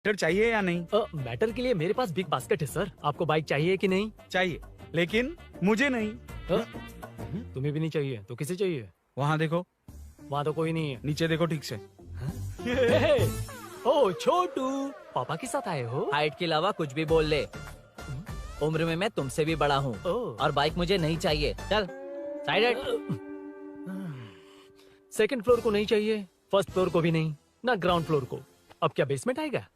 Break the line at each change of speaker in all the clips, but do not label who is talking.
Matter चाहिए या नहीं?
मैटर के लिए मेरे पास बिग बास्केट है सर। आपको बाइक चाहिए कि नहीं?
चाहिए, लेकिन मुझे नहीं।
तुम्हें भी नहीं चाहिए तो किसे चाहिए?
वहाँ देखो,
वहाँ तो कोई नहीं है।
नीचे देखो ठीक से।
ओ छोटू, पापा के साथ आए हो?
हाइट के अलावा कुछ भी बोल ले। उम्र में मैं तुमसे भी बड़ा हूँ और बाइक मुझे नहीं चाहिए। चल साइड।
सेकंड फ्लोर को नहीं चाहिए, फर्स्ट फ्लोर को भी नहीं, ना ग्राउंड फ्लोर को। अब क्या बेसमेंट आएगा?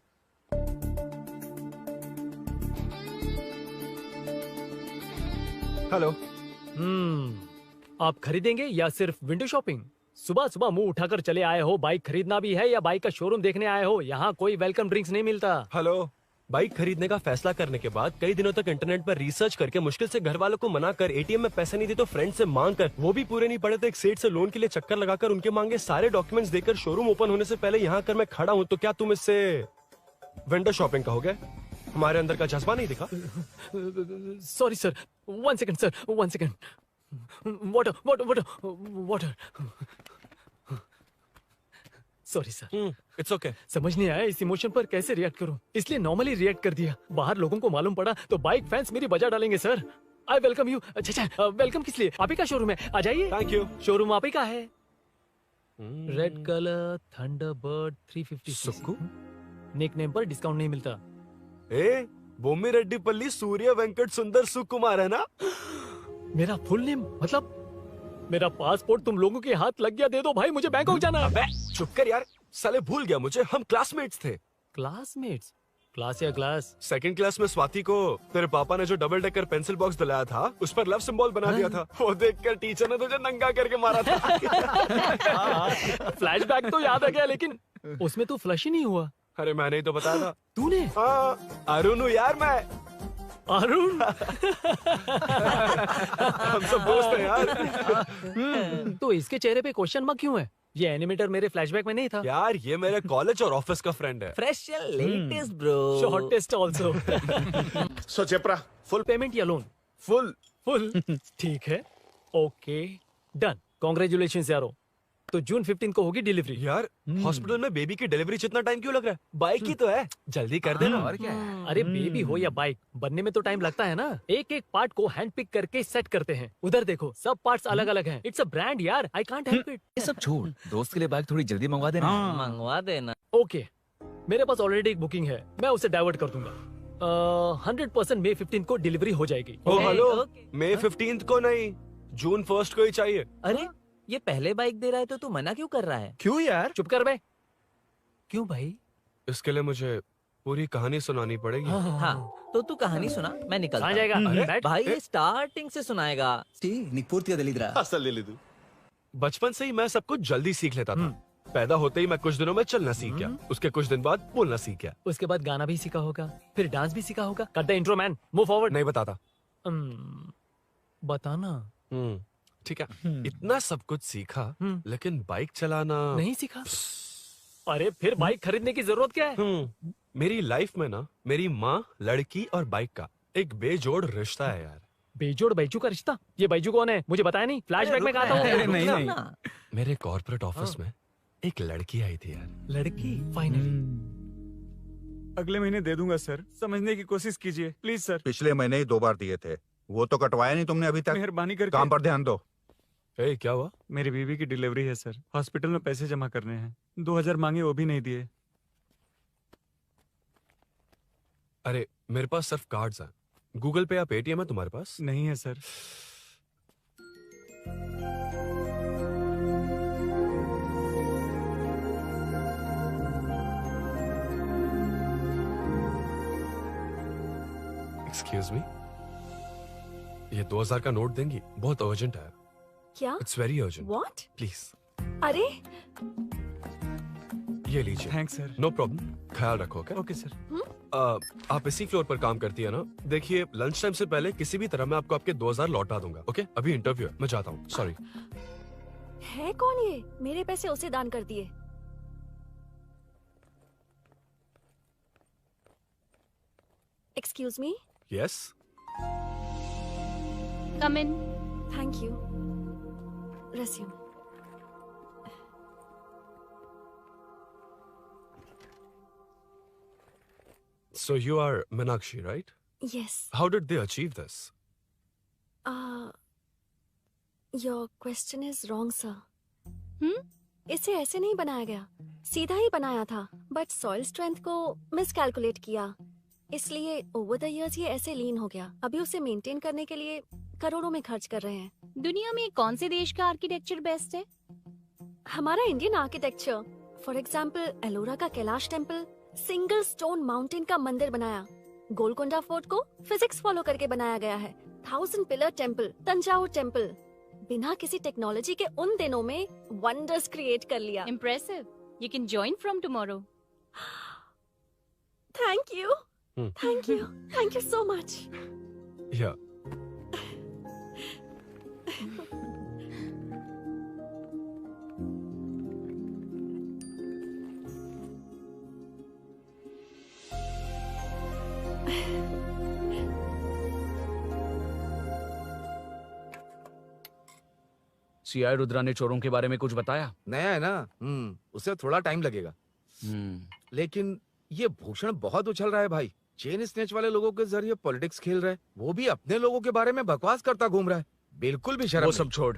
हेलो।
आप खरीदेंगे या सिर्फ विंडो शॉपिंग? सुबह सुबह मुंह उठाकर चले आए हो। बाइक खरीदना भी है या बाइक का शोरूम देखने आए हो? यहाँ कोई वेलकम ड्रिंक्स नहीं मिलता।
हेलो। बाइक खरीदने का फैसला करने के बाद कई दिनों तक इंटरनेट पर रिसर्च करके मुश्किल से घर वालों को मना कर, एटीएम में पैसे नहीं दी तो फ्रेंड से मांग कर, वो भी पूरे नहीं पड़े तो एक सेठ से लोन के लिए चक्कर लगाकर उनके मांगे सारे डॉक्यूमेंट्स देकर शोरूम ओपन होने से पहले यहाँ कर मैं खड़ा हूँ, तो क्या तुम इससे विंडो शॉपिंग कहोगे? हमारे अंदर का जज्बा नहीं दिखा?
Sorry sir, 1 second sir, 1 second. Water water water water. Sorry sir.
It's okay.
समझ नहीं आया इस इमोशन पर कैसे रिएक्ट करूं, इसलिए नॉर्मली रिएक्ट कर दिया। बाहर लोगों को मालूम पड़ा तो बाइक फैंस मेरी बजा डालेंगे सर। I welcome you. अच्छा, वेलकम किस लिए? आप ही का शोरूम है, आ जाइए।
Thank you.
शोरूम आप ही का है। Red colour Thunderbird 350
Sukku?
Nickname पर डिस्काउंट नहीं मिलता।
ए, बोम्मी रेड्डी पल्ली सूर्य वेंकट सुंदर सुकुमार है ना?
मेरा फुल नेम मतलब? मेरा पासपोर्ट तुम लोगों के हाथ लग गया, दे दो भाई, मुझे बैंकॉक जाना है।
अबे चुप कर यार, साले भूल गया मुझे, हम क्लासमेट्स थे।
क्लासमेट्स? क्लास या क्लास?
सेकंड क्लास में स्वाति को तेरे पापा ने जो डबल डेकर पेंसिल बॉक्स दिलाया था उस पर लव सिंबल बना दिया था। वो देखकर टीचर ने तुझे नंगा करके मारा था।
फ्लैशबैक तो याद आ गया, लेकिन उसमें तो फ्लश ही नहीं हुआ।
अरे मैंने ही तो बताया था।
तूने?
हाँ, अरुण हूँ यार मैं।
अरुण?
हम सब दोस्त हैं यार।
तो इसके चेहरे पे क्वेश्चन मार्क क्यों है? ये एनिमेटर मेरे फ्लैशबैक में नहीं था।
यार ये मेरे कॉलेज और ऑफिस का फ्रेंड है।
Fresh latest bro.
Shortest also.
So चेपरा,
फुल पेमेंट या लोन?
फुल।
फुल। ठीक है, ओके डन। कांग्रेचुलेशंस यारो। तो जून 15 को होगी डिलीवरी।
यार हॉस्पिटल में बेबी की डिलीवरी से इतना टाइम क्यों लग रहा है? बाइक ही तो है, जल्दी कर देना। और क्या है?
अरे बेबी हो या बाइक, बनने में तो टाइम लगता है ना। एक एक पार्ट को हैंड पिक करके सेट करते हैं। उधर देखो, सब पार्ट्स अलग अलग हैं। इट्स अ ब्रांड यार, आई कांट हेल्प इट।
ये सब छोड़, दोस्त के लिए बाइक थोड़ी जल्दी मंगवा देना।
मंगवा देना।
ओके, मेरे पास ऑलरेडी एक बुकिंग है, मैं उसे डाइवर्ट कर दूंगा। 100% मई 15 को डिलीवरी हो जाएगी।
ओ हेलो,
ओके।
मई 15 को नहीं, जून 1 को ही चाहिए।
अरे ये पहले बाइक दे रहा है तो तू मना क्यों कर रहा है?
क्यों यार?
चुप कर बे। क्यों भाई?
इसके लिए मुझे पूरी कहानी सुनानी पड़ेगी।
हाँ तो तू कहानी सुना, मैं निकलता
कहाँ
हूँ।
जाएगा? बैठ।
भाई ये स्टार्टिंग से सुनाएगा।
నీకు పూర్తిగా తెలీదురా
అసలు తెలీదు.
बचपन से ही मैं सब कुछ जल्दी सीख लेता था। पैदा होते ही मैं कुछ दिनों में चलना सीख गया, उसके कुछ दिन बाद बोलना सीख गया।
उसके बाद गाना भी सीखा होगा, फिर डांस भी सीखा होगा। Cut the intro man, move forward.
नहीं बताता।
बताना।
ठीक है, इतना सब कुछ सीखा लेकिन बाइक चलाना
नहीं सीखा? अरे फिर बाइक खरीदने की जरूरत क्या है?
मेरी लाइफ में ना मेरी माँ, लड़की और बाइक का एक बेजोड़ रिश्ता है यार।
बेजोड़ बैजू का रिश्ता? ये बैजू कौन है? मुझे बताया नहीं। फ्लैशबैक में कहा था वो?
अरे नहीं।
मेरे कॉर्पोरेट ऑफिस में एक लड़की आई थी यार।
लड़की? फाइनली।
अगले महीने दे दूंगा सर, समझने की कोशिश कीजिए प्लीज सर।
पिछले महीने ही 2 बार दिए थे, वो तो कटवाया नहीं तुमने अभी तक।
मेहरबानी करके।
काम पर ध्यान दो।
ए, क्या हुआ?
मेरी बीवी की डिलीवरी है सर, हॉस्पिटल में पैसे जमा करने हैं। 2000 मांगे, वो भी नहीं दिए।
अरे मेरे पास सिर्फ कार्ड्स हैं। गूगल पे या पेटीएम है तुम्हारे पास?
नहीं है सर।
एक्सक्यूज मी, ये 2000 का नोट देंगी? बहुत अर्जेंट है।
क्या?
It's very urgent.
What?
Please
अरे
ये लीजिए।
Thanks sir.
नो प्रॉब्लम, ख्याल रखो। Okay
okay sir.
आप इसी फ्लोर पर काम करती है ना? देखिए लंच टाइम से पहले किसी भी तरह मैं आपको आपके 2000 लौटा दूंगा। ओके, अभी इंटरव्यू है, मैं जाता हूँ। सॉरी।
है कौन ये? मेरे पैसे उसे दान कर दिए। Excuse me.
Yes.
Come in. Thank you. Resume.
So you are Meenakshi, right?
Yes.
How did they achieve this?
Your question is wrong, sir. इसे ऐसे नहीं बनाया गया, सीधा ही बनाया था, बट सॉइल स्ट्रेंथ को मिसकैलकुलेट किया, इसलिए ओवर द इयर्स ये ऐसे लीन हो गया। अभी उसे मेंटेन करने के लिए करोड़ों में खर्च कर रहे हैं।
दुनिया में कौन से देश का आर्किटेक्चर बेस्ट है?
हमारा Indian architecture, for example Ellora का Kailash temple, single stone mountain का मंदिर बनाया। गोलकोंडा फोर्ट को फिजिक्स फॉलो करके बनाया गया है। 1000 पिलर टेम्पल, तंजावुर टेम्पल, बिना किसी टेक्नोलॉजी के उन दिनों में वंडर्स क्रिएट कर लिया।
Impressive. You can join from tomorrow.
Thank you, thank you, thank you so much.
Yeah.
CI Rudra ने चोरों के बारे में कुछ बताया?
नया है ना, उसे थोड़ा टाइम लगेगा। लेकिन ये भूषण बहुत उछल रहा है भाई। चेन स्नेच वाले लोगों के जरिए पॉलिटिक्स खेल रहा है, वो भी अपने लोगों के बारे में बकवास करता घूम रहा है। बिल्कुल भी शर्म
वो
नहीं।
सब छोड़,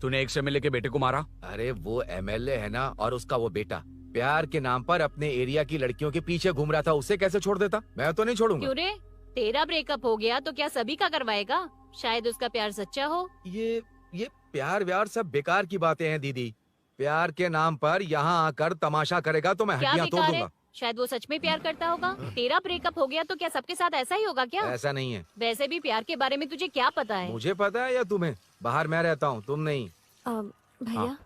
तूने एक एमएलए के बेटे को मारा?
अरे वो एमएलए है ना, और उसका वो बेटा प्यार के नाम पर अपने एरिया की लड़कियों के पीछे घूम रहा था, उसे कैसे छोड़ देता? मैं तो नहीं छोड़ूंगा।
क्यों रे? तेरा ब्रेकअप हो गया तो क्या सभी का करवाएगा? शायद उसका प्यार सच्चा हो।
ये प्यार व्यार सब बेकार की बातें हैं दीदी। प्यार के नाम पर यहाँ आकर तमाशा करेगा तो मैं
क्या
हड्डियां तोड़
बेकार है?
दूंगा।
शायद वो सच में प्यार करता होगा। तेरा ब्रेकअप हो गया तो क्या सबके साथ ऐसा ही होगा क्या?
ऐसा नहीं है।
वैसे भी प्यार के बारे में तुझे क्या पता है?
मुझे पता है या तुम्हें? बाहर मैं रहता हूँ, तुम नहीं।
भैया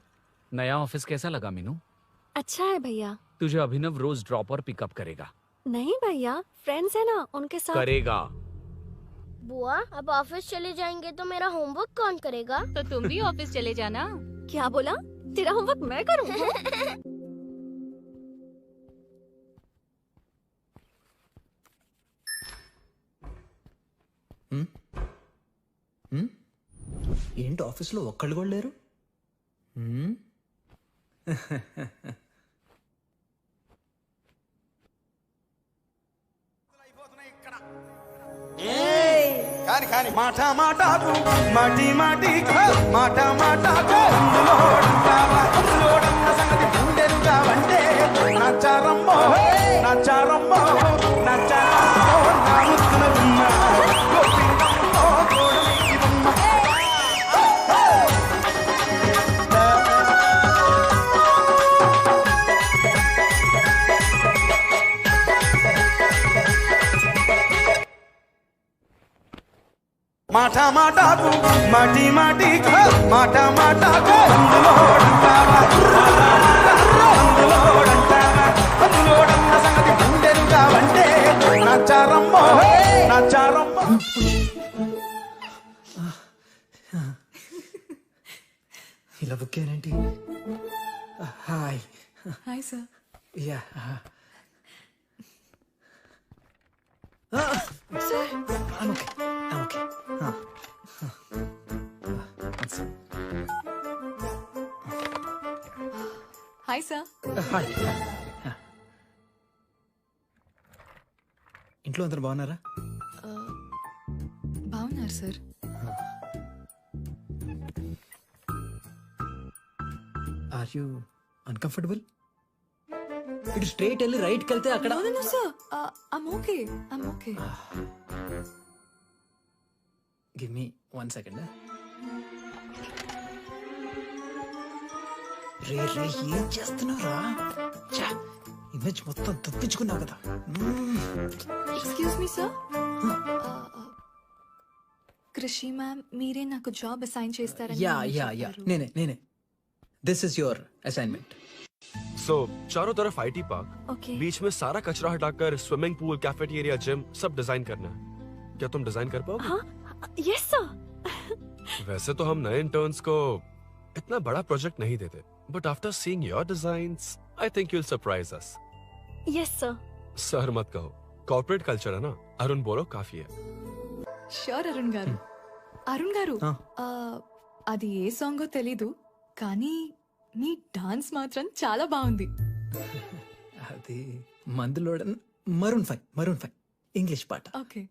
नया ऑफिस कैसा लगा मीनू?
अच्छा है भैया।
तुझे अभिनव रोज ड्रॉप और पिकअप करेगा?
नहीं भैया, फ्रेंड्स है ना, उनके साथ
करेगा।
बुआ अब ऑफिस चले जाएंगे तो मेरा होमवर्क कौन करेगा?
तो तुम भी ऑफिस चले जाना।
क्या बोला? तेरा होमवर्क मैं करूँगा?
ఏంటి ఆఫీస్లో ఒక్కళ్ళు కూడా లేరు?
కాని కాని మాట మాటకు మాటి మాటికి మాట మాటకు అందులోడన్న సంగతి గుండెలుగా వంటే నచ్చారమ్మో నచ్చారమ్మో నచ్చారమ్మో నా ముద్దుల గుమ్మ గోపికమ్మో గోడమికి బొమ్మ. మాట మాటకు మాటి మాటికి మాట మాటకు అందులోడన్న సంగతి గుండెలుగా వంటే నచ్చారమ్మో నచ్చారమ్మో.
ఇలా బుక్ అయ్యానేంటి? Hi
hi sir.
Yeah
sir
okay okay.
Hi sir.
Hi. ఇంట్లో అందరు బాగున్నారా?
బాగున్నారు సార్.
Are you uncomfortable? ఇటు స్ట్రైట్ వెళ్ళి రైట్కి వెళ్తే అక్కడ.
No, sir. I'm okay. I'm okay.
Give me 1 second. రే రే ఏం చేస్తున్నావురా? ఇమేజ్ మొత్తం తప్పించుకున్నావు కదా.
Excuse me, sir. కృషి మ్యామ్ మీరే నాకు జాబ్ అసైన్ చేస్తారని
యా యా యా నేనే. This is your assignment.
So चारों तरफ IT पार्क,
Okay.
बीच में सारा कचरा हटाकर स्विमिंग पूल, कैफेटेरिया, जिम सब डिजाइन करना है। क्या तुम डिजाइन कर पाओगे?
हाँ, यस सर।
वैसे तो हम नए इंटर्न्स को इतना बड़ा प्रोजेक्ट नहीं देते, but after seeing your designs I think you will surprise us.
Yes sir.
Sir मत कहो, कॉर्पोरेट कल्चर है ना। अरुण बोलो काफी है।
ష్యూర్ అరుణ్ గారు. అరుణ్ గారు అది ఏ సాంగో తెలీదు కానీ మీ డాన్స్ మాత్రం చాలా బాగుంది.
అది మందులోడ మరూన్ 5 ఇంగ్లీష్ పాట.
ఓకే.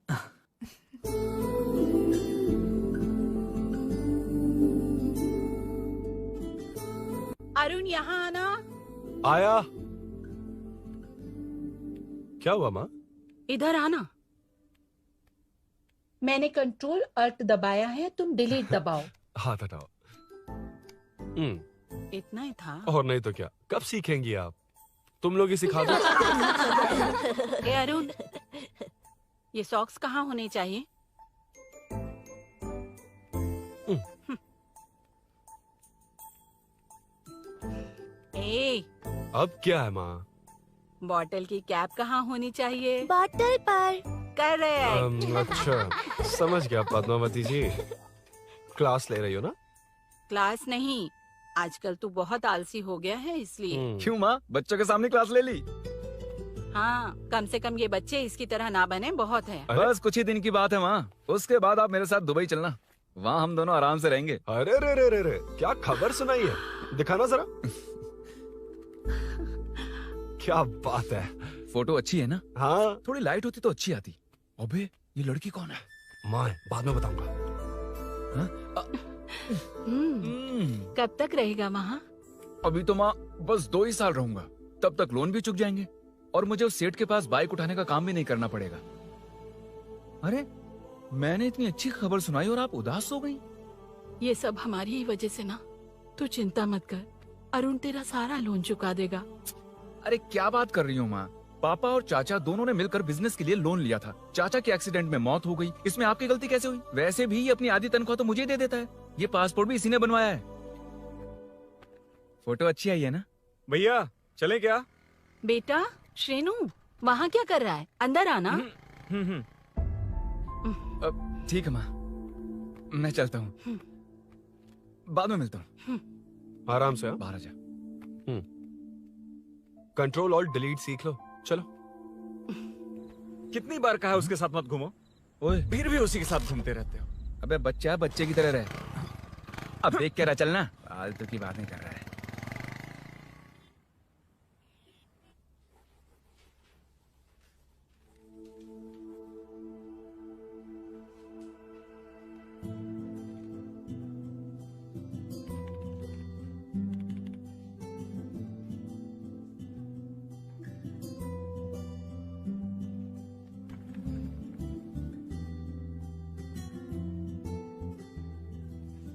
अरुण यहाँ आना.
आया. क्या हुआ माँ?
इधर आना. मैंने कंट्रोल अल्ट दबाया है, तुम डिलीट दबाओ.
हाथ हटाओ.
इतना ही था.
और नहीं तो क्या, कब सीखेंगी आप? तुम लोग ही सिखा दो.
ए अरुण, ये सॉक्स कहाँ होने चाहिए? ए,
अब क्या है माँ?
बॉटल की कैप कहाँ होनी चाहिए?
बॉटल पर.
करेक्ट.
अच्छा, समझ गया पद्मावती जी. क्लास ले रही हो ना?
क्लास नहीं, आजकल तू बहुत आलसी हो गया है इसलिए.
क्यों माँ, बच्चों के सामने क्लास ले ली?
हाँ, कम से कम ये बच्चे इसकी तरह ना बने, बहुत है.
बस कुछ ही दिन की बात है माँ, उसके बाद आप मेरे साथ दुबई चलना, वहाँ हम दोनों आराम से रहेंगे.
अरे रे रे रे रे, क्या खबर सुनाई है, दिखाना जरा. क्या बात है.
फोटो अच्छी है ना?
हाँ.
थोड़ी लाइट होती तो अच्छी आती. अबे ये लड़की कौन है?
माँ, बाद में बताऊंगा.
कब तक रहेगा वहाँ?
अभी तो माँ बस 2 ही साल रहूंगा, तब तक लोन भी चुक जाएंगे और मुझे उस सेठ के पास बाइक उठाने का काम भी नहीं करना पड़ेगा. अरे मैंने इतनी अच्छी खबर सुनाई और आप उदास हो गई.
ये सब हमारी ही वजह से ना. तू चिंता मत कर, अरुण तेरा सारा लोन चुका देगा.
अरे क्या बात कर रही हो माँ, पापा और चाचा दोनों ने मिलकर बिजनेस के लिए लोन लिया था. चाचा की एक्सीडेंट में मौत हो गई, इसमें आपकी गलती कैसे हुई? वैसे भी ये अपनी आधी तनख्वाह तो मुझे दे देता है. ये पासपोर्ट भी इसी ने बनवाया है. फोटो अच्छी आई है ना? भैया चले क्या?
बेटा श्रेनु, वहाँ क्या कर रहा है? अंदर आना.
ठीक है माँ, मैं चलता हूँ, बाद में मिलता हूँ.
आराम से.
बाहर आ जा.
कंट्रोल और डिलीट सीख लो. चलो.
कितनी बार कहा उसके साथ मत घूमो, ओए फिर भी उसी के साथ घूमते रहते हो. अबे बच्चा बच्चे की तरह रहे. अब देख के रहा चलना, फालतू की बातें कर रहा है.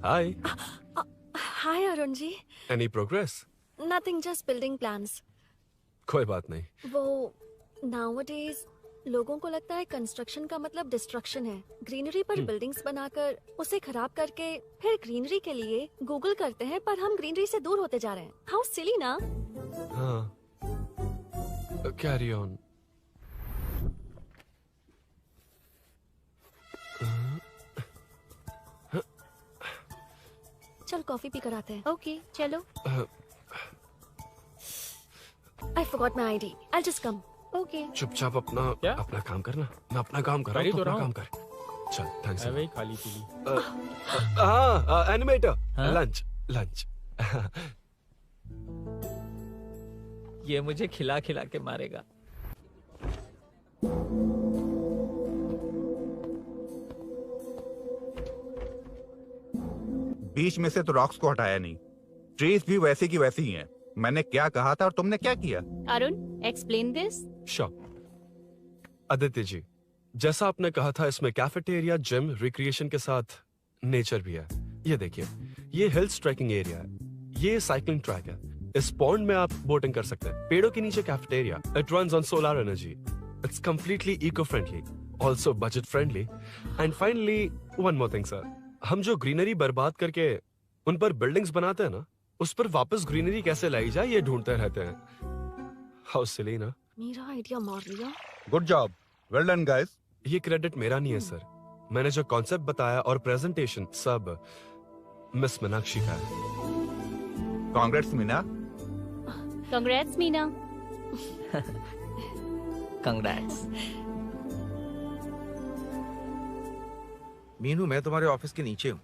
Hi.
Hi Arun ji.
Any progress?
Nothing, just building plans.
कोई बात नहीं.
वो nowadays लोगों को लगता है कंस्ट्रक्शन का मतलब डिस्ट्रक्शन है. ग्रीनरी पर बिल्डिंग्स बनाकर उसे खराब करके फिर ग्रीनरी के लिए गूगल करते हैं, पर हम ग्रीनरी से दूर होते जा रहे हैं. हाउ सिली ना?
हाँ. Carry on.
चल कॉफी पी कर आते हैं.
ओके चलो.
I forgot my ID. I'll just come.
Okay.
चुपचाप अपना काम करना. मैं अपना काम कर रहा हूँ, अपना काम कर. चल, थैंक्स.
वही खाली पीली.
हाँ, एनिमेटर. लंच.
ये मुझे खिला खिला के मारेगा.
बीच में से तो रॉक्स को हटाया नहीं, ट्रीज भी वैसे की वैसी ही हैं. मैंने क्या कहा था और तुमने क्या किया?
Arun, explain this.
Sure. Aditya ji, जैसा आपने कहा था, इसमें कैफेटेरिया, जिम, रिक्रिएशन के साथ नेचर भी है. ये देखिए, ये हिल्स ट्रैकिंग एरिया है, ये साइकिलिंग ट्रैक है. इस पॉन्ड में आप बोटिंग कर सकते हैं. पेड़ों के नीचे cafeteria. It runs on solar energy. It's completely eco friendly, also budget friendly. And finally one more thing sir, हम जो ग्रीनरी बर्बाद करके उन पर बिल्डिंग्स बनाते हैं ना, उस पर वापस ग्रीनरी कैसे लाई जाए ये ढूंढते रहते हैं. हाउ सिली ना?
मेरा आइडिया मार लिया.
Good job, well done guys.
ये क्रेडिट मेरा नहीं है सर. मैंने जो कॉन्सेप्ट बताया और प्रेजेंटेशन सब मिस मीनाक्षी का है.
Congrats Meena.
Congrats Meena.
Congrats.
Meenu, मैं तुम्हारे ऑफिस के नीचे हूँ.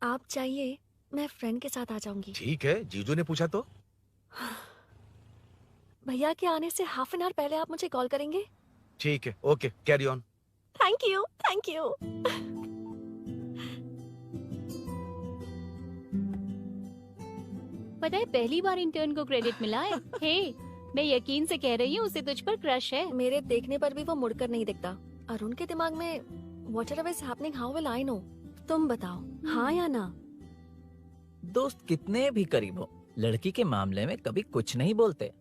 आप चाहिए मैं फ्रेंड के साथ आ जाऊंगी.
ठीक है, जीजू ने पूछा तो.
भैया के आने से हाफ एन आवर पहले आप मुझे कॉल करेंगे?
ठीक है, okay, carry on.
Thank you, thank you.
पता है पहली बार इंटर्न को क्रेडिट मिला है। हे, मैं यकीन से कह रही हूँ उसे तुझ पर क्रश है।
मेरे देखने पर भी वो मुड़कर नहीं दिखता। अरुण के दिमाग में whatever is happening, how will I know? तुम बताओ, हाँ या ना?
दोस्त कितने भी करीब हो, लड़की के मामले में कभी कुछ नहीं बोलते।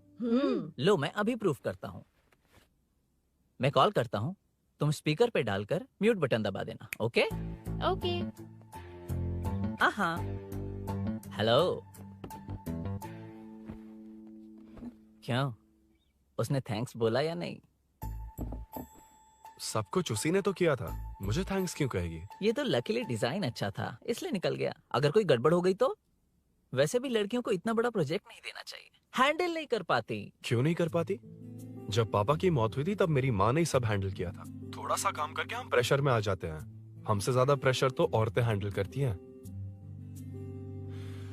लो मैं अभी प्रूफ करता हूँ। मैं कॉल करता हूँ, तुम स्पीकर पे डालकर म्यूट बटन दबा देना। Okay
okay.
हाँ। हेलो। क्यों, उसने थैंक्स बोला या नहीं?
सब कुछ उसी ने तो किया था, मुझे थैंक्स क्यों कहेगी?
ये तो लकीली डिजाइन अच्छा था इसलिए निकल गया। अगर कोई गड़बड़ हो गई तो? वैसे भी लड़कियों को इतना बड़ा प्रोजेक्ट नहीं देना चाहिए, हैंडल नहीं कर पाती।
क्यों नहीं कर पाती? जब पापा की मौत हुई थी तब मेरी माँ ने ही सब हैंडल किया था। थोड़ा सा काम करके हम प्रेशर में आ जाते हैं। हमसे ज्यादा प्रेशर तो औरतें हैंडल करती हैं।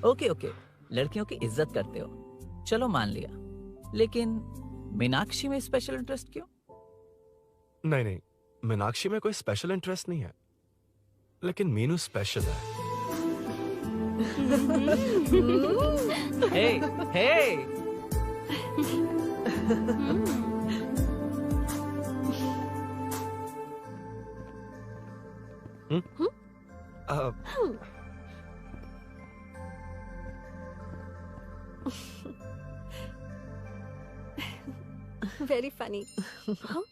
ओके ओके, लड़कियों की इज्जत करते हो, चलो मान लिया। लेकिन मीनाक्षी में स्पेशल इंटरेस्ट क्यों?
नहीं नहीं, मीनाक्षी में कोई स्पेशल इंटरेस्ट नहीं है, लेकिन मीनू स्पेशल है।
हे हे।
Very funny. Huh?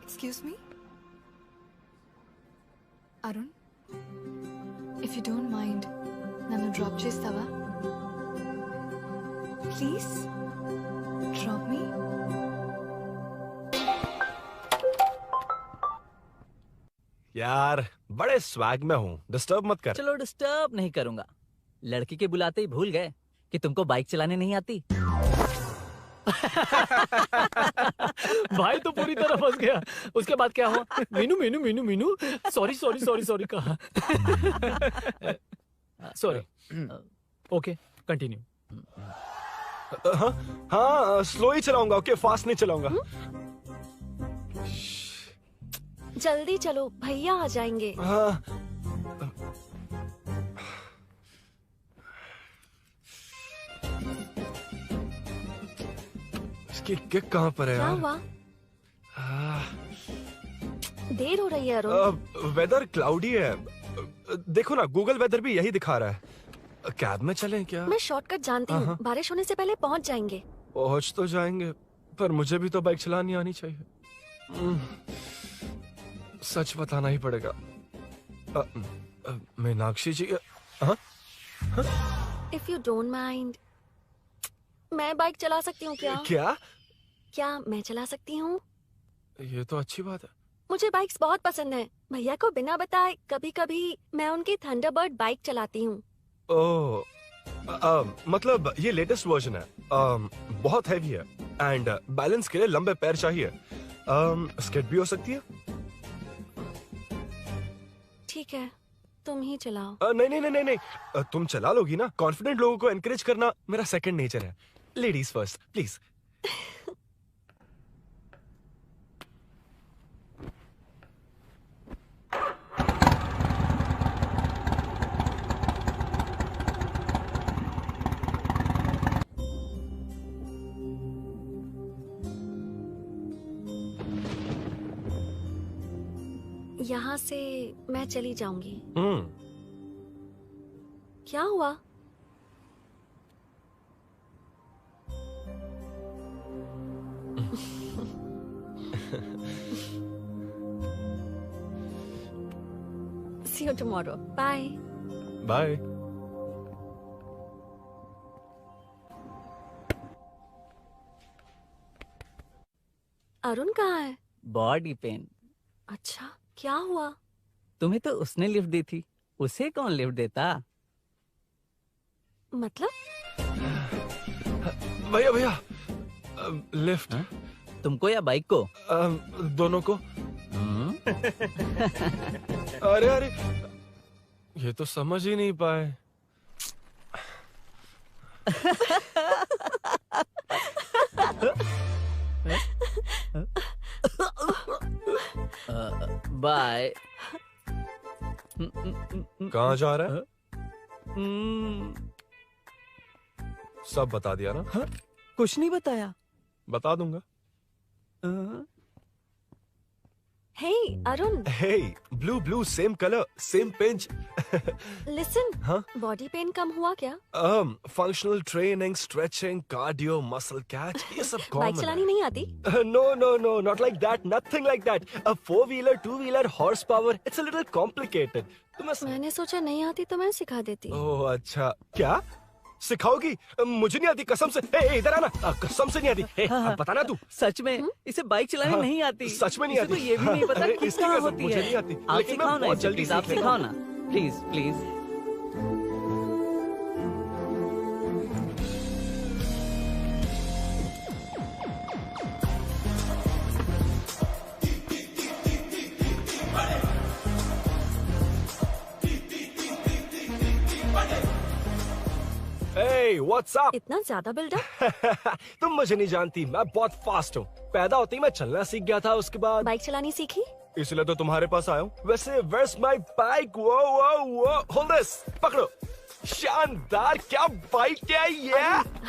Excuse me? Arun? If you don't mind, nanu drop chestava? Please? Drop me?
यार बड़े स्वैग में हूँ, डिस्टर्ब मत कर।
चलो डिस्टर्ब नहीं करूंगा। लड़की के बुलाते ही भूल गए कि तुमको बाइक चलाने नहीं आती।
भाई तो पूरी तरह फंस गया। उसके बाद क्या हुआ? Meenu Meenu Meenu Meenu sorry sorry sorry sorry कहा। सॉरी। Okay continue.
हाँ स्लो ही चलाऊंगा, ओके फास्ट नहीं चलाऊंगा।
जल्दी चलो, भैया आ जाएंगे।
हाँ। इसकी किक कहाँ पर है
क्या
यार?
हुआ? देर हो रही है अरुण।
वेदर क्लाउडी है। देखो ना, गूगल वेदर भी यही दिखा रहा है। कैब में चलें क्या?
मैं शॉर्टकट जानती हूँ, बारिश होने से पहले पहुँच जाएंगे।
पहुँच तो जाएंगे, पर मुझे भी तो बाइक चलानी आनी चाहिए। सच बताना ही पड़ेगा। मीनाक्षी जी।
If you don't mind, मैं बाइक चला सकती हूँ क्या? क्या मैं चला सकती हूँ?
ये तो अच्छी बात है।
मुझे बाइक्स बहुत पसंद है। भैया को बिना बताए कभी कभी मैं उनकी थंडरबर्ड बाइक चलाती हूँ।
ओह, मतलब ये लेटेस्ट वर्जन है। बहुत हैवी है एंड बैलेंस के लिए लंबे पैर चाहिए। स्किड भी हो सकती है।
ठीक है, तुम ही चलाओ।
नहीं नहीं नहीं नहीं, तुम चला लोगी ना। कॉन्फिडेंट लोगों को एनकरेज करना मेरा सेकंड नेचर है। Ladies first please.
यहाँ से मैं चली जाऊंगी। क्या हुआ? See you tomorrow. Bye.
Bye.
Arun कहाँ है?
Body pain.
अच्छा, क्या हुआ?
तुम्हें तो उसने लिफ्ट दी थी, उसे कौन लिफ्ट देता?
मतलब?
भैया भैया लिफ्ट।
तुमको या बाइक को?
दोनों को। अरे अरे, ये तो समझ ही नहीं पाए।
बाय।
कहाँ जा रहा है? सब बता दिया ना?
कुछ नहीं बताया।
बता दूंगा।
Hey, Arun.
Hey, blue, same color, same pinch.
Listen.
हाँ?
Body pain कम हुआ क्या?
Functional training, stretching, cardio, muscle catch, ये सब कॉमन है।
बाइक चलानी नहीं आती?
No, not like that, nothing like that. A 4-wheeler, 2-wheeler, horsepower, it's a little complicated.
मैंने सोचा नहीं आती तो मैं सिखा देती।
ओह अच्छा, क्या? सिखाओगी? मुझे नहीं आती कसम से। इधर आना, कसम से नहीं आती। बताना तू।
सच में इसे बाइक चलानी नहीं आती।
सच में नहीं आती।
तो ये भी नहीं पता कि
इसकी
कहाँ
कसम
होती
मुझे
है।
नहीं आती।
आप
लेकिन मैं
सिखाओ ना
बहुत
इसे,
जल्दी
प्लीज आप
सीख
सिखाओ
लूंगा।
ना, प्लीज।
Hey, what's up?
इतना ज्यादा बिल्डअप?
तुम मुझे नहीं जानती, मैं बहुत फास्ट हूँ। पैदा होते ही मैं चलना सीख गया था, उसके बाद
बाइक चलानी सीखी?
इसलिए तो तुम्हारे पास आया हूँ। वैसे where's my bike? वो hold this, पकड़ो। शानदार, क्या बाइक है ये?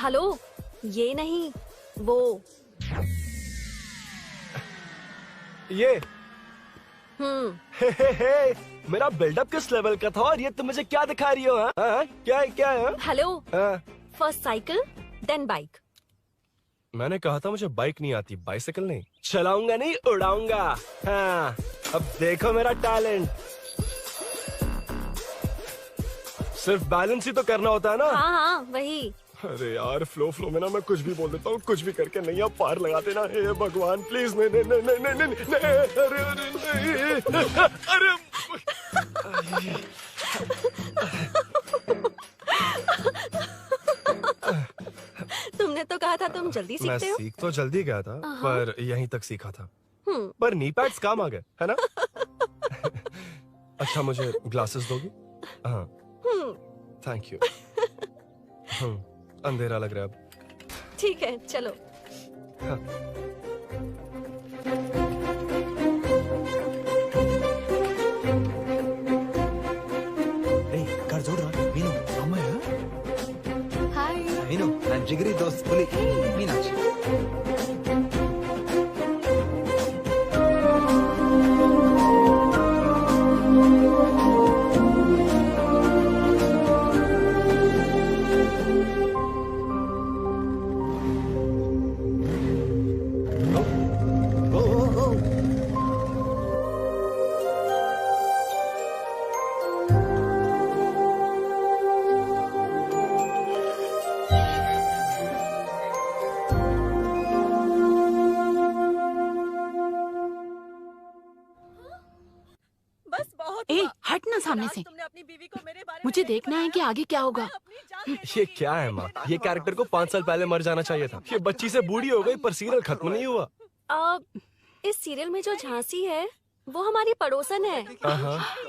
हेलो, ये नहीं, वो।
ये हे, मेरा बिल्डअप किस लेवल का था और ये तुम मुझे क्या दिखा रही हो? हाँ? क्या है?
हेलो,
हाँ?
First cycle then bike.
मैंने कहा था मुझे बाइक नहीं आती, बाइसाइकिल नहीं। चलाऊंगा नहीं, उड़ाऊंगा। हाँ, अब देखो मेरा टैलेंट। सिर्फ बैलेंस ही तो करना होता है ना?
हाँ, वही।
अरे यार, फ्लो में ना मैं कुछ भी बोल देता हूँ, कुछ भी करके नहीं आप पार लगा देना। हे भगवान प्लीज, नहीं, अरे
तुमने तो कहा था तुम जल्दी
मैं
सीखते हो।
सीख तो जल्दी गया था, पर यहीं तक सीखा था।
हम्म।
पर नी पैड्स काम आ गए, है ना? अच्छा, मुझे ग्लासेस दोगी? हाँ, थैंक यू। अंधेरा लग रहा है अब।
ठीक है, चलो।
हाँ।
कर जोड़ रहा मीनू।
हाय
मीनू, मैं जिगरी दोस्त पुली मीनाक्षी।
ए, हट ना सामने से। मुझे देखना है कि आगे क्या होगा।
ये क्या है माँ? ये कैरेक्टर को 5 साल पहले मर जाना चाहिए था। ये बच्ची से बूढ़ी हो गई पर सीरियल खत्म नहीं हुआ।
इस सीरियल में जो झांसी है वो हमारी पड़ोसन है।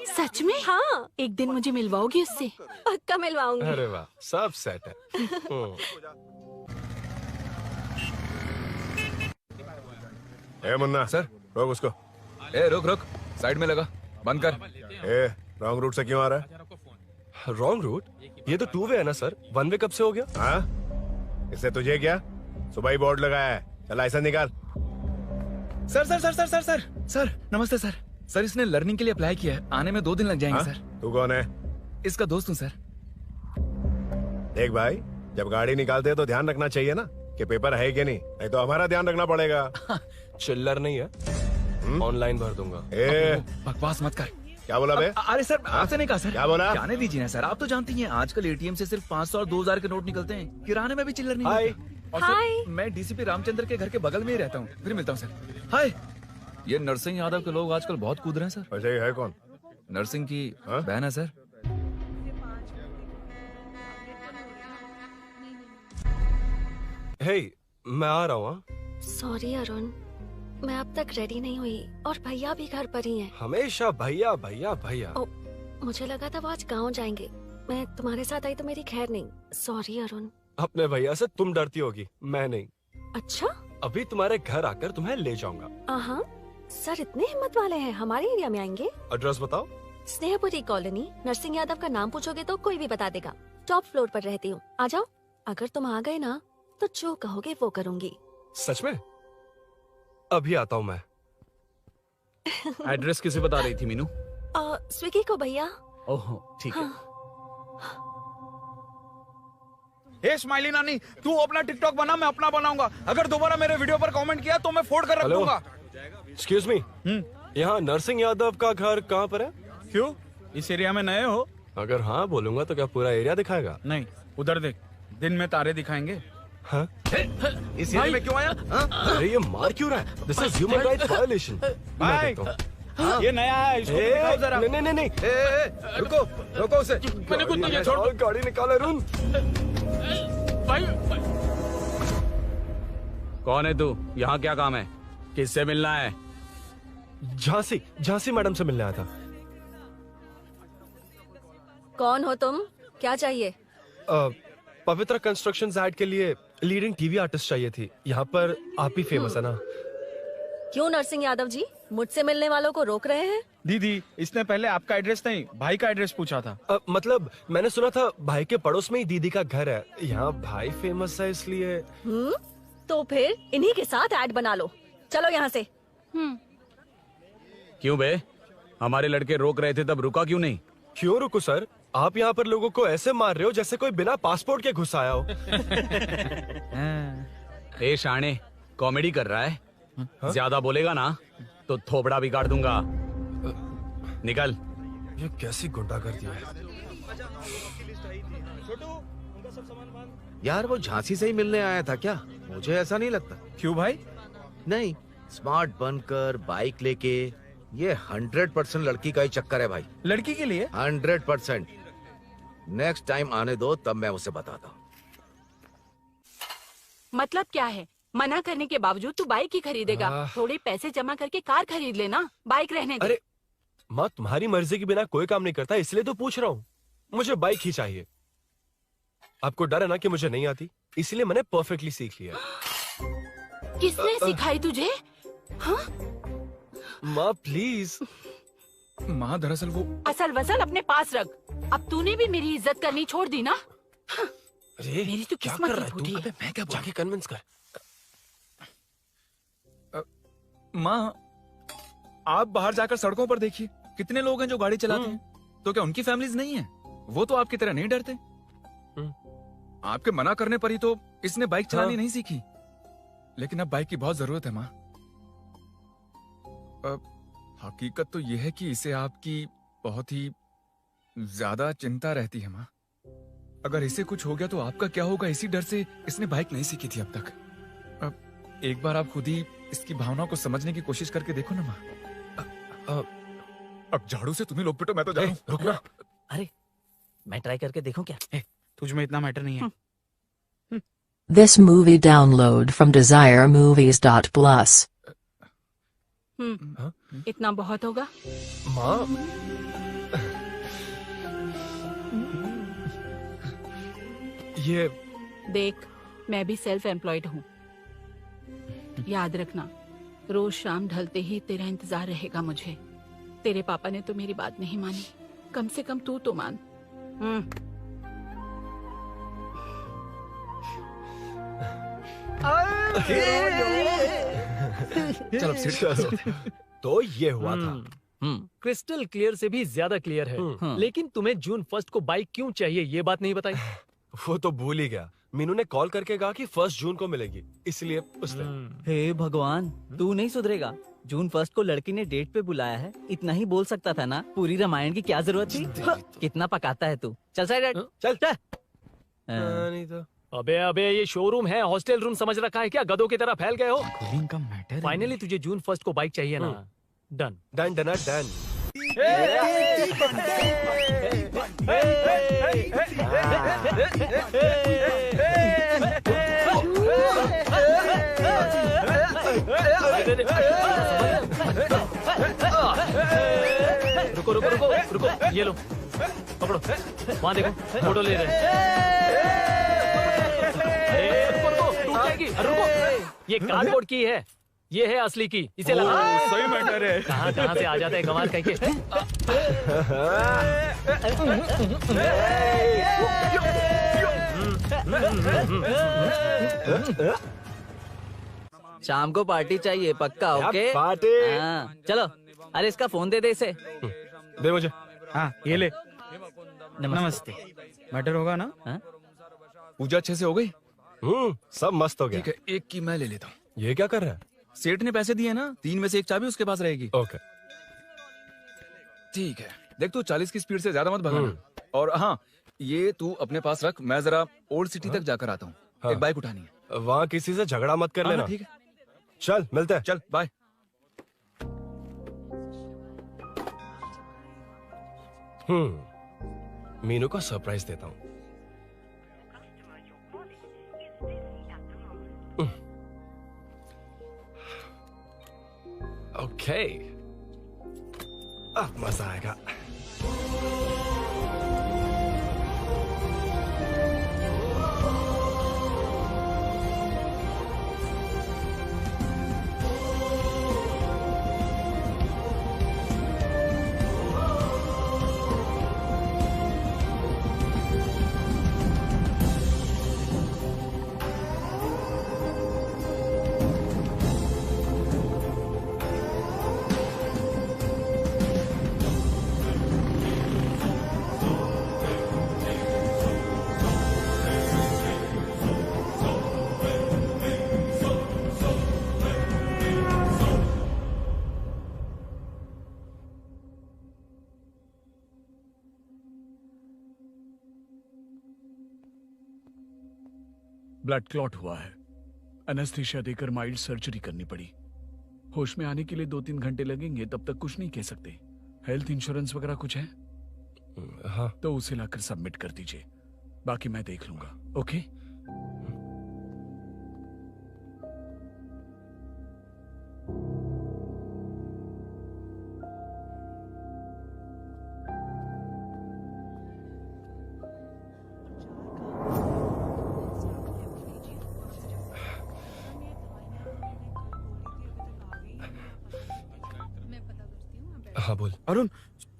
सच में?
हाँ।
एक दिन मुझे मिलवाओगी उससे?
पक्का मिलवाऊंगी।
अरे वाह, सब सेट है।
ए मुन्ना
सर,
रोक उसको।
रुक, साइड में लगा, बंद कर।
रॉन्ग रूट से क्यों आ रहा है?
Wrong route? ये तो 2 वे है ना सर, 1 वे कब से हो गया?
हाँ, इससे तुझे क्या? सुबह ही बोर्ड लगाया है, चल लाइसेंस निकाल।
सर, नमस्ते सर। सर, इसने लर्निंग के लिए अप्लाई किया है, आने में 2 दिन लग जाएंगे।
हाँ?
सर,
तू कौन है?
इसका दोस्त हूँ सर।
देख भाई, जब गाड़ी निकालते हैं तो ध्यान रखना चाहिए ना कि पेपर है कि नहीं तो हमारा ध्यान रखना पड़ेगा।
चिल्लर नहीं है, ऑनलाइन भर दूंगा।
बकवास मत कर।
क्या बोला बे?
अरे सर, आपसे नहीं कहा सर।
क्या बोला?
जाने दीजिए ना सर, आप तो जानती हैं आजकल एटीएम से सिर्फ 500 और 2000 के नोट निकलते हैं, किराने में भी चिल्लर नहीं मिलता। और सर, मैं डीसीपी रामचंद्र के घर के बगल में ही रहता हूँ। फिर मिलता हूँ सर। हाय, ये नरसिंह यादव के लोग आजकल बहुत कूद रहे हैं सर।
अच्छा, ये है कौन?
नरसिंह की बहन है सर।
हे, मैं आ रहा हूँ।
सॉरी अरुण, मैं अब तक रेडी नहीं हुई और भैया भी घर पर ही हैं।
हमेशा भैया भैया भैया।
मुझे लगा था वो आज गाँव जाएंगे। मैं तुम्हारे साथ आई तो मेरी खैर नहीं। सॉरी अरुण।
अपने भैया से तुम डरती होगी, मैं नहीं।
अच्छा?
अभी तुम्हारे घर आकर तुम्हें ले जाऊंगा।
हाँ, सर इतने हिम्मत वाले हैं, हमारे एरिया में आएंगे?
एड्रेस बताओ।
स्नेहपुरी कॉलोनी, नरसिंह यादव का नाम पूछोगे तो कोई भी बता देगा। टॉप फ्लोर पर रहती हूँ, आ जाओ। अगर तुम आ गए ना तो जो कहोगे वो करूँगी।
सच में? अभी आता हूँ मैं।
एड्रेस किसे बता रही थी मीनू?
स्विगी को भैया।
ओह ठीक है।
हे स्माइली नानी, तू अपना टिकटॉक बना, मैं अपना बनाऊंगा। अगर दोबारा मेरे वीडियो पर कमेंट किया तो मैं फोड़ कर रख दूंगा।
एक्सक्यूज मी, यहाँ नरसिंह यादव का घर कहाँ पर है?
क्यों, इस एरिया में नए हो?
अगर हाँ बोलूंगा तो क्या पूरा एरिया दिखाएगा?
नहीं, उधर देख, दिन में तारे दिखाएंगे।
हाँ?
इस एरिया में क्यों आया?
अरे ये मार क्यों रहा है? This is human rights violation.
भाई, ये नया है, इसको दिखाओ जरा।
नहीं।
रुको रुको उसे।
मैंने कुछ नहीं किया, छोड़। गाड़ी निकाल अरुण।
भाई कौन है तू? यहाँ क्या काम है? किससे मिलना है?
झांसी मैडम से मिलने आया था।
कौन हो तुम? क्या चाहिए?
पवित्र कंस्ट्रक्शंस ऐड के लिए लीडिंग टीवी आर्टिस्ट चाहिए थी। यहाँ पर आप ही फेमस है ना?
क्यों नरसिंह यादव जी मुझसे मिलने वालों को रोक रहे हैं?
दीदी, इसने पहले आपका एड्रेस नहीं, भाई का एड्रेस पूछा था।
मतलब मैंने सुना था भाई के पड़ोस में ही दीदी का घर है। यहाँ भाई फेमस है इसलिए।
तो फिर इन्हीं के साथ ऐड बना लो। चलो यहाँ से।
क्यों बे? हमारे लड़के रोक रहे थे तब रुका क्यों नहीं?
क्यों रुको सर? आप यहाँ पर लोगों को ऐसे मार रहे हो जैसे कोई बिना पासपोर्ट के घुस आया हो।
ए शाणे, कॉमेडी कर रहा है? ज्यादा बोलेगा ना तो थोपड़ा बिगाड़ दूंगा। निकल।
ये कैसी गुंडागर्दी है?
यार वो झांसी से ही मिलने आया था क्या? मुझे ऐसा नहीं लगता। क्यों भाई? नहीं, स्मार्ट बनकर बाइक लेके, ये 100% लड़की का ही चक्कर है भाई। लड़की के लिए? 100%। नेक्स्ट टाइम आने दो, तब मैं उसे बताता हूँ।
मतलब क्या है? मना करने के बावजूद तू बाइक ही खरीदेगा? थोड़े पैसे जमा करके कार खरीद लेना, बाइक रहने दे।
अरे माँ, तुम्हारी मर्जी के बिना कोई काम नहीं करता, इसलिए तो पूछ रहा हूँ। मुझे बाइक ही चाहिए। आपको डर है ना कि मुझे नहीं आती, इसलिए मैंने परफेक्टली सीख लिया।
किसने सिखाई तुझे? हाँ?
माँ प्लीज।
माँ दरअसल वो
असल वसल अपने पास रख। अब तूने भी मेरी इज्जत करनी छोड़ दी ना?
अरे
मेरी तो
क्या
किस्मत
कर
ही
रहा है
फूटी
तू?
है।
मैं क्या जाके कन्विंस कर।
माँ, आप बाहर जाकर सड़कों पर देखिए, कितने लोग हैं जो गाड़ी चलाते हैं। तो क्या उनकी फैमिलीज नहीं है? वो तो आपकी तरह नहीं डरते। आपके मना करने पर ही तो इसने बाइक चलानी नहीं सीखी। लेकिन अब बाइक की बहुत जरूरत है माँ। हकीकत तो यह है कि इसे आपकी बहुत ही ज्यादा चिंता रहती है माँ। अगर इसे कुछ हो गया तो आपका क्या होगा, इसी डर से इसने बाइक नहीं सीखी थी अब तक। अब एक बार आप खुद ही इसकी भावनाओं को समझने की कोशिश करके देखो ना माँ। अब झाड़ू से तुम्हें लोग पिटो, मैं तो जा रहा हूं।
रुकना। अरे मैं ट्राई करके देखूं क्या?
तुझ में इतना मैटर नहीं है।
This movie download from desiremovies.plus.
इतना बहुत होगा?
माँ, ये
देख, मैं भी सेल्फ एम्प्लॉयड हूँ। याद रखना, रोज शाम ढलते ही तेरा इंतजार रहेगा मुझे। तेरे पापा ने तो मेरी बात नहीं मानी, कम से कम तू तो मान।
चलो सीट।
तो ये हुआ था।
क्रिस्टल क्लियर से भी ज्यादा क्लियर है। लेकिन तुम्हें जून 1 को बाइक क्यों चाहिए, ये बात नहीं बताई।
वो तो भूल ही गया। मीनू ने कॉल करके कहा कि 1 जून को मिलेगी, इसलिए उसने।
हे भगवान, तू नहीं सुधरेगा। जून 1 को लड़की ने डेट पे बुलाया है, इतना ही बोल सकता था ना। पूरी रामायण की क्या जरूरत थी? कितना पकाता है तू। चल साइड चल।
नहीं तो
अबे ये शोरूम है, हॉस्टल रूम समझ रखा है क्या? गधों की तरह फैल गए हो।
का मैटर।
फाइनली तुझे जून 1 को बाइक चाहिए ना? Done
done done done.
रे रे रुको रुको रुको रुको, ये लो पकड़ो, वहाँ देखो फोटो ले रहे हैं। रुको रुको, टूट जाएगी, रुको, ये कार्डबोर्ड की है, ये है असली की, इसे लगा।
सही मैटर है।
कहाँ कहाँ से आ जाते हैं गंवार कहीं के।
शाम को पार्टी चाहिए पक्का, ओके?
पार्टी।
हाँ, चलो। अरे इसका फोन दे दे इसे।
दे मुझे।
हाँ ये ले। नमस्ते। मैटर होगा ना?
पूजा अच्छे से हो गई?
सब मस्त हो गया।
ठीक है, एक की मैं ले लेता हूँ।
ये क्या कर रहा है?
सेठ ने पैसे दिए ना, 3 में से 1 चाबी उसके पास रहेगी।
ओके
ठीक है, देख तू 40 की स्पीड से ज्यादा मत भगाना। और हाँ, ये तू अपने पास रख, मैं जरा ओल्ड सिटी तक जाकर आता हूँ। एक बाइक उठानी है।
वहाँ किसी से झगड़ा मत कर लेना।
ठीक है,
चल मिलते हैं।
चल बाय।
मीनू को सरप्राइज देता हूँ। ओके, अब मजा आएगा।
ब्लड क्लॉट हुआ है, एनेस्थीसिया देकर माइल्ड सर्जरी करनी पड़ी। होश में आने के लिए 2-3 घंटे लगेंगे, तब तक कुछ नहीं कह सकते। हेल्थ इंश्योरेंस वगैरह कुछ है?
हाँ।
तो उसे लाकर सबमिट कर दीजिए, बाकी मैं देख लूंगा। ओके? हाँ बोल।
अरुण,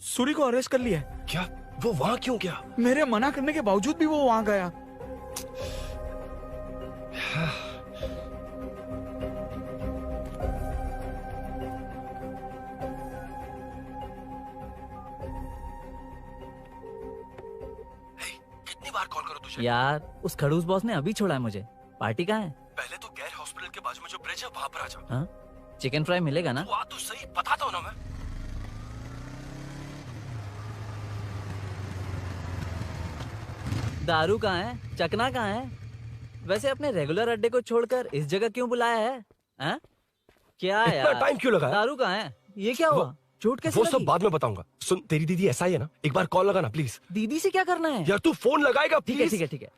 सूरी को अरेस्ट कर लिया है।
क्या? वो वहाँ क्यों गया?
मेरे मना करने के बावजूद भी वो वहाँ गया।
कितनी बार कॉल करो तुझे?
यार उस खड़ूस बॉस ने अभी छोड़ा है मुझे। पार्टी कहाँ है?
पहले तो गैर हॉस्पिटल के बाजू में जो ब्रिज है वहाँ पर आ जा।
हाँ? चिकन फ्राई मिलेगा ना?
तू आ तो सही, बताता हूँ ना मैं।
दारू कहाँ है? चकना कहाँ है? वैसे अपने रेगुलर अड्डे को छोड़कर इस जगह क्यों बुलाया है? हाँ? क्या
इतना
यार?
टाइम क्यों लगा?
दारू कहाँ है? ये क्या हुआ? चोट कैसे
वो
लगी?
सब बाद में बताऊंगा। सुन, तेरी दीदी ऐसा ही है ना, एक बार कॉल लगाना प्लीज।
दीदी से क्या करना है?
यार तू फोन लगाएगा
ठीक है
प्लीज?
ठीक है ठीक है।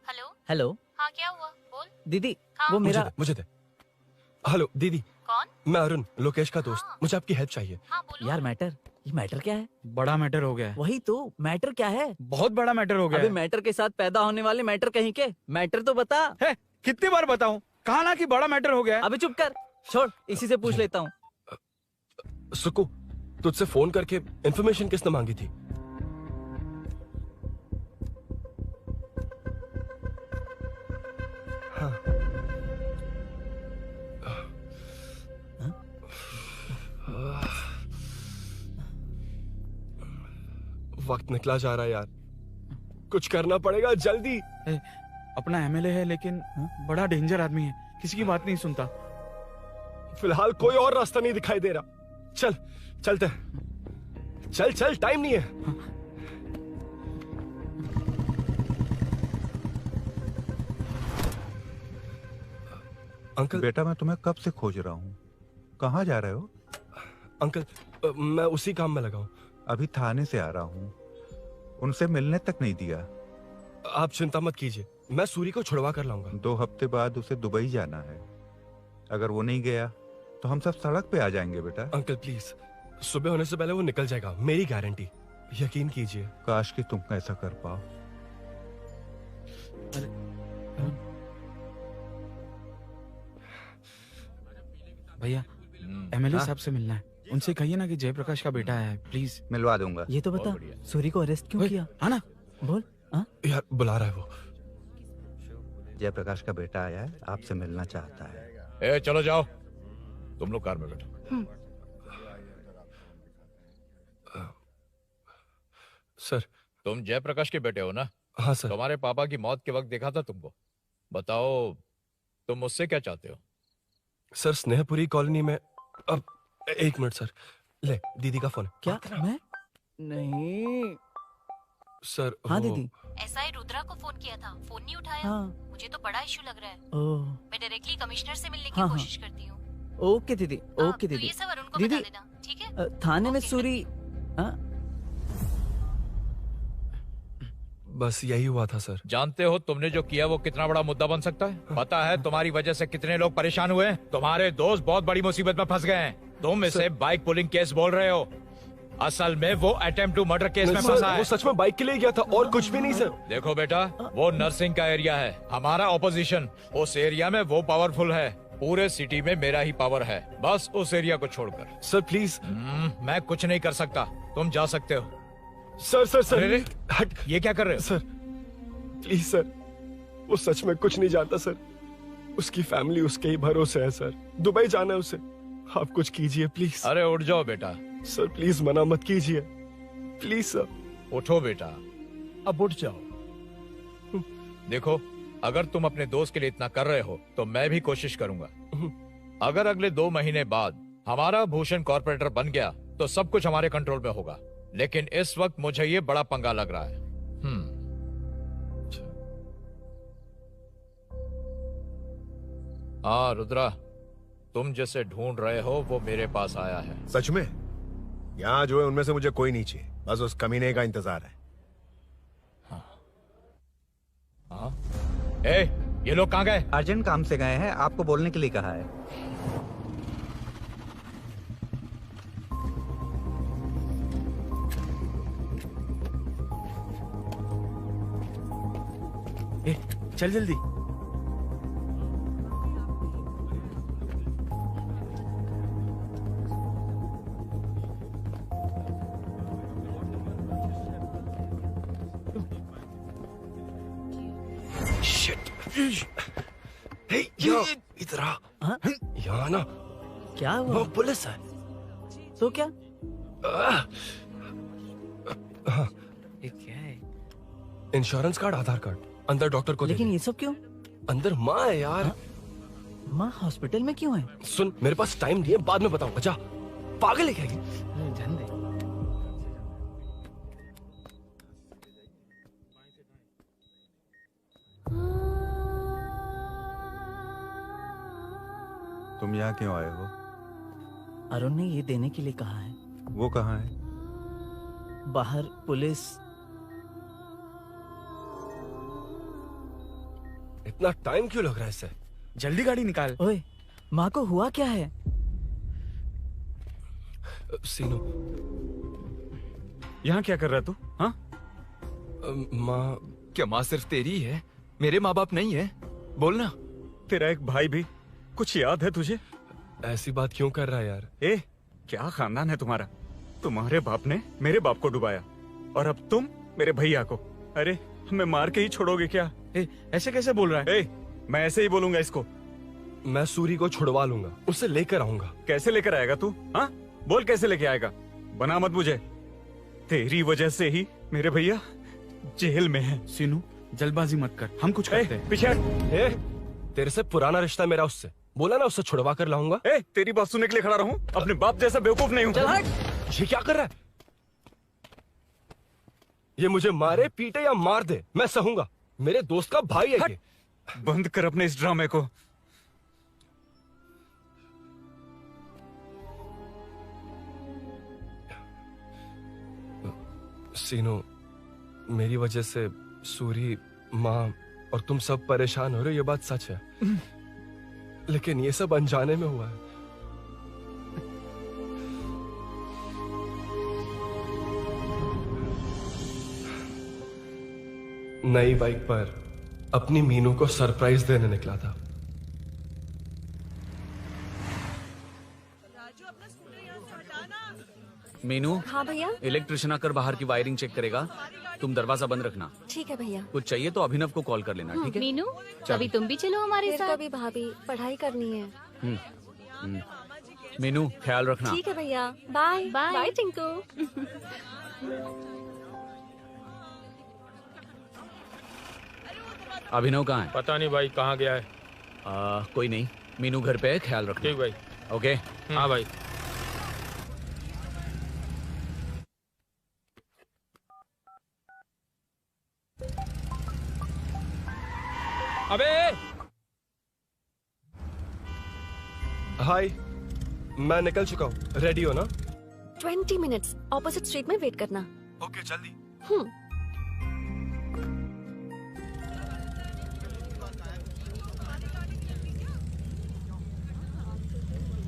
Hello
hello.
हाँ क्या हुआ, बोल।
दीदी
हाँ?
वो मेरा
मुझे दे। हेलो दीदी।
कौन?
मैं अरुण, लोकेश का दोस्त। मुझे आपकी हेल्प चाहिए।
यार मैटर, ये मैटर क्या है?
बड़ा मैटर हो गया है।
वही तो, मैटर क्या है?
बहुत बड़ा मैटर हो गया
अबे
है।
मैटर के साथ पैदा होने वाले मैटर कहीं के, मैटर तो बता।
है, कितनी बार बताऊं? कहा ना कि बड़ा मैटर हो गया है।
अबे चुप कर, छोड़, इसी से पूछ लेता हूँ।
सुकू, तुझसे फोन करके इन्फॉर्मेशन किसने मांगी थी? हाँ। वक्त निकला जा रहा है यार, कुछ करना पड़ेगा जल्दी।
अपना एमएलए है लेकिन बड़ा डेंजर आदमी है, किसी की बात नहीं सुनता।
फिलहाल कोई और रास्ता नहीं दिखाई दे रहा। चल चलते हैं। चल चल, टाइम नहीं है। अंकल।
बेटा मैं तुम्हें कब से खोज रहा हूँ, कहाँ जा रहे हो?
अंकल मैं उसी काम में लगा हूँ।
अभी थाने से आ रहा हूँ, उनसे मिलने तक नहीं दिया।
आप चिंता मत कीजिए, मैं सूरी को छुड़वा कर लाऊंगा।
2 हफ्ते बाद उसे दुबई जाना है। अगर वो नहीं गया तो हम सब सड़क पे आ जाएंगे बेटा।
अंकल प्लीज, सुबह होने से पहले वो निकल जाएगा, मेरी गारंटी, यकीन कीजिए।
काश कि तुम ऐसा कर पाओ।
भैया एमएलए साहब से मिलना है, उनसे कहिए ना कि जयप्रकाश का बेटा है, प्लीज।
मिलवा दूंगा।
ये तो बता, सूरी को अरेस्ट क्यों किया?
हाँ ना,
बोल।
यार बुला रहा है वो।
जयप्रकाश का बेटा आया है, आपसे मिलना चाहता है।
ए चलो जाओ, तुम लोग कार में बैठो।
सर,
तुम जयप्रकाश के बेटे हो ना?
हाँ सर।
तुम्हारे पापा की मौत के वक्त देखा था तुमको। बताओ तुम मुझसे क्या चाहते हो?
सर, स्नेहपुरी कॉलोनी में। अब 1 मिनट सर, ले दीदी का फोन।
क्या? मैं नहीं
सर।
हाँ दीदी।
एसआई रुद्रा को फोन किया था, फोन नहीं उठाया।
हाँ।
मुझे तो बड़ा इशू लग रहा है।
ओह।
मैं डायरेक्टली कमिश्नर से मिलने
हाँ,
की कोशिश करती हूँ।
ओके दीदी, ओके
तो
दीदी।
ये सब अरुण को
दीदी,
बता देना, ठीक है?
थाने में सूरी।
बस यही हुआ था सर।
जानते हो तुमने जो किया वो कितना बड़ा मुद्दा बन सकता है? पता है तुम्हारी वजह से कितने लोग परेशान हुए हैं? तुम्हारे दोस्त बहुत बड़ी मुसीबत में फंस गए हैं। तुम इसे बाइक पुलिंग केस बोल रहे हो, असल में वो अटेम्प्ट टू मर्डर केस में फंसा है।
वो सच में बाइक के लिए गया था और कुछ भी नहीं सर।
देखो बेटा, वो नर्सिंग का एरिया है, हमारा ऑपोजिशन उस एरिया में वो पावरफुल है। पूरे सिटी में मेरा ही पावर है, बस उस एरिया को छोड़कर।
Sir please.
मैं कुछ नहीं कर सकता, तुम जा सकते हो।
सर सर सर
अरे, हट, ये क्या कर रहे हो?
सर प्लीज सर, वो सच में कुछ नहीं जानता सर। उसकी फैमिली उसके ही भरोसे है सर। दुबई जाना है उसे, आप कुछ कीजिए प्लीज।
अरे उठ जाओ बेटा।
सर प्लीज मना मत कीजिए, प्लीज सर।
उठो बेटा, अब उठ जाओ। देखो, अगर तुम अपने दोस्त के लिए इतना कर रहे हो तो मैं भी कोशिश करूंगा। अगर अगले 2 महीने बाद हमारा भूषण कॉर्पोरेटर बन गया तो सब कुछ हमारे कंट्रोल में होगा, लेकिन इस वक्त मुझे ये बड़ा पंगा लग रहा है। हाँ रुद्रा, तुम जैसे ढूंढ रहे हो वो मेरे पास आया है।
सच में? यहाँ जो है उनमें से मुझे कोई नहीं चाहिए, बस उस कमीने का इंतजार है।
हाँ? ए, ये लोग कहाँ गए?
अर्जेंट काम से गए हैं, आपको बोलने के लिए कहा है।
ए, चल जल्दी।
इधर आ। यहाँ ना
क्या हुआ?
वो पुलिस है।
तो क्या?
हाँ।
ये क्या है?
इंश्योरेंस कार्ड, आधार कार्ड, अंदर डॉक्टर को।
लेकिन ये सब क्यों?
अंदर माँ है यार।
माँ हॉस्पिटल में क्यों है?
सुन, मेरे पास टाइम नहीं है, बाद में बताऊंगा। जा, पागल है क्या ये?
जान दे।
तुम यहाँ क्यों आए हो?
अरुण ने ये देने के लिए कहा है।
वो कहाँ है?
बाहर पुलिस।
इतना टाइम क्यों लग रहा है इसे?
जल्दी गाड़ी निकाल।
ओए, माँ को हुआ क्या है?
सीनू,
यहाँ क्या कर रहा तू? हाँ?
माँ।
क्या माँ सिर्फ तेरी ही है? मेरे माँ बाप नहीं है? बोलना। तेरा एक भाई भी। कुछ याद है तुझे?
ऐसी बात क्यों कर रहा है यार?
ए, क्या खानदान है तुम्हारा? तुम्हारे बाप ने मेरे बाप को डुबाया और अब तुम मेरे भैया को। अरे, हमें मार के ही छोड़ोगे क्या?
ए, ऐसे कैसे बोल रहा है?
ए, मैं ऐसे ही बोलूंगा इसको।
मैं सूरी को छुड़वा लूंगा, उसे लेकर आऊंगा।
कैसे लेकर आएगा तू? हाँ, बोल कैसे लेके आएगा? बना मत मुझे। तेरी वजह से ही मेरे भैया जेल में है।
सीनू, जल्दबाजी मत कर, हम कुछ करते हैं।
पीछे
हट। तेरे से पुराना रिश्ता मेरा उससे। बोला ना उससे छुड़वा कर लाऊंगा।
तेरी बात सुनने के लिए खड़ा रहूं? अपने बाप जैसा बेवकूफ नहीं हूं।
चल हट। ये क्या कर रहा है? ये मुझे मारे पीटे या मार दे, मैं सहूंगा। मेरे दोस्त का भाई है ये।
बंद कर अपने इस ड्रामे को।
सीनू, मेरी वजह से सूरी, माँ, और तुम सब परेशान हो रहे हो, ये बात सच है। लेकिन ये सब अनजाने में हुआ है। नई बाइक पर अपनी मीनू को सरप्राइज देने निकला था।
मीनू।
हाँ भैया।
इलेक्ट्रिशियन आकर बाहर की वायरिंग चेक करेगा, तुम दरवाजा बंद रखना।
ठीक है भैया।
कुछ चाहिए तो अभिनव को कॉल कर लेना, ठीक है?
मीनू,
चलो।
कभी तुम भी चलो हमारे
फिर
साथ।
कभी भाभी, पढ़ाई करनी है।
मीनू ख्याल रखना।
ठीक है भैया, बाय
बाय।
बाय टिंकू।
अभिनव कहाँ है?
पता नहीं भाई, कहाँ गया है।
कोई नहीं, मीनू घर पे है, ख्याल रखना।
ठीक भाई।
ओके।
हाँ भाई।
अबे हाय, मैं निकल चुका हूँ, रेडी हो ना?
20 मिनट्स ऑपोजिट स्ट्रीट में वेट करना।
ओके, जल्दी।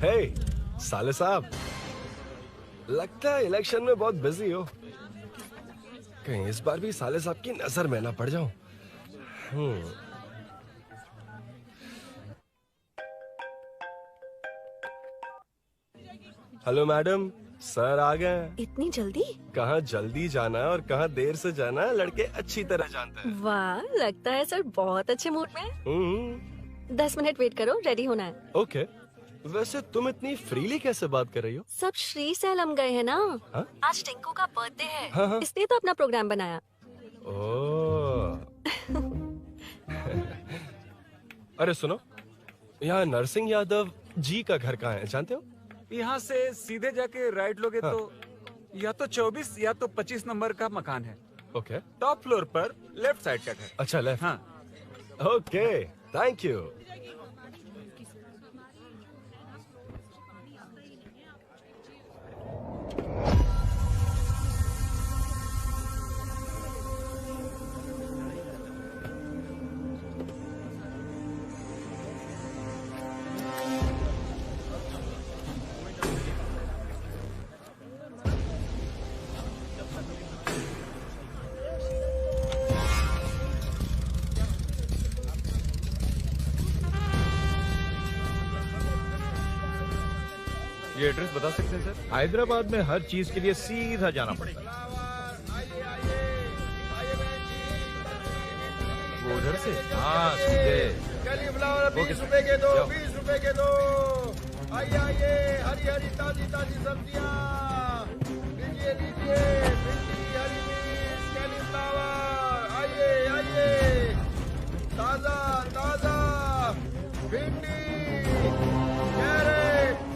हे साले साहब, लगता है इलेक्शन में बहुत बिजी हो। कहीं इस बार भी साले साहब की नजर में ना पड़ जाऊं। हेलो मैडम, सर आ गए।
इतनी जल्दी?
कहाँ जल्दी जाना है और कहाँ देर से जाना है, लड़के अच्छी तरह जानते हैं।
वाह, लगता है सर बहुत अच्छे मूड में हैं। 10 मिनट वेट करो, रेडी होना है।
ओके। वैसे तुम इतनी फ्रीली कैसे बात कर रही हो?
सब श्री सैलम गए हैं ना।
हाँ?
आज टिंकू का बर्थडे है,
हाँ।
इसलिए तो अपना प्रोग्राम बनाया।
ओह। अरे सुनो, यहाँ नरसिंह यादव जी का घर कहाँ है, जानते हो?
यहाँ से सीधे जाके राइट लोगे तो या तो 24 या तो 25 नंबर का मकान है।
ओके।
टॉप फ्लोर पर लेफ्ट साइड का घर।
अच्छा, लेफ्ट।
हाँ।
Okay, thank you.
ये एड्रेस बता सकते हैं सर? हैदराबाद में हर चीज के लिए सीधा जाना पड़ेगा। वो उधर से? हाँ, सीधे।
₹20 के दो, ₹20 के दो। आइए आइए, हरी हरी ताजी ताजी सब्जियाँ लीजिए लीजिए। भिंडी, हरी मिर्च, कैलीफ्लावर। आइए आइए, ताजा ताजा भिंडी, कैरेट।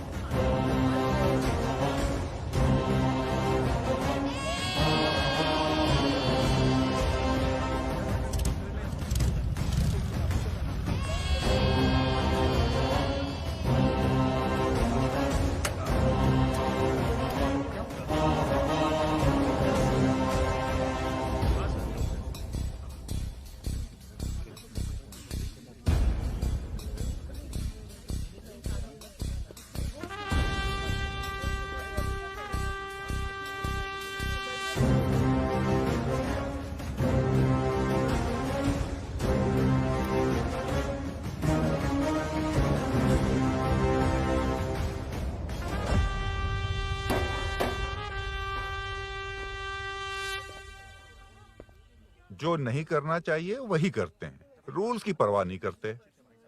जो नहीं करना चाहिए वही करते हैं, रूल्स की परवाह नहीं करते।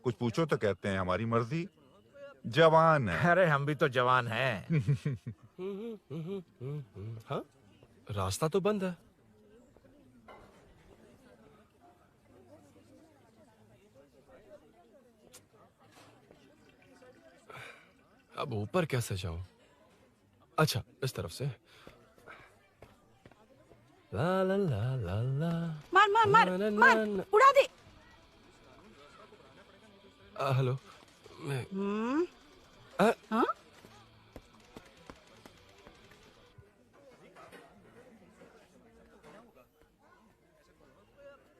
कुछ पूछो तो कहते हैं हमारी मर्जी। जवान है।
अरे हम भी तो जवान हैं।
हाँ, रास्ता तो बंद है। अब ऊपर कैसे जाऊं? अच्छा, इस तरफ से। ला ला ला ला ला।
मार मार मार मार, उड़ा दे।
हेलो।
हाँ?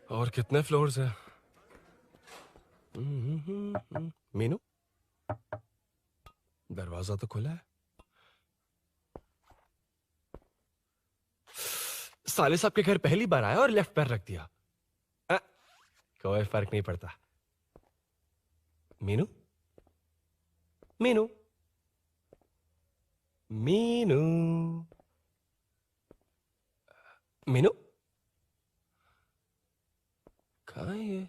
और कितने फ्लोर्स हैं? दरवाजा तो खुला है। साले साहब के घर पहली बार आया और लेफ्ट पैर रख दिया। कोई फर्क नहीं पड़ता। मीनू, मीनू, मीनू, मीनू, कहाँ है ये?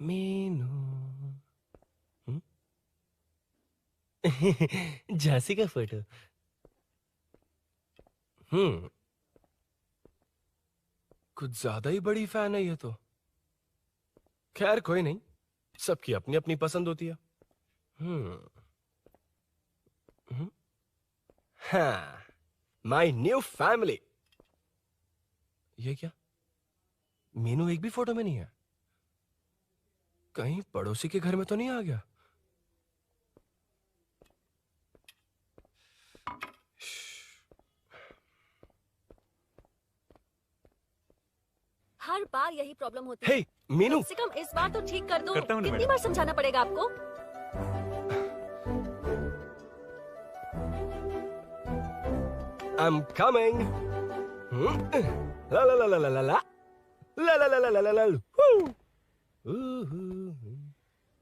मीनू, झांसी का फोटो। कुछ ज्यादा ही बड़ी फैन है ये तो। खैर कोई नहीं, सबकी अपनी अपनी पसंद होती है। हाँ, माई न्यू फैमिली। ये क्या? मीनू एक भी फोटो में नहीं है। कहीं पड़ोसी के घर में तो नहीं आ गया?
हर बार यही प्रॉब्लम होती है।
हे, मीनू।
कम से कम इस बार तो ठीक कर दो।
करता हूँ ना
कितनी
मैडम।
बार समझाना पड़ेगा आपको?
I'm coming. La la la la la la la. La la la la la la la. Woo.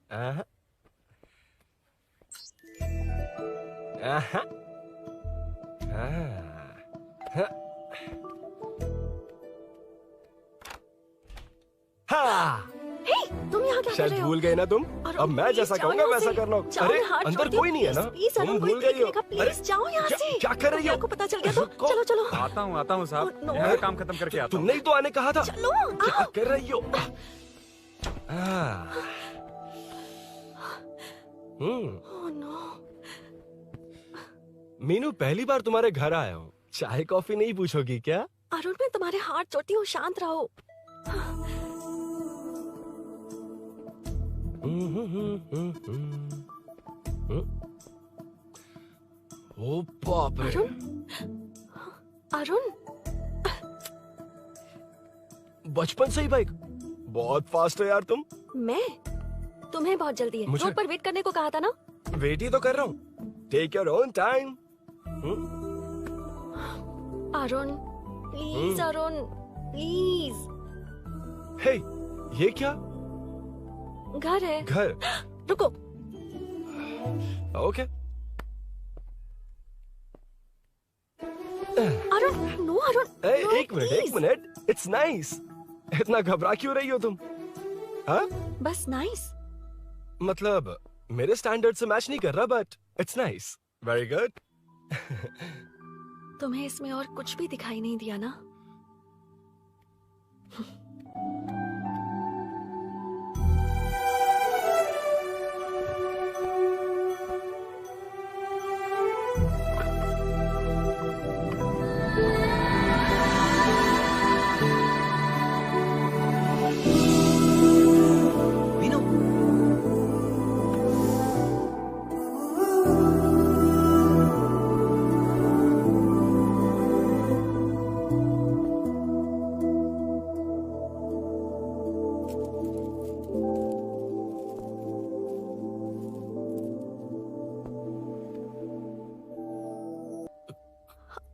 Aha. Aha. हाँ।
हे, तुम यहाँ क्या कर
शायद
रहे हो?
भूल गए ना तुम। अब मैं जैसा
जाओ
कहूंगा
यहाँ
वैसा
से।
करना।
जाओ
अरे
यहाँ,
अंदर
छोड़ दो,
कोई नहीं है ना?
प्लीज,
तुम
अरुण,
भूल
कोई
गई हो।
देखेगा, प्लीज जाओ यहाँ से।
क्या कर रही हो?
आपको पता चल गया तो चलो चलो।
आता हूँ साहब। यहाँ का काम खत्म करके आता हूँ।
तुमने ही तो आने कहा था।
चलो,
क्या कर रही हो?
Oh no.
मीनू, पहली बार तुम्हारे घर आया हूँ। चाय कॉफी नहीं पूछोगी क्या?
अरुण, मैं तुम्हारे हाथ जोड़ती हूँ, शांत रहो।
ओ बाप रे।
अरुण,
बचपन से ही बाइक। बहुत फास्ट है यार तुम।
मैं? तुम्हें बहुत जल्दी है।
मुझे-
रोड पर वेट करने को कहा था ना?
वेट ही तो कर रहा हूँ। Take your own time.
Arun, please Arun, please.
Hey, ये क्या?
घर है।
घर?
रुको।
ओके।
अरुण, नो अरुण।
ए,
नो,
एक मिनट, एक
please।
मिनट। It's nice. इतना घबरा क्यों रही हो तुम? हाँ?
बस नाइस।
मतलब मेरे स्टैंडर्ड से मैच नहीं कर रहा, but it's nice. Very good.
तुम्हें इसमें और कुछ भी दिखाई नहीं दिया ना?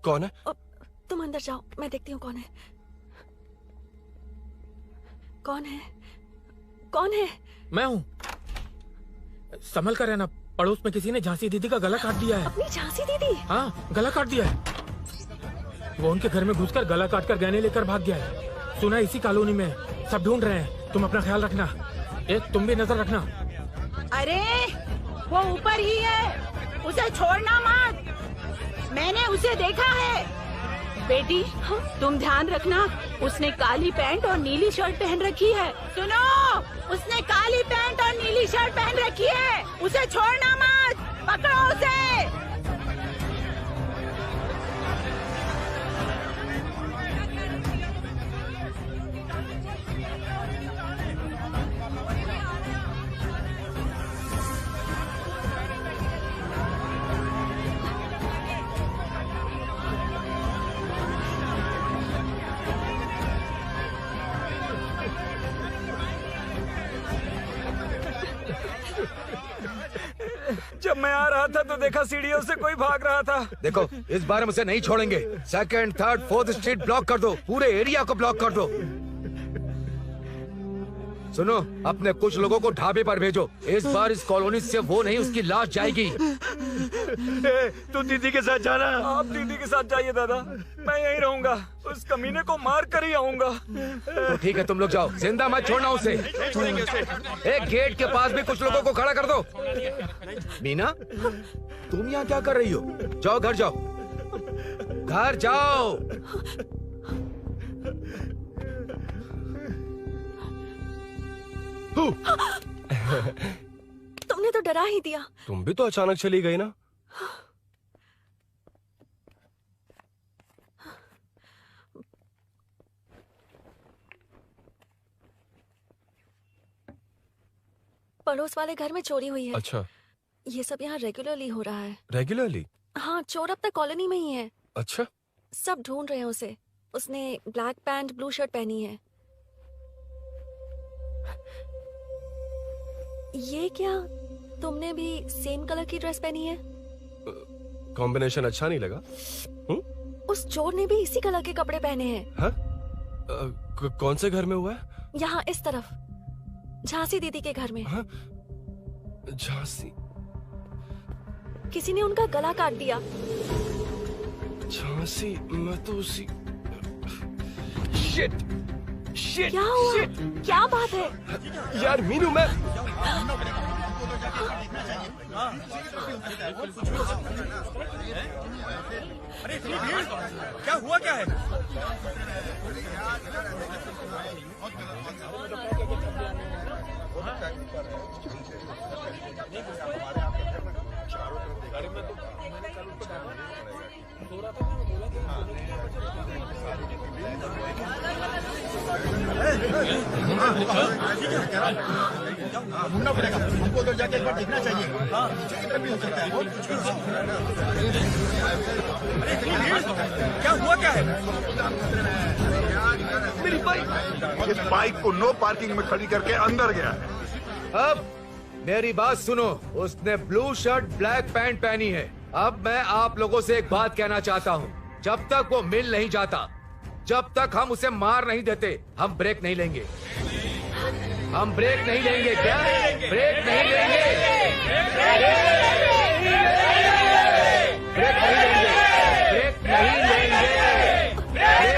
कौन है?
तुम अंदर जाओ, मैं देखती हूँ कौन है। कौन है? कौन है?
मैं हूँ। संभल कर रहना। पड़ोस में किसी ने झांसी दीदी का गला काट दिया है।
अपनी झांसी दीदी?
हाँ, गला काट दिया है। वो उनके घर में घुसकर गला काट कर गहने लेकर भाग गया है। सुना इसी कॉलोनी में। सब ढूंढ रहे हैं। तुम अपना ख्याल रखना। तुम भी नजर रखना।
अरे वो ऊपर ही है, उसे छोड़ना मत। मैंने उसे देखा है। बेटी, तुम ध्यान रखना, उसने काली पैंट और नीली शर्ट पहन रखी है। सुनो, उसने काली पैंट और नीली शर्ट पहन रखी है। उसे छोड़ना मत, पकड़ो उसे।
मैं आ रहा था तो देखा सीढ़ियों से कोई भाग रहा था।
देखो इस बार हम उसे नहीं छोड़ेंगे। Second, third, fourth street block कर दो, पूरे एरिया को ब्लॉक कर दो। सुनो, अपने कुछ लोगों को ढाबे पर भेजो। इस बार इस कॉलोनी से वो नहीं, उसकी लाश जाएगी।
तू दीदी के साथ जाना।
आप दीदी के साथ जाइए दादा, मैं यहीं रहूंगा। उस कमीने को मार कर ही आऊंगा।
तो ठीक है, तुम लोग जाओ, जिंदा मत छोड़ना उसे। एक गेट के पास भी कुछ लोगों को खड़ा कर दो। मीना, तुम यहाँ क्या कर रही हो? जाओ घर जाओ, घर जाओ।
तुमने तो डरा ही दिया।
तुम भी तो अचानक चली गई ना।
पड़ोस वाले घर में चोरी हुई है।
अच्छा,
ये सब यहाँ रेगुलरली हो रहा है।
रेगुलरली?
हाँ, चोर अब तक कॉलोनी में ही है।
अच्छा,
सब ढूंढ रहे हैं उसे। उसने ब्लैक पैंट ब्लू शर्ट पहनी है। ये क्या, तुमने भी सेम कलर की ड्रेस पहनी है?
कॉम्बिनेशन अच्छा नहीं लगा?
उस चोर ने भी इसी कलर के कपड़े पहने हैं।
हाँ? कौन से घर में हुआ है?
यहाँ इस तरफ, झांसी दीदी के घर में।
हाँ? झांसी?
किसी ने उनका गला काट दिया।
झांसी? मैं तो उसी... शिट! शिट!
क्या हुआ?
शिट!
क्या बात है?
यार मीनू, मैं...
अरे क्या हुआ, क्या है? ढूंढना पड़ेगा हमको, उधर जाके एक बार देखना चाहिए। हाँ, किधर भी हो सकता है। अरे क्या हुआ, क्या है?
मेरी बाइक, इस बाइक को नो पार्किंग में खड़ी करके अंदर गया है।
अब मेरी बात सुनो, उसने ब्लू शर्ट ब्लैक पैंट पहनी है। अब मैं आप लोगों से एक बात कहना चाहता हूँ, जब तक वो मिल नहीं जाता, जब तक हम उसे मार नहीं देते, हम ब्रेक नहीं लेंगे। हम ब्रेक नहीं लेंगे। क्या? ब्रेक नहीं लेंगे। ब्रेक नहीं लेंगे। ब्रेक नहीं लेंगे। ब्रेक नहीं लेंगे। ब्रेक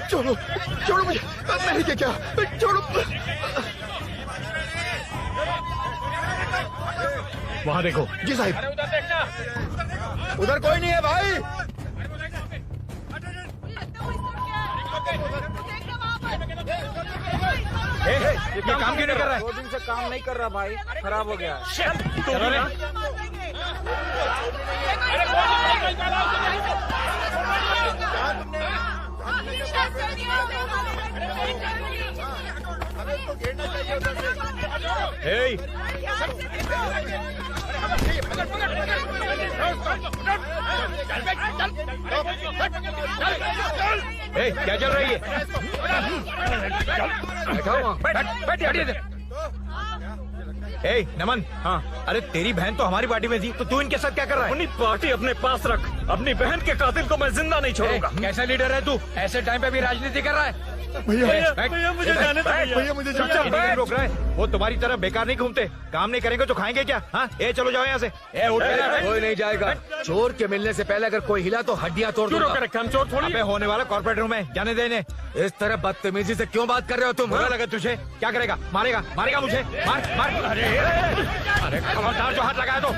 छोड़ो, छोड़ो मुझे, मैंने क्या? छोड़ो।
वहाँ देखो।
जी साहिब। उधर कोई नहीं है भाई।
ये काम क्यों नहीं कर रहा है? 2 दिन से काम नहीं कर रहा भाई, खराब हो गया।
क्या चल रही है? नमन, हाँ, अरे तेरी बहन तो हमारी पार्टी में थी, तो तू इनके साथ क्या कर रहा है?
अपनी पार्टी अपने पास रख, अपनी बहन के कातिल को मैं जिंदा नहीं छोड़ूंगा।
कैसा लीडर है तू? ऐसे टाइम पे भी राजनीति कर रहा है?
भैया मुझे जाने दो। भैया मुझे जाने दो।
रोक रहा है? वो तुम्हारी तरह बेकार नहीं घूमते, काम नहीं करेंगे तो खाएंगे क्या? हाँ, चलो जाओ यहाँ से।
कोई नहीं जाएगा। चोर के मिलने से पहले अगर कोई हिला तो हड्डियां तोड़ दूंगा।
हम चोर थोड़ी।
होने वाला कॉर्पोरेट रूम है, जाने देने।
इस तरह बदतमीजी से क्यों बात कर रहे हो तुम?
बुरा लगा तुझे? क्या करेगा? मारेगा? मारेगा मुझे? मार मार। अरे खबरदार जो हाथ लगाया तो।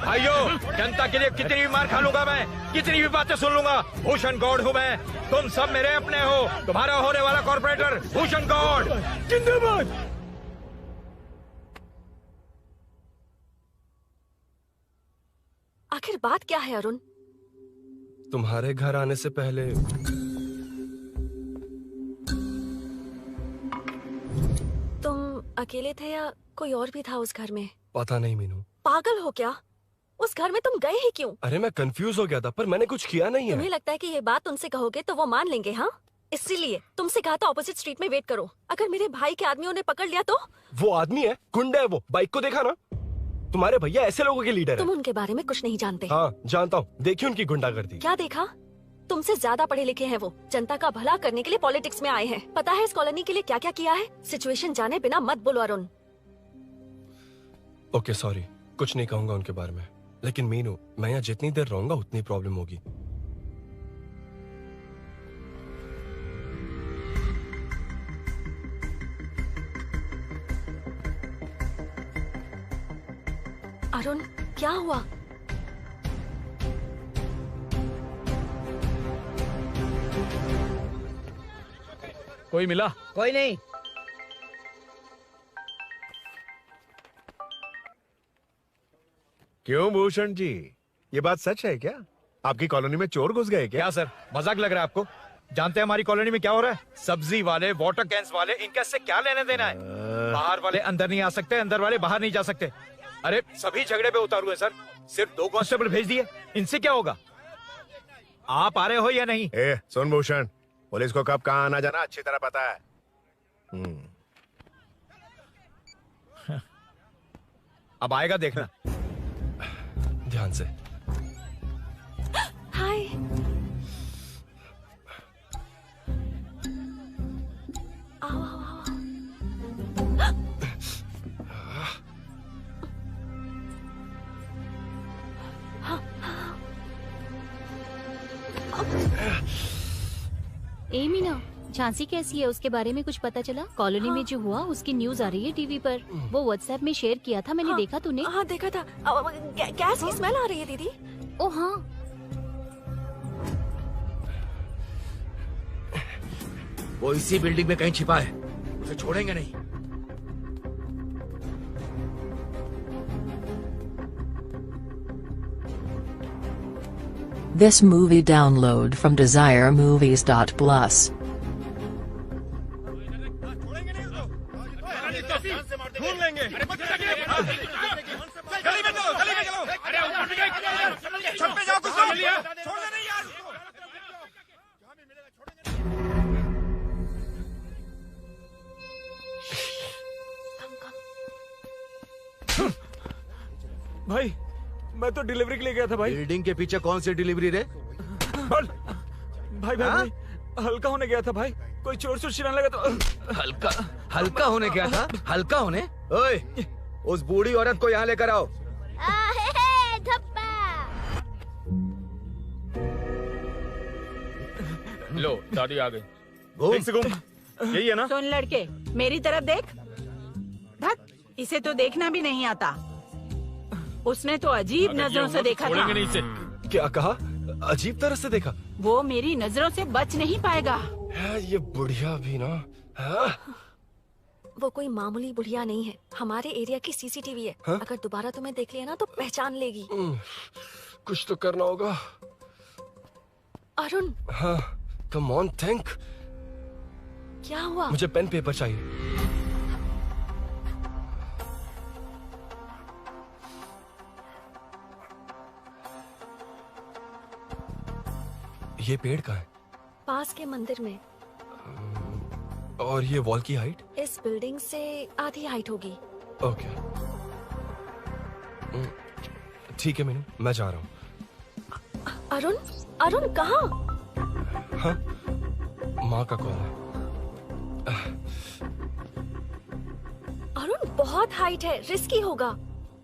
भाइयों, जनता के लिए कितनी भी मार खा लूंगा मैं, कितनी भी बातें सुन लूंगा। भूषण गौड़ हूँ मैं, तुम सब मेरे अपने हो। तुम्हारा होने वाला कॉर्पोरेटर भूषण गौड़ जिंदाबाद।
आखिर बात क्या है अरुण?
तुम्हारे घर आने से पहले
तुम अकेले थे या कोई और भी था उस घर में?
पता नहीं मीनू।
पागल हो क्या? उस घर में तुम गए ही क्यों?
अरे मैं कंफ्यूज हो गया था, पर मैंने कुछ किया नहीं
तुम्हें
है।
लगता है कि ये बात उनसे कहोगे तो वो मान लेंगे? हाँ, इसीलिए तुमसे कहा था ऑपोजिट स्ट्रीट में वेट करो। अगर मेरे भाई के आदमियों ने पकड़ लिया तो?
वो आदमी है, गुंडा है वो। बाइक को देखा ना? तुम्हारे भैया ऐसे लोगों के लीडर
तुम
है।
उनके बारे में कुछ नहीं जानते।
हाँ जानता हूँ, देखिए उनकी गुंडागर्दी।
क्या देखा? तुमसे ज्यादा पढ़े लिखे हैं वो। जनता का भला करने के लिए पॉलिटिक्स में आए हैं। पता है इस कॉलोनी के लिए क्या क्या किया है? सिचुएशन जाने बिना मत बोलो अरुण।
ओके सॉरी, कुछ नहीं कहूंगा उनके बारे में। लेकिन मीनू, मैं यहाँ जितनी देर रहूंगा उतनी प्रॉब्लम होगी।
अरुण, क्या हुआ?
कोई मिला?
कोई नहीं।
क्यों भूषण जी, ये बात सच है क्या? आपकी कॉलोनी में चोर घुस गए क्या?
क्या सर, मजाक लग रहा है आपको? जानते हैं हमारी कॉलोनी में क्या हो रहा है? सब्जी वाले, वाटर कैंस वाले, इनका से क्या लेने देना है? बाहर वाले अंदर नहीं आ सकते, अंदर वाले बाहर नहीं जा सकते। अरे सभी झगड़े पे उतारू है सर। सिर्फ 2 कांस्टेबल भेज दिए, इनसे क्या होगा? आप आ रहे हो या नहीं?
ए, सुन भूषण, पुलिस को कब कहाँ आना जाना अच्छी तरह पता है।
अब आएगा देखना।
ध्यान से।
हाय। आओ आओ आओ।
ए मीना, झांसी कैसी है? उसके बारे में कुछ पता चला? कॉलोनी में जो हुआ उसकी न्यूज आ रही है टीवी पर। वो व्हाट्सएप में शेयर किया था, मैंने देखा। तूने?
हाँ देखा था। गैस की स्मेल आ रही है दीदी।
ओ हाँ।
वो इसी बिल्डिंग में कहीं छिपा है, उसे छोड़ेंगे नहीं।
This movie download from DesireMovies.plus.
ढूंढ लेंगे। गली में चलो, गली में चलो। छत पे जाओ, कुछ छोड़ दे नहीं यार।
भाई, मैं तो डिलीवरी के लिए गया था भाई।
बिल्डिंग के पीछे कौन सी डिलीवरी रे?
बोल। भाई भाई, हल्का होने गया था भाई। कोई चोर चोर चिल्लाने लगा तो
हल्का होने गया था? हल्का होने? ओए, उस बूढ़ी औरत को यहाँ लेकर आओ।
लो, दादी आ गई।
घूम
से घूम। यही है ना?
सुन लड़के, मेरी तरफ देख। धक, इसे तो देखना भी नहीं आता। उसने तो अजीब नजरों से देखा था।
नहीं इसे।
क्या कहा? अजीब तरह से देखा?
वो मेरी नजरों से बच नहीं पाएगा।
ये बुढ़िया भी ना।
वो कोई मामूली बुढ़िया नहीं है, हमारे एरिया की सीसीटीवी है। अगर दोबारा तुम्हें देख लिया ना तो पहचान लेगी।
कुछ तो करना होगा।
अरुण।
हाँ, कम ऑन थिंक।
क्या हुआ?
मुझे पेन पेपर चाहिए। ये पेड़ कहाँ है?
पास के मंदिर में।
और ये वॉल की हाइट?
इस बिल्डिंग से आधी हाइट होगी।
ओके, ठीक है मीनू, मैं जा रहा हूँ।
अरुण, अरुण कहाँ?
हाँ, माँ का कॉल है।
अरुण बहुत हाइट है, रिस्की होगा।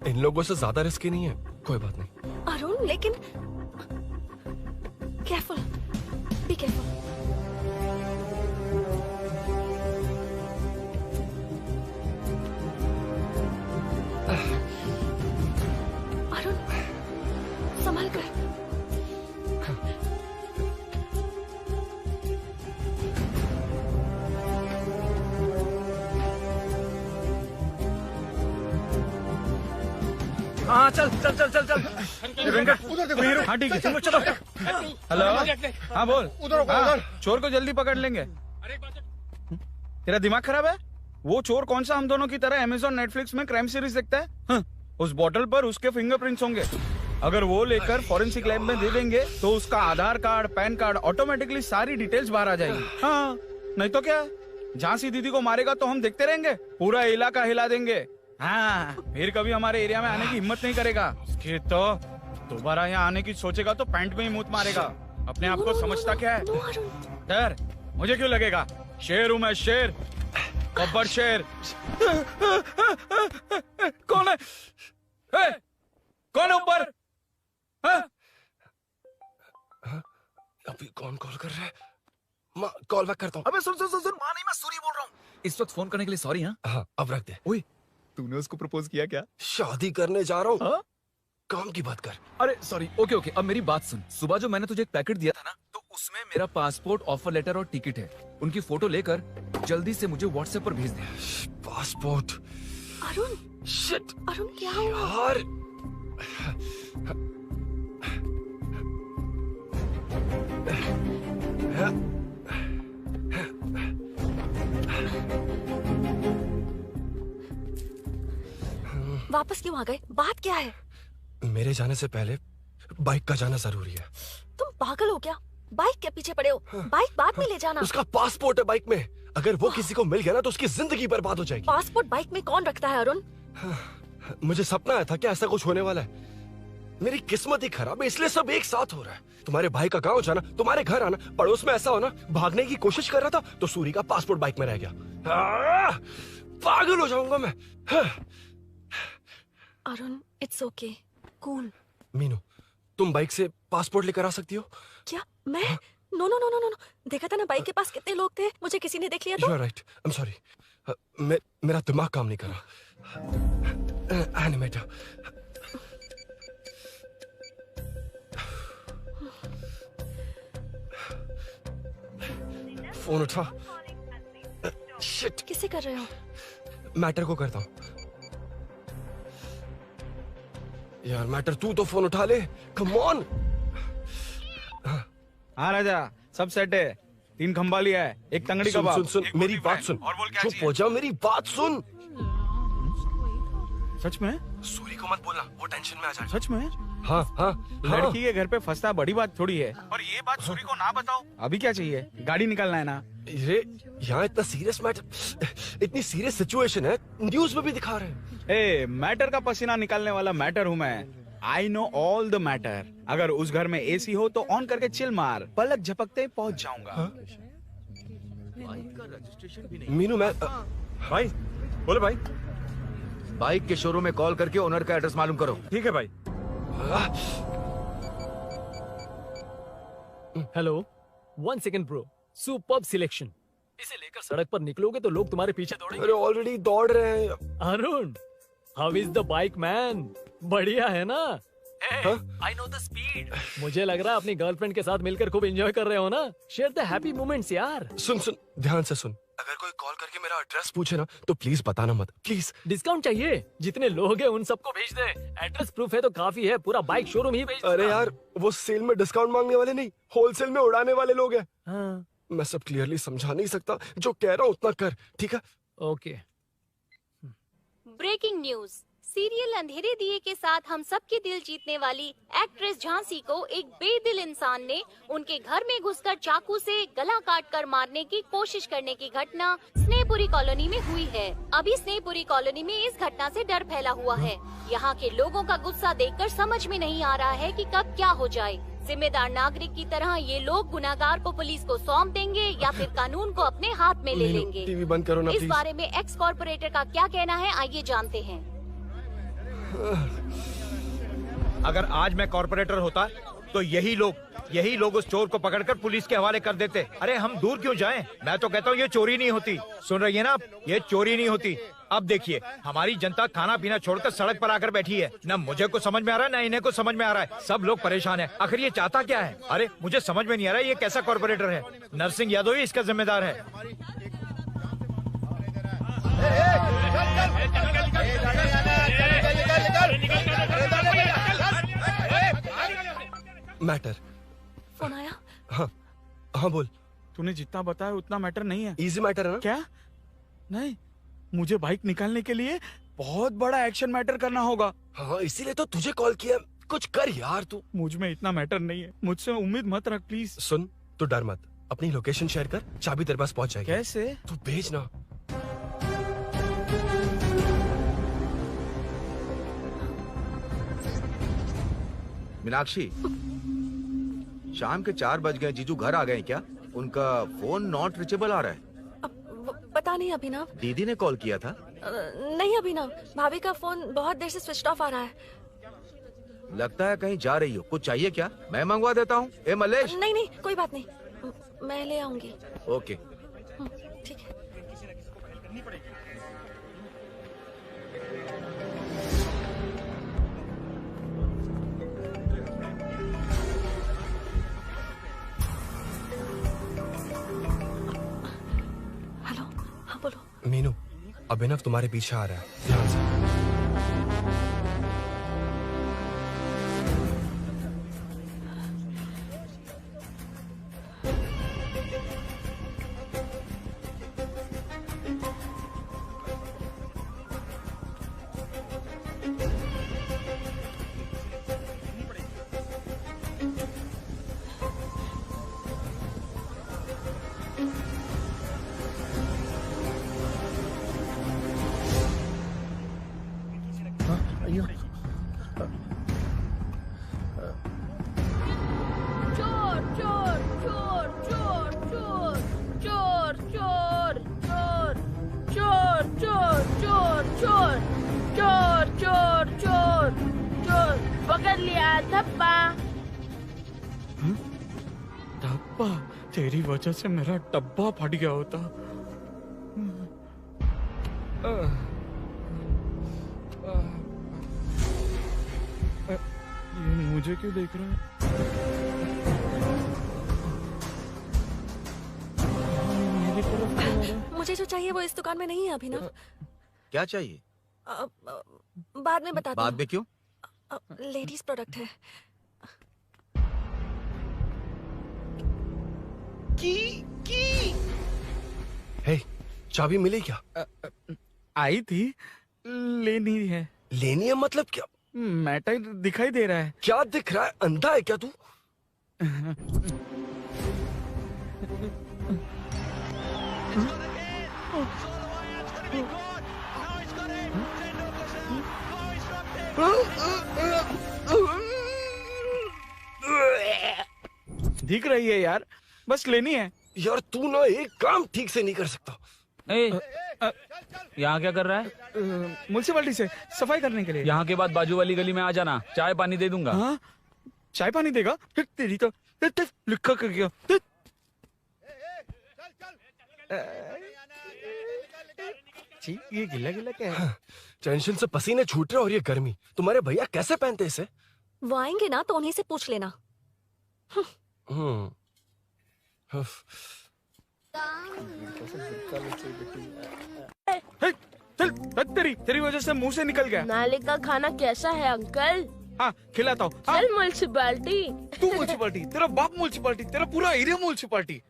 इन लोगों से ज्यादा रिस्की नहीं है, कोई बात नहीं।
अरुण लेकिन केयरफुल, बी केयरफुल। अरुण संभाल कर।
हाँ चल चल चल चल चल वेंकट हाँ ठीक है चलो चलो। हेलो हाँ बोल। हाँ, चोर को जल्दी पकड़ लेंगे। तेरा दिमाग खराब है? वो चोर कौन सा हम दोनों की तरह अमेज़न नेटफ्लिक्स में क्राइम सीरीज देखता है? हाँ, उस बोतल पर उसके फिंगरप्रिंट्स होंगे। अगर वो लेकर फॉरेंसिक लैब में दे देंगे तो उसका आधार कार्ड पैन कार्ड ऑटोमेटिकली सारी डिटेल्स बाहर आ जाएगी। हाँ नहीं तो क्या, झांसी दीदी को मारेगा तो हम देखते रहेंगे, पूरा इलाका हिला देंगे। हाँ फिर कभी हमारे एरिया में आने की हिम्मत नहीं करेगा। फिर तो दोबारा यहाँ आने की सोचेगा तो पैंट में ही मूत मारेगा। अपने आप को समझता क्या है? डर मुझे क्यों लगेगा? शेर हूँ मैं, शेर, गब्बर शेर। कौन है? कौन है ऊपर?
अभी कौन कॉल कर रहा है? मैं कॉल बैक करता हूँ।
अबे सुन सुन सुन सुन, माँ नहीं, मैं सूरी बोल रहा हूँ। इस वक्त फोन करने के लिए सॉरी।
हाँ अब रख दे।
ओए तूने उसको प्रपोज किया क्या?
शादी करने जा रहा हूँ। काम की बात कर।
अरे सॉरी, ओके ओके, अब मेरी बात सुन। सुबह जो मैंने तुझे एक पैकेट दिया था ना, तो उसमें मेरा पासपोर्ट, ऑफर लेटर और टिकट है। उनकी फोटो लेकर जल्दी से मुझे व्हाट्सएप पर भेज दे।
पासपोर्ट?
अरुण
शिट,
अरुण क्या हुआ?
यार
वापस क्यों आ गए? बात क्या है?
मेरे जाने से पहले बाइक का जाना जरूरी है।
तुम पागल हो क्या? बाइक के पीछे पड़े हो? बाइक बाद में ले जाना।
उसका पासपोर्ट है बाइक में, अगर वो किसी को मिल गया ना तो उसकी जिंदगी बर्बाद हो जाएगी।
पासपोर्ट बाइक में कौन रखता है अरुण?
मुझे सपना आया था कि ऐसा कुछ होने वाला है। मेरी किस्मत ही खराब है, इसलिए सब एक साथ हो रहा है। तुम्हारे भाई का गांव जाना, तुम्हारे घर आना, पड़ोस में ऐसा होना। भागने की कोशिश कर रहा था तो सूरी का पासपोर्ट बाइक में रह गया। पागल हो जाऊंगा मैं।
Arun it's okay, cool.
Meenu तुम बाइक से पासपोर्ट लेकर आ सकती हो?
क्या मैं? No no no no no, देखा था ना बाइक के पास कितने लोग थे, मुझे किसी ने देख लिया तो।
You are right, I'm sorry. मेरा दिमाग काम नहीं कर रहा। एनिमेटर। फोन उठा। शिट।
किसे कर रहे हो?
मैटर को करता हूँ। यार मैटर तू तो फोन उठा ले, कम ऑन।
हाँ राजा, सब सेट है। 3 खंबा लिया है, एक तंगड़ी
सुन,
कबाब।
सुन सुन मेरी बात सुन। चुप हो जा, मेरी बात सुन।
सच में?
सूरी को मत बोलना, वो टेंशन में आ जाए।
सच में?
हाँ हाँ।
लड़की के घर पे फंसना बड़ी बात थोड़ी है, और ये बात सूरी को ना बताओ। अभी क्या चाहिए? गाड़ी निकालना है ना?
ये यहाँ इतना सीरियस मैटर, इतनी सीरियस सिचुएशन है, न्यूज में भी दिखा रहे हैं।
ए, मैटर का पसीना निकालने वाला मैटर हूँ मैं। I know all the matter. अगर उस घर में एसी हो तो ऑन करके चिल मार, पलक झपकते ही पहुंच जाऊंगा।
मीनू मैं
भाई बोले भाई, बाइक के शोरूम में कॉल करके ओनर का एड्रेस मालूम करो।
ठीक है भाई।
Hello, 1 second bro, superb selection. इसे लेकर सड़क पर निकलोगे तो लोग तुम्हारे पीछे दौड़ेंगे।
अरे ऑलरेडी दौड़ रहे हैं।
Arun, how is the bike man? बढ़िया है ना? I know the speed. मुझे लग रहा है अपनी गर्लफ्रेंड के साथ मिलकर खूब एंजॉय कर रहे हो ना? शेयर द हैप्पी मोमेंट्स यार।
सुन सुन ध्यान से सुन, अगर कोई कॉल करके मेरा एड्रेस पूछे ना तो प्लीज बताना मत, प्लीज।
डिस्काउंट चाहिए? जितने लोग हैं उन सबको भेज दे। एड्रेस प्रूफ है तो काफी है, पूरा बाइक शोरूम ही भेज दे।
अरे यार वो सेल में डिस्काउंट मांगने वाले नहीं, होलसेल में उड़ाने वाले लोग हैं।
हाँ।
मैं सब क्लियरली समझा नहीं सकता, जो कह रहा हूँ उतना कर, ठीक है?
ओके।
ब्रेकिंग न्यूज, सीरियल अंधेरे दिए के साथ हम सबके दिल जीतने वाली एक्ट्रेस झांसी को एक बेदिल इंसान ने उनके घर में घुसकर चाकू से गला काटकर मारने की कोशिश करने की घटना स्नेहपुरी कॉलोनी में हुई है। अभी स्नेहपुरी कॉलोनी में इस घटना से डर फैला हुआ है। यहाँ के लोगों का गुस्सा देखकर समझ में नहीं आ रहा है कि कब क्या हो जाए। जिम्मेदार नागरिक की तरह ये लोग गुनाहगार को पुलिस को सौंप देंगे या फिर कानून को अपने हाथ में ले लेंगे।
टीवी बंद करो ना
इस
प्लीज।
बारे में एक्स कॉर्पोरेटर का क्या कहना है, आइए जानते हैं।
अगर आज मैं कॉर्पोरेटर होता तो यही लोग उस चोर को पकड़कर पुलिस के हवाले कर देते। अरे हम दूर क्यों जाएं? मैं तो कहता हूँ ये चोरी नहीं होती। सुन रही है ना आप? ये चोरी नहीं होती। अब देखिए हमारी जनता खाना पीना छोड़कर सड़क पर आकर बैठी है। न मुझे को समझ में आ रहा है, न इन्हें को समझ में आ रहा है। सब लोग परेशान हैं। आखिर ये चाहता क्या है? अरे मुझे समझ में नहीं आ रहा है ये कैसा कॉर्पोरेटर है। नरसिंह यादव ही इसका जिम्मेदार है।
मैटर।
फोन आया?
हाँ हाँ बोल।
तूने जितना बताया उतना मैटर नहीं है।
इजी मैटर है ना?
क्या? नहीं, मुझे बाइक निकालने के लिए बहुत बड़ा एक्शन मैटर करना होगा।
हाँ इसीलिए तो तुझे कॉल किया। कुछ कर यार तू।
मुझ में इतना मैटर नहीं है, मुझसे उम्मीद मत रख प्लीज।
सुन, तू डर मत, अपनी लोकेशन शेयर कर, चाबी तेरे पास पहुंच जाएगी।
कैसे?
तू भेज ना।
मीनाक्षी, शाम के 4 बज गए, जीजू घर आ गए क्या? उनका फोन नॉट रिचेबल आ रहा है।
पता नहीं अभिनव।
दीदी ने कॉल किया था?
नहीं अभिनव, भाभी का फोन बहुत देर से स्विच ऑफ आ रहा है।
लगता है कहीं जा रही हो। कुछ चाहिए क्या? मैं मंगवा देता हूँ। ए मलेश।
नहीं नहीं कोई बात नहीं, मैं ले आऊंगी।
ओके
ठीक है। हेलो, हाँ बोलो।
मीनू, अभिनव तुम्हारे पीछे आ रहा है, ध्यान से।
चोर चोर चोर चोर चोर चोर चोर चोर चोर चोर चोर चोर चोर चोर चोर पकड़ लिया धप्पा।
डब्बा? तेरी वजह से मेरा डब्बा फट गया होता। ये मुझे क्यों देख रहा है? मेरी तरफ क्यों आ रहा है?
मुझे जो चाहिए वो इस दुकान में नहीं है अभिनव।
क्या चाहिए?
बाद में बताती
बाद में क्यों?
लेडीज प्रोडक्ट है।
की हे, चाबी मिली क्या?
आई थी, लेनी है।
लेनी है मतलब क्या?
मैटर दिखाई दे रहा है।
क्या दिख रहा है? अंधा है क्या तू?
दिख रही है यार, बस लेनी है।
यार तू ना एक काम ठीक से नहीं कर सकता।
यहाँ क्या कर रहा है?
म्युनिसिपैलिटी से सफाई करने के लिए।
यहाँ के बाद बाजू वाली गली में आ जाना, चाय पानी दे दूंगा।
हाँ? चाय पानी देगा? तेरी तो लिखा कर गया। ये गिला गिला क्या है?
टेंशन से पसीने छूट रहे और ये गर्मी, तुम्हारे भैया कैसे पहनते इसे?
वो आएंगे ना तो उन्हीं से पूछ लेना।
चल, तेरी वजह से मुंह से निकल गया।
नाले का खाना कैसा है अंकल?
हाँ खिलाता हूँ।
चल म्युनिसिपैलिटी।
तू म्युनिसिपैलिटी, तेरा बाप म्युनिसिपैलिटी, तेरा पूरा area municipality.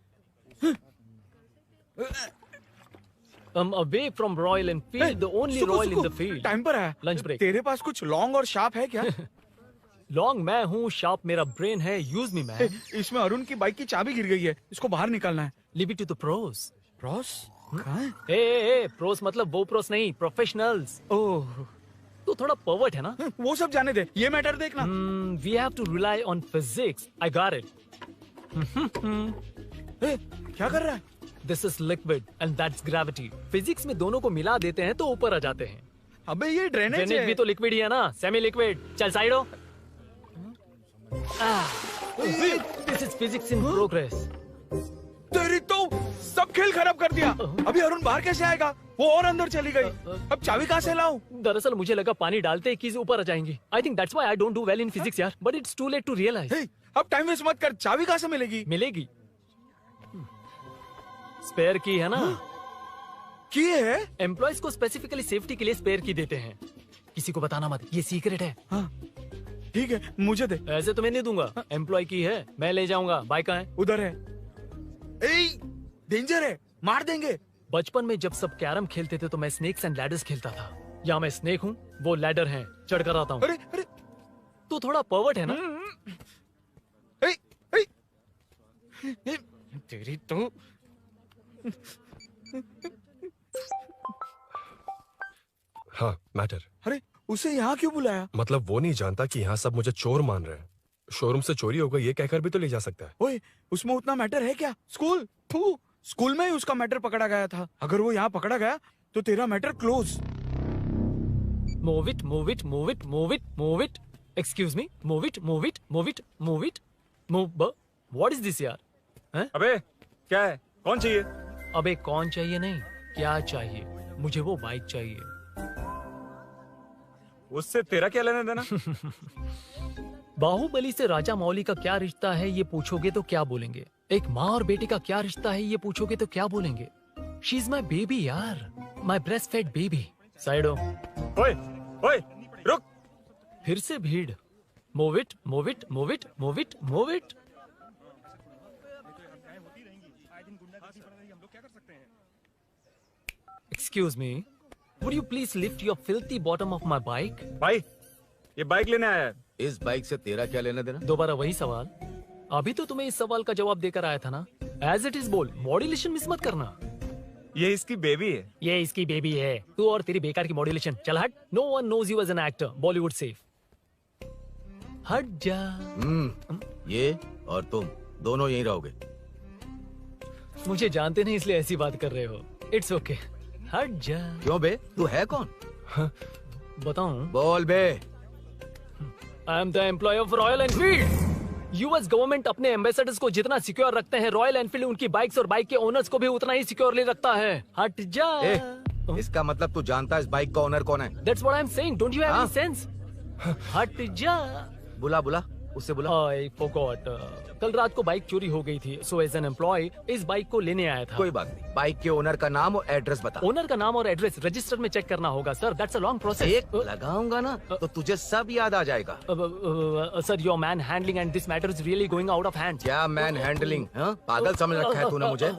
I'm away from Royal Enfield, the only Royal in the field.
Time पर है।
Lunch break.
तेरे पास कुछ लॉन्ग और शार्प है क्या?
लॉन्ग मैं हूँ, शार्प मेरा ब्रेन है, यूज मी मैन।
इसमें अरुण की बाइक की चाबी गिर गई है, इसको बाहर निकालना है।
Leave it to the pros.
Pros? कहाँ है?
ए प्रोस मतलब वो प्रोस नहीं, प्रोफेशनल्स।
ओह,
तू थोड़ा पर्वर्ट है ना?
वो सब जाने दे, ये मैटर देखना।
We have to rely on physics. I got it.
क्या कर रहा है?
This is liquid and that's gravity. Physics में दोनों को मिला देते हैं तो ऊपर आ जाते हैं।
अबे ये ड्रेनेज है।
भी तो लिक्विड ही है ना, सेमी लिक्विड। चल साइड हो। This is physics in progress.
तेरी तो सब खेल खराब कर दिया। अभी अरुण बाहर कैसे आएगा? वो और अंदर चली गई। अब चाबी कहाँ से लाऊं?
दरअसल मुझे लगा पानी डालते ही कीज ऊपर आ जाएंगी। I think that's why I don't do well in physics यार। But it's too late to realize.
अब टाइम वेस्ट मत कर, चाबी कहाँ से मिलेगी?
मिलेगी। स्पेयर की है ना?
की है?
एम्प्लॉयज को स्पेसिफिकली सेफ्टी के लिए स्पेयर की देते हैं। किसी को बताना मत, ये सीक्रेट है।
हाँ। ठीक है, मुझे दे।
ऐसे तो मैं नहीं दूंगा, एम्प्लॉय की है, मैं ले जाऊंगा। बाइक कहाँ है?
उधर है। डेंजर है, मार देंगे।
बचपन में जब सब कैरम खेलते थे तो मैं स्नेक्स एंड लैडर्स खेलता था। यहाँ मैं स्नेक हूँ, वो लैडर है, चढ़ कर आता हूँ।
अरे अरे,
तू थोड़ा पर्वर्ट है ना?
तेरी तो
हाँ, मैटर।
अरे उसे यहाँ क्यों बुलाया?
मतलब वो नहीं जानता कि यहाँ सब मुझे चोर मान रहे हैं। शोरूम से चोरी होगा ये कहकर भी तो ले जा सकता है।
ओए, उसमें उतना मैटर है क्या? स्कूल में ही उसका मैटर पकड़ा गया था। अगर वो यहाँ पकड़ा गया तो तेरा matter close.
Move it, move it, move it, move it, move it. Excuse me, move it, move it, move it, move it, move. What is this यार?
अबे क्या है? कौन चाहिए?
अबे कौन चाहिए नहीं, क्या चाहिए? मुझे वो बाइक चाहिए।
उससे तेरा क्या लेना देना?
बाहुबली से राजा मौली का क्या रिश्ता है ये पूछोगे तो क्या बोलेंगे? एक माँ और बेटे का क्या रिश्ता है ये पूछोगे तो क्या बोलेंगे? शी इज माई बेबी यार, माई ब्रेस्ट फेड बेबी। साइडो।
ओए, ओए, रुक।
फिर से भीड़। Move it, move it, move it, move it, move it. Excuse me, would you please lift your filthy bottom of my bike?
भाई, ये बाइक लेने आया है।
इस बाइक से तेरा क्या लेना देना?
दोबारा वही सवाल। अभी तो तुम्हें इस सवाल का जवाब देकर आया था ना। एज इट इज बोल, मॉड्यूलेशन मिस मत करना।
ये इसकी बेबी है।
ये इसकी बेबी है। तू और तेरी बेकार की मॉड्यूलेशन। चल हट। No one knows you as an actor. Bollywood safe. हट जा।
ये और तुम दोनों यहीं रहोगे।
मुझे जानते नहीं इसलिए ऐसी बात कर रहे हो। It's okay. हट जा।
क्यों बे? तू है कौन?
बताऊं?
बोल बे।
I am the employ of Royal Enfield. US government अपने एम्बेसडर्स को जितना सिक्योर रखते हैं, रॉयल एनफील्ड उनकी बाइक्स और बाइक के ओनर्स को भी उतना ही सिक्योरली रखता है। हट जा।
इसका मतलब तू जानता है इस बाइक का ओनर कौन है?
That's what I'm saying. Don't you have any sense? हट जा।
बुला बुला, उससे बुला।
I forgot. कल रात को बाइक चोरी हो गई थी, so as an employee इस बाइक को लेने आया था।
कोई बात नहीं, बाइक के ओनर का नाम और एड्रेस बता।
ओनर का नाम और एड्रेस रजिस्टर में चेक करना होगा sir. That's a long process.
एक लगाऊंगा ना तो तुझे सब याद आ जाएगा।
Sir your man handling and this matter is really going out of hand.
क्या मैन हैंडलिंग? पागल समझ रखा है तूने मुझे?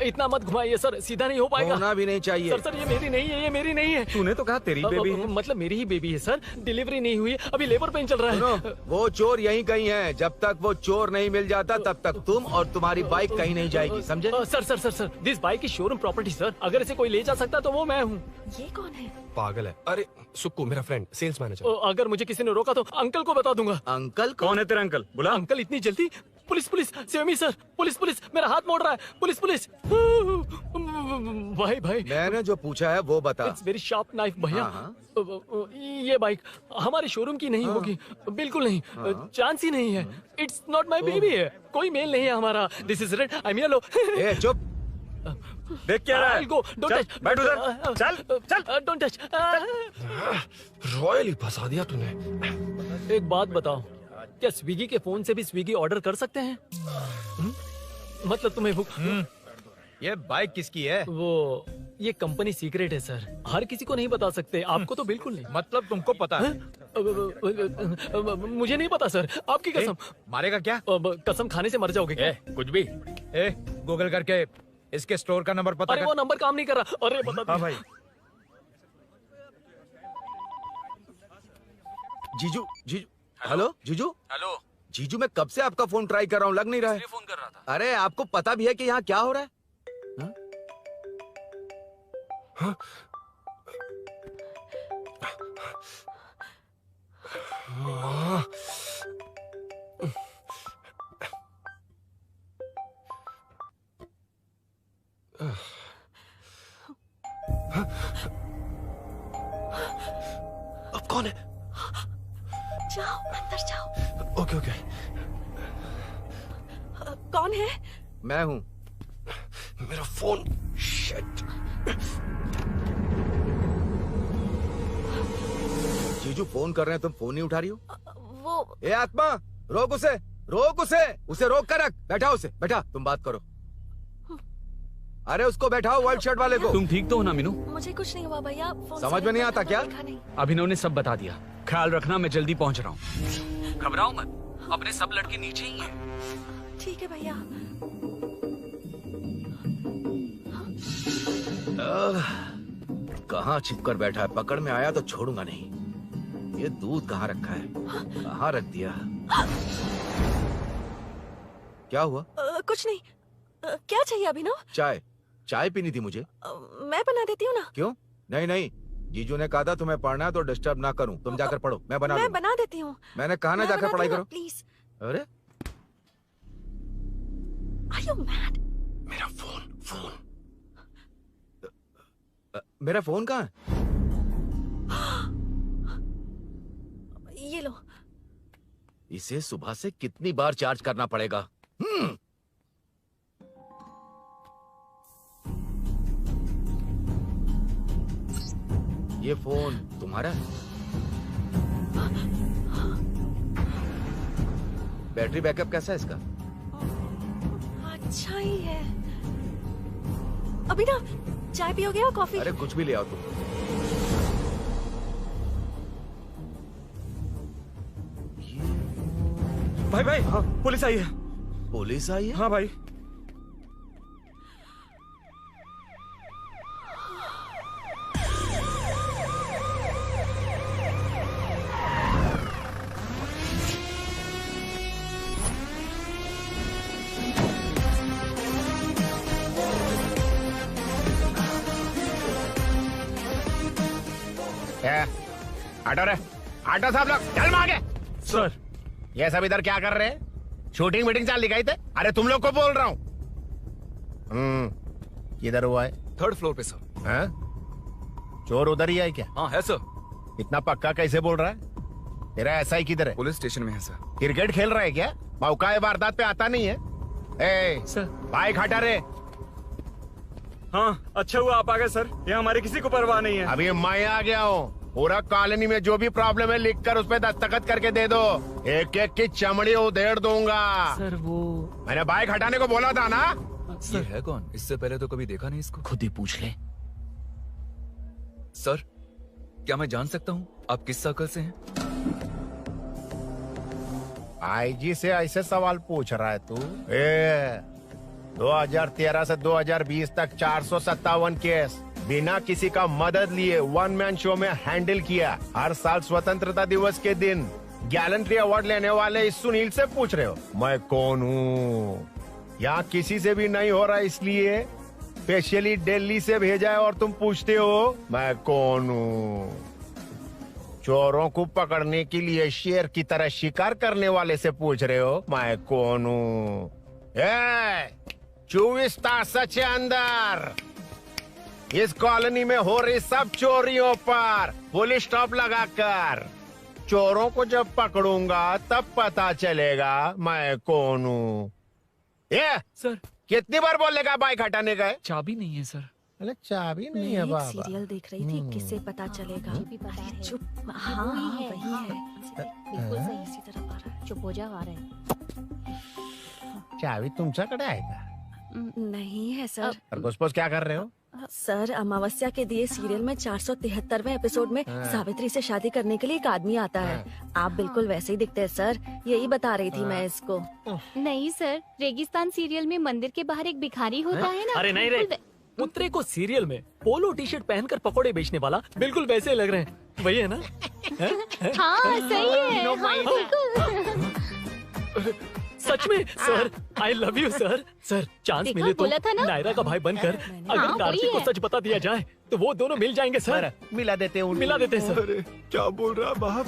इतना मत घुमाइए सर, सीधा नहीं हो पाएगा।
होना भी नहीं चाहिए।
सर ये मेरी नहीं है, ये मेरी नहीं है।
तूने तो कहा तेरी बेबी है।
मतलब मेरी ही बेबी है सर। डिलीवरी नहीं हुई, अभी लेबर पेन चल रहा है।
वो चोर यहीं कहीं है। जब तक वो चोर नहीं मिल जाता तब तक तुम और तुम्हारी बाइक कहीं नहीं जाएगी, समझे?
Sir this bike is showroom property sir. अगर इसे कोई ले जा सकता तो वो मैं हूँ।
ये कौन है?
पागल है। अरे सुक्कू, मेरा फ्रेंड, सेल्स मैनेजर।
अगर मुझे किसी ने रोका तो अंकल को बता दूंगा।
अंकल?
कौन है तेरा अंकल? बुला।
अंकल इतनी जल्दी? Police police, save me sir. Police police, मेरा हाथ मोड़ रहा है। Police police. भाई
मैंने जो पूछा है वो बता।
इट्स वेरी शार्प नाइफ भैया। ये बाइक हमारे शोरूम की नहीं होगी, बिल्कुल नहीं। चांस ही नहीं है। इट्स नॉट माई बेबी है, कोई मेल नहीं है हमारा। This is red, I am yellow.
चुप।
देख क्या रहा है?
गो, डोंट टच।
बैठ उधर। चल
डोंट टच।
रॉयल ही फंसा दिया तूने।
एक बात बताओ, क्या स्विगी के फोन से भी स्विगी ऑर्डर कर सकते हैं? मतलब तुम्हें भूख?
ये बाइक किसकी है?
वो ये कंपनी सीक्रेट है सर, हर किसी को नहीं बता सकते। आपको तो बिल्कुल नहीं।
मतलब तुमको पता है?
मुझे नहीं पता सर, आपकी कसम।
मारेगा क्या?
कसम खाने से मर जाओगे क्या?
कुछ भी। गूगल करके इसके स्टोर का नंबर पता
अरे वो नंबर काम नहीं कर रहा। अरे बता।
हाँ भाई।
जीजू हेलो जीजू।
हेलो
जीजू, मैं कब से आपका फोन ट्राई कर रहा हूँ, लग नहीं रहा है।
फोन कर रहा था।
अरे आपको पता भी है कि यहाँ क्या हो रहा है?
हाँ? अब कौन है?
जाओ अंदर जाओ।
Okay okay.
कौन है?
मैं हूँ।
मेरा फोन। शिट।
जीजू फोन कर रहे हैं, तुम फोन नहीं उठा रही हो?
वो
ए आत्मा, रोक उसे, उसे रोक कर रख। बैठा उसे, बैठा, तुम बात करो। अरे उसको बैठाओ, व्हाइट शर्ट वाले को।
तुम ठीक तो हो ना मीनू?
मुझे कुछ नहीं हुआ भैया।
समझ में नहीं आता क्या?
अभिनव ने सब बता दिया। ख्याल रखना, मैं जल्दी पहुंच रहा हूँ। घबराओ मत, अपने सब लड़के नीचे ही हैं।
ठीक है भैया।
कहाँ छिप कर बैठा है, पकड़ में आया तो छोड़ूंगा नहीं। ये दूध कहाँ रखा है, कहाँ रख दिया? क्या हुआ?
कुछ नहीं। क्या चाहिए अभिनव?
चाय, चाय पीनी थी मुझे।
मैं बना देती हूँ ना।
क्यों? नहीं नहीं, जीजू ने कहा था तुम्हें पढ़ना है तो डिस्टर्ब ना करूं, तुम जाकर पढ़ो, मैं बना
मैं बना देती हूँ।
मैंने कहा ना जाकर पढ़ाई करो
प्लीज।
अरे
Are you mad?
मेरा फोन मेरा फोन कहाँ है?
ये लो।
इसे सुबह से कितनी बार चार्ज करना पड़ेगा? ये फोन तुम्हारा है? बैटरी बैकअप कैसा है इसका?
अच्छा ही है। अभिनव, चाय पियोगे या कॉफी?
अरे कुछ भी ले आओ तुम।
भाई भाई, हाँ, पुलिस आई है।
पुलिस आई है?
हाँ भाई।
ऑटो रे, ऑटो साहब लोग चल मांगे।
सर,
ये सब इधर क्या कर रहे हैं? शूटिंग मीटिंग चाल दिखाई थे? अरे तुम लोग को बोल रहा हूँ। किधर हुआ है?
3rd फ्लोर पे सर।
हैं? चोर उधर ही है क्या?
हाँ है सर।
इतना पक्का कैसे बोल रहा है? तेरा एसआई किधर है?
पुलिस स्टेशन में है सर।
क्रिकेट खेल रहा है क्या? मौका है वारदात पे आता नहीं है? ए
सर,
बाइक हटा रे।
हाँ, अच्छा हुआ आप आ गए सर, ये हमारी किसी को परवाह नहीं है।
अभी मैं आ गया हूँ। पूरा कॉलोनी में जो भी प्रॉब्लम है लिख कर उस पर दस्तखत करके दे दो। एक एक की चमड़ी उधेड़ दूंगा।
सर वो
मैंने बाइक हटाने को बोला था ना?
ये है कौन? इससे पहले तो कभी देखा नहीं इसको।
खुद ही पूछ ले।
सर, क्या मैं जान सकता हूँ आप किस सर्कल से हैं?
आईजी से ऐसे सवाल पूछ रहा है तू? 2013 से 2020 तक 457 केस बिना किसी का मदद लिए 1 मैन शो में हैंडल किया। हर साल स्वतंत्रता दिवस के दिन गैलेंट्री अवार्ड लेने वाले इस सुनील से पूछ रहे हो मैं कौन हूँ? यहाँ किसी से भी नहीं हो रहा, इसलिए स्पेशली दिल्ली से भेजा है और तुम पूछते हो मैं कौन हूँ? चोरों को पकड़ने के लिए शेर की तरह शिकार करने वाले से पूछ रहे हो मैं कौन हूँ? 24 तास के अंदर इस कॉलोनी में हो रही सब चोरियों पर पुलिस स्टॉप लगाकर चोरों को जब पकड़ूंगा तब पता चलेगा मैं कौन हूँ।
सर,
कितनी बार बोलेगा बाइक हटाने का?
चाबी नहीं है सर।
अरे चाबी नहीं
मैं
है
एक
बाबा।
सीरियल देख रही थी, किससे पता चलेगा? अरे चुप। हाँ वही है।
बिल्कुल सही।
इसी तरफ आ रहा है।
चुप हो जा, आ रहा है।
चाबी तुमच्याकडे आहे का?
नहीं है सर।
और घुसपौस क्या कर रहे हो?
सर, अमावस्या के दिए सीरियल में 473वें एपिसोड में
हाँ।
सावित्री से शादी करने के लिए एक आदमी आता है। आप बिल्कुल वैसे ही दिखते हैं सर, यही बता रही थी मैं इसको।
नहीं सर, रेगिस्तान सीरियल में मंदिर के बाहर एक भिखारी होता है ना।
अरे नहीं रे, पुत्रे को सीरियल में पोलो टी शर्ट पहनकर पकोड़े बेचने वाला बिल्कुल वैसे लग रहे हैं। वही है ना?
हाँ सही है। हाँ, बिल्कुल।
सच में sir, I love you sir. Sir, chance
देखा,
मिले तो
बोला था ना?
नायरा का भाई बनकर अगर
हाँ,
कार्तिक
वही
को
है।
सच बता दिया जाए तो वो दोनों मिल जाएंगे सर।
मिला देते हैं
मिला देते हैं सर।
अरे क्या बोल रहा बाप?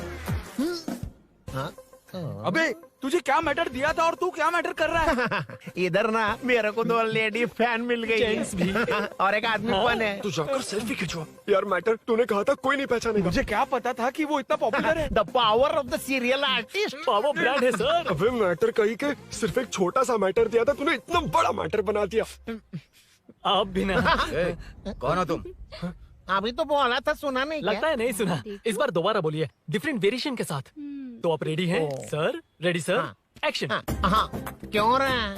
अबे तुझे क्या मैटर दिया था और तू क्या मैटर कर रहा है?
इधर ना मेरे को 2 लेडी फैन मिल गई है।
जेंट्स भी।
और एक आदमी फन है।
तू जाकर सेल्फी खिंचवा। यार मैटर तूने कहा था कोई नहीं पहचानेगा।
मुझे क्या पता था कि वो इतना पॉपुलर है?
The power of the serial artist.
Power brand है सर।
अबे मैटर कहीं के सिर्फ एक छोटा सा मैटर दिया था, तूने इतना बड़ा मैटर बना दिया।
आप भी ना।
कौन हो तुम?
अभी तो बोला था, सुना नहीं
लगता है नहीं सुना। इस बार दोबारा बोलिए, डिफरेंट वेरिएशन के साथ। तो आप रेडी हैं सर? Ready sir? एक्शन।
हाँ, क्यों रहा?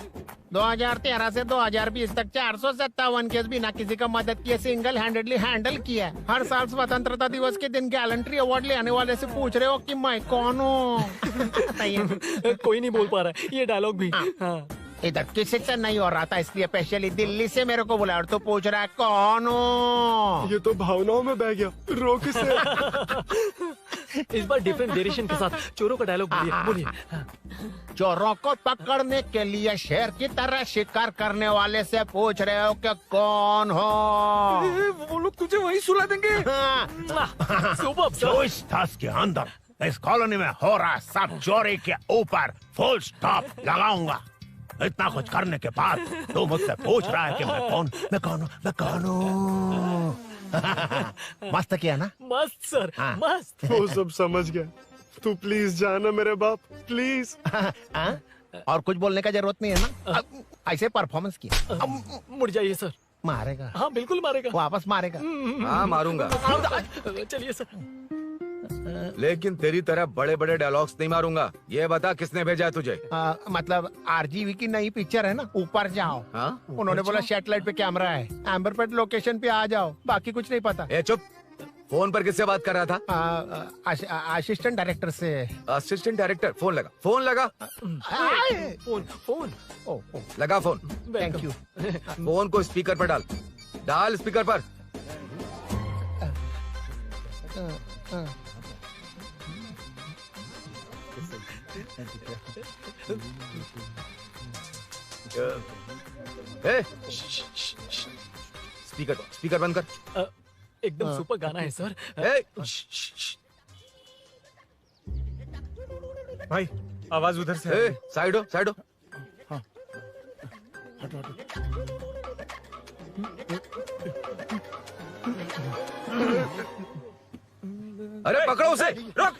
2013 से 2020 तक 457 केस बिना किसी का मदद किए सिंगल हैंडेडली हैंडल किया है। हर साल स्वतंत्रता दिवस के दिन गैलेंट्री अवार्ड लेने वाले से पूछ रहे हो कि मैं कौन हूँ?
कोई नहीं बोल पा रहा है ये डायलॉग भी। हाँ।
इधर किसी से नहीं हो रहा था, इसलिए स्पेशली दिल्ली से मेरे को बुलाया और तू पूछ रहा है कौन हूँ?
ये तो भावनाओं में बह गया। रोक इसे।
इस बार डिफरेंट वेरिएशन के साथ चोरों का डायलॉग बोलिए।
चोरों को पकड़ने के लिए शेर की तरह शिकार करने वाले से पूछ रहे हो कि कौन हो?
वो लोग तुझे वही सुला देंगे।
जो इस दस के अंदर इस कॉलोनी में हो रहा सब चोरी के ऊपर फुल स्टॉप लगाऊंगा। इतना कुछ करने के बाद तू मुझसे पूछ रहा है कि मैं कौन हूँ? मस्त किया ना?
मस्त सर, मस्त।
वो सब समझ गया। तू प्लीज जाना मेरे बाप, प्लीज।
और कुछ बोलने का जरूरत नहीं है ना? ऐसे परफॉर्मेंस किया।
मुड़ जाइए सर।
मारेगा?
हाँ बिल्कुल मारेगा।
वापस मारेगा?
हाँ मारूंगा।
चलिए सर।
लेकिन तेरी तरह बड़े बड़े डायलॉग्स नहीं मारूंगा। ये बता किसने भेजा है तुझे?
मतलब आरजीवी की नई पिक्चर है ना, ऊपर जाओ। उन्होंने बोला सैटेलाइट पे कैमरा है, एम्बरपेट लोकेशन पे आ जाओ, बाकी कुछ नहीं पता।
ए चुप। फोन पर किससे बात कर रहा था?
असिस्टेंट डायरेक्टर से।
Assistant director? फोन लगा, फोन लगा।
फोन
लगा फोन।
Thank you.
फोन को स्पीकर पर डाल, डाल स्पीकर पर। स्पीकर बंद कर।
एकदम सुपर गाना है सर।
भाई आवाज उधर से।
साइड हो, साइड हो। अरे पकड़ो उसे। रुक,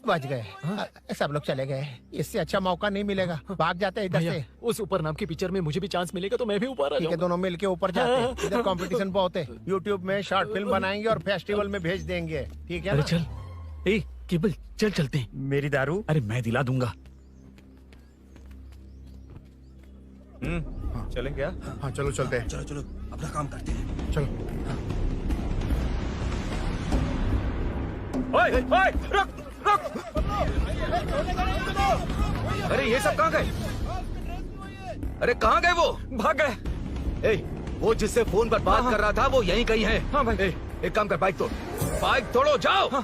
बच गए। सब लोग चले गए। इससे अच्छा मौका नहीं मिलेगा। भाग जाते हैं इधर से।
उस ऊपर नाम की पिक्चर में मुझे भी चांस मिलेगा तो मैं भी ऊपर आ
ठीक है,
जाऊंगा।
दोनों मिलके ऊपर जाते हैं। इधर कंपटीशन बहुत है। यूट्यूब में शॉर्ट फिल्म बनाएंगे और फेस्टिवल में भेज देंगे। ठीक है
अरे
ना?
चल, ए केबल चल चलते हैं।
मेरी दारू?
अरे मैं दिला दूंगा।
चलें क्या?
हाँ चलो चलते हैं।
चलो चलो अपना काम करते हैं।
चलो।
ओए, ओए, रुक, रुक। अरे ये सब कहाँ गए? अरे कहाँ गए वो?
भाग गए।
ए, वो जिससे फोन पर बात कर रहा था वो यहीं कहीं है।
हाँ भाई।
एक काम कर, बाइक तोड़, बाइक तोड़ो, जाओ।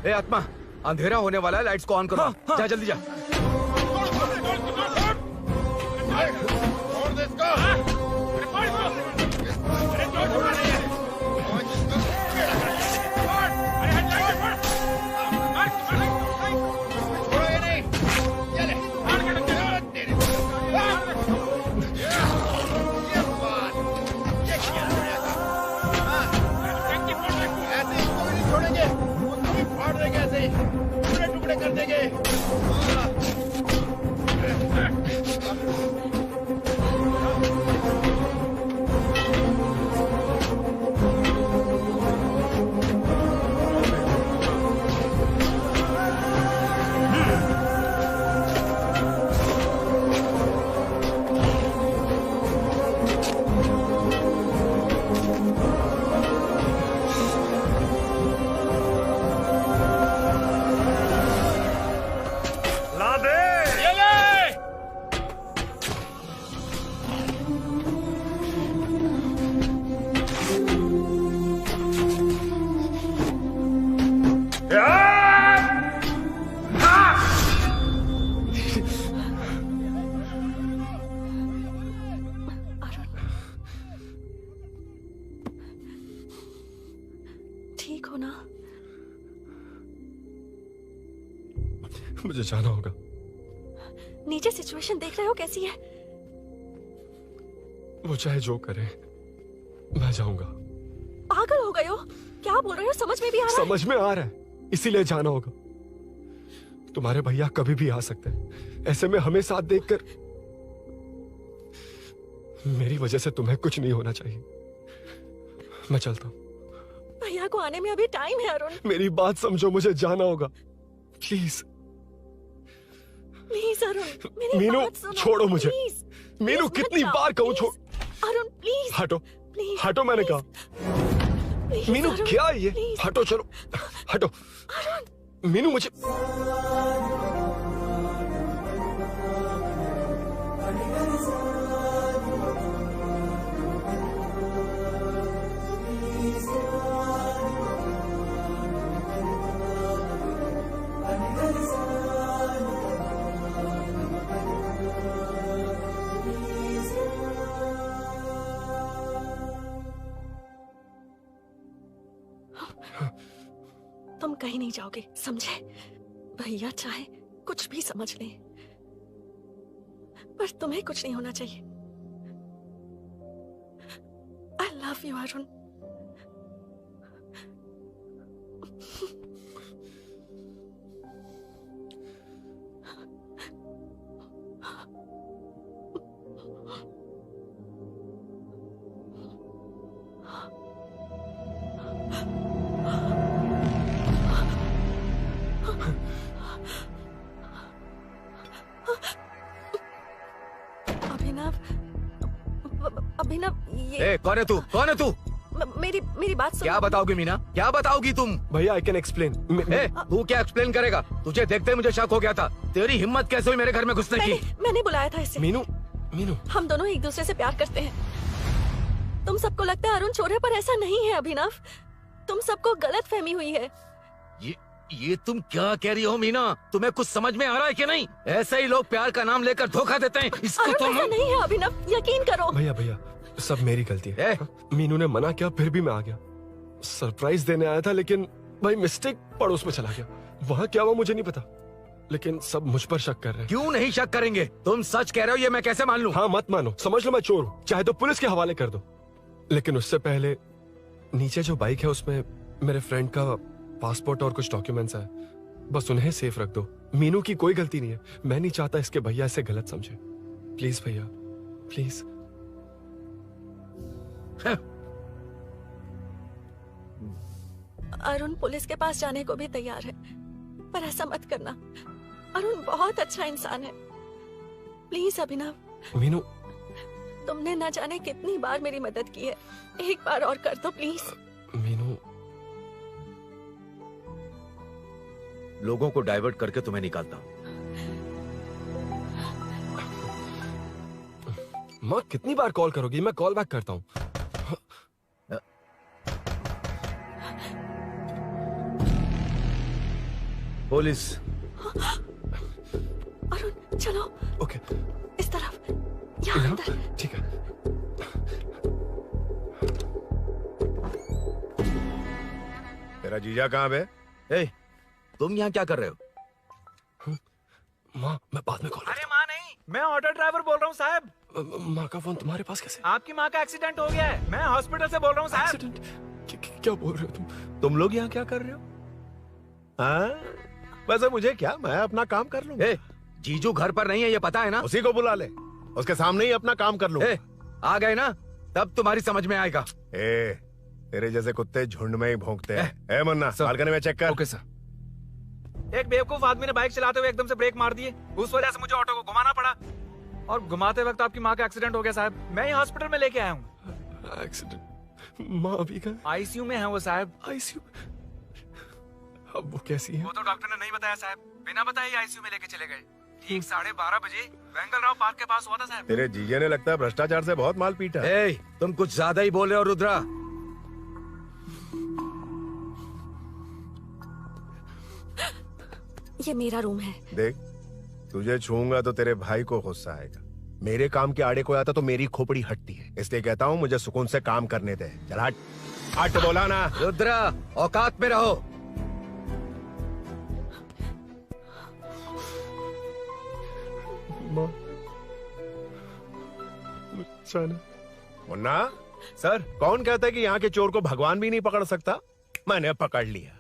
ए आत्मा, अंधेरा होने वाला है, लाइट्स को ऑन करो। जा जल्दी जा।
टुकड़े कर देंगे।
ठीक हो ना?
मुझे जाना होगा।
नीचे सिचुएशन देख रहे हो कैसी है?
वो चाहे जो करे, मैं जाऊंगा।
पागल हो गए हो? क्या बोल रहे हो? समझ में भी आ रहा है?
समझ में आ रहा है, इसीलिए जाना होगा। तुम्हारे भैया कभी भी आ सकते हैं, ऐसे में हमें साथ देखकर मेरी वजह से तुम्हें कुछ नहीं होना चाहिए। मैं चलता हूँ।
भैया को आने में अभी टाइम है अरुण।
मेरी बात समझो, मुझे जाना होगा, प्लीज।
प्लीज अरुण, मेरी
मीनू
बात सुनो,
छोड़ो मुझे।
प्लीज,
मीनू
प्लीज
कितनी
मत
बार
जाओ,
कहूँ छोड़।
प्लीज। अरुण प्लीज
हटो
प्लीज,
हटो मैंने कहा।
प्लीज,
मीनू
अरुण,
क्या है ये?
प्लीज।
हटो चलो हटो। मीनू मुझे
तुम कहीं नहीं जाओगे, समझे? भैया चाहे कुछ भी समझ लें, पर तुम्हें कुछ नहीं होना चाहिए। I love you Arun. Abhinav, Abhinav, ये
कौन है तू? कौन है तू?
मेरी बात सुनो।
क्या बताओगी मीना? क्या बताओगी तुम?
भैया आई कैन एक्सप्लेन।
तू क्या एक्सप्लेन करेगा? तुझे देखते ही मुझे शक हो गया था। तेरी हिम्मत कैसे हुई मेरे घर में घुसने की?
मैंने बुलाया था इसे।
मीनू मीनू
हम दोनों एक दूसरे से प्यार करते हैं। तुम सबको लगता है अरुण चोर है, पर ऐसा नहीं है अभिनव। तुम सबको गलत फहमी हुई है।
ये तुम क्या कह रही हो मीना? तुम्हें कुछ समझ में आ रहा है कि नहीं? ऐसे ही लोग प्यार का नाम लेकर धोखा देते हैं। इसको
अरुण
तुम
ऐसा नहीं है अभिनव, यकीन करो।
भैया सब मेरी गलती है। मीनू ने मना किया फिर भी मैं आ गया। सरप्राइज देने आया था लेकिन भाई मिस्टेक पड़ोस में चला गया। वहाँ क्या हुआ मुझे नहीं पता, लेकिन सब मुझ पर शक कर रहे हैं।
क्यों नहीं शक करेंगे? तुम सच कह रहे हो, ये मैं कैसे मान लूं?
हाँ मत मानो, समझ लो मैं चोर हूँ, चाहे तो पुलिस के हवाले कर दो। लेकिन उससे पहले नीचे जो बाइक है उसमें मेरे फ्रेंड का पासपोर्ट और कुछ डॉक्यूमेंट्स है, बस उन्हें सेफ रख दो। मीनू की कोई गलती नहीं है। मैं नहीं चाहता इसके भैया इसे गलत समझे। प्लीज भैया प्लीज।
अरुण पुलिस के पास जाने को भी तैयार है, पर ऐसा मत करना। अरुण बहुत अच्छा इंसान है। प्लीज अभिनव।
मीनू
तुमने न जाने कितनी बार मेरी मदद की है, एक बार और कर दो प्लीज।
मीनू
लोगों को डाइवर्ट करके तुम्हें निकालता हूँ।
माँ कितनी बार कॉल करोगी? मैं कॉल बैक करता हूँ।
पुलिस।
अरुण चलो।
ओके
इस तरफ, यहाँ अंदर।
ठीक है।
तेरा जीजा कहाँ पे?
तुम यहाँ क्या कर रहे हो?
माँ मैं बाद में कॉल।
अरे माँ नहीं, मैं ऑटो ड्राइवर बोल रहा हूँ साहब।
माँ का फोन तुम्हारे पास कैसे?
आपकी माँ का एक्सीडेंट हो गया है, मैं हॉस्पिटल से बोल रहा हूँ साहब।
क्या बोल रहे हो
तुम लोग यहाँ क्या कर रहे हो? हाँ वैसे मुझे क्या, मैं अपना काम कर लूंगा।
जीजू घर पर नहीं है ये पता है ना?
उसी को बुला ले, उसके सामने ही अपना काम कर लूंगा।
आ गए ना, तब तुम्हारी समझ में आएगा।
तेरे जैसे कुत्ते झुंड में ही भौंकते हैं। मुन्ना बालकनी में चेक कर।
Okay sir. एक बेवकूफ आदमी ने बाइक चलाते हुए एकदम से ब्रेक मार दिए, उस वजह से मुझे ऑटो को घुमाना पड़ा, और घुमाते वक्त आपकी माँ का एक्सीडेंट हो गया साहब। मैं ही हॉस्पिटल में लेके आया हूँ।
एक्सीडेंट? माँ अभी कहाँ?
आईसीयू में है वो साहब।
आईसीयू? अब वो कैसी है?
वो तो डॉक्टर ने नहीं बताया साहब, बिना बताए आईसीयू में लेके चले गए। ठीक 12:30 बजे वेंगल राव पार्क के पास हुआ था साहब।
तेरे जीजे ने लगता है भ्रष्टाचार से बहुत माल पीटा।
तुम कुछ ज्यादा ही बोल रहे हो रुद्रा।
ये मेरा रूम है।
देख तुझे छूऊंगा तो तेरे भाई को गुस्सा आएगा। मेरे काम के आड़े को आता तो मेरी खोपड़ी हटती है, इसलिए कहता हूँ मुझे सुकून से काम करने दे। चल हट। हट बोला ना।
रुद्रा औकात में रहो।
मुन्ना सर, कौन कहता है कि यहाँ के चोर को भगवान भी नहीं पकड़ सकता? मैंने पकड़ लिया।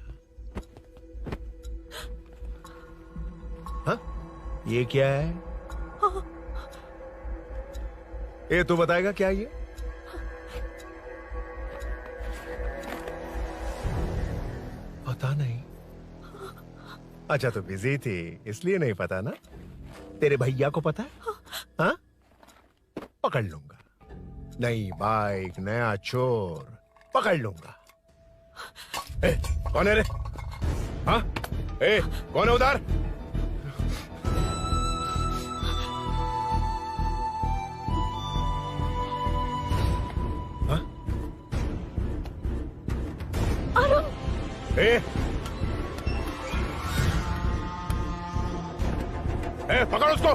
हाँ? ये क्या है? ये तू बताएगा क्या ये? पता नहीं। अच्छा तो बिजी थी इसलिए नहीं पता ना? तेरे भैया को पता है? हाँ? पकड़ लूंगा। नई बाइक, नया चोर, पकड़ लूंगा। ए, कौन है रे? हाँ? ए, कौन है उधर? हाँ?
अरुण!
ए, पकड़ उसको।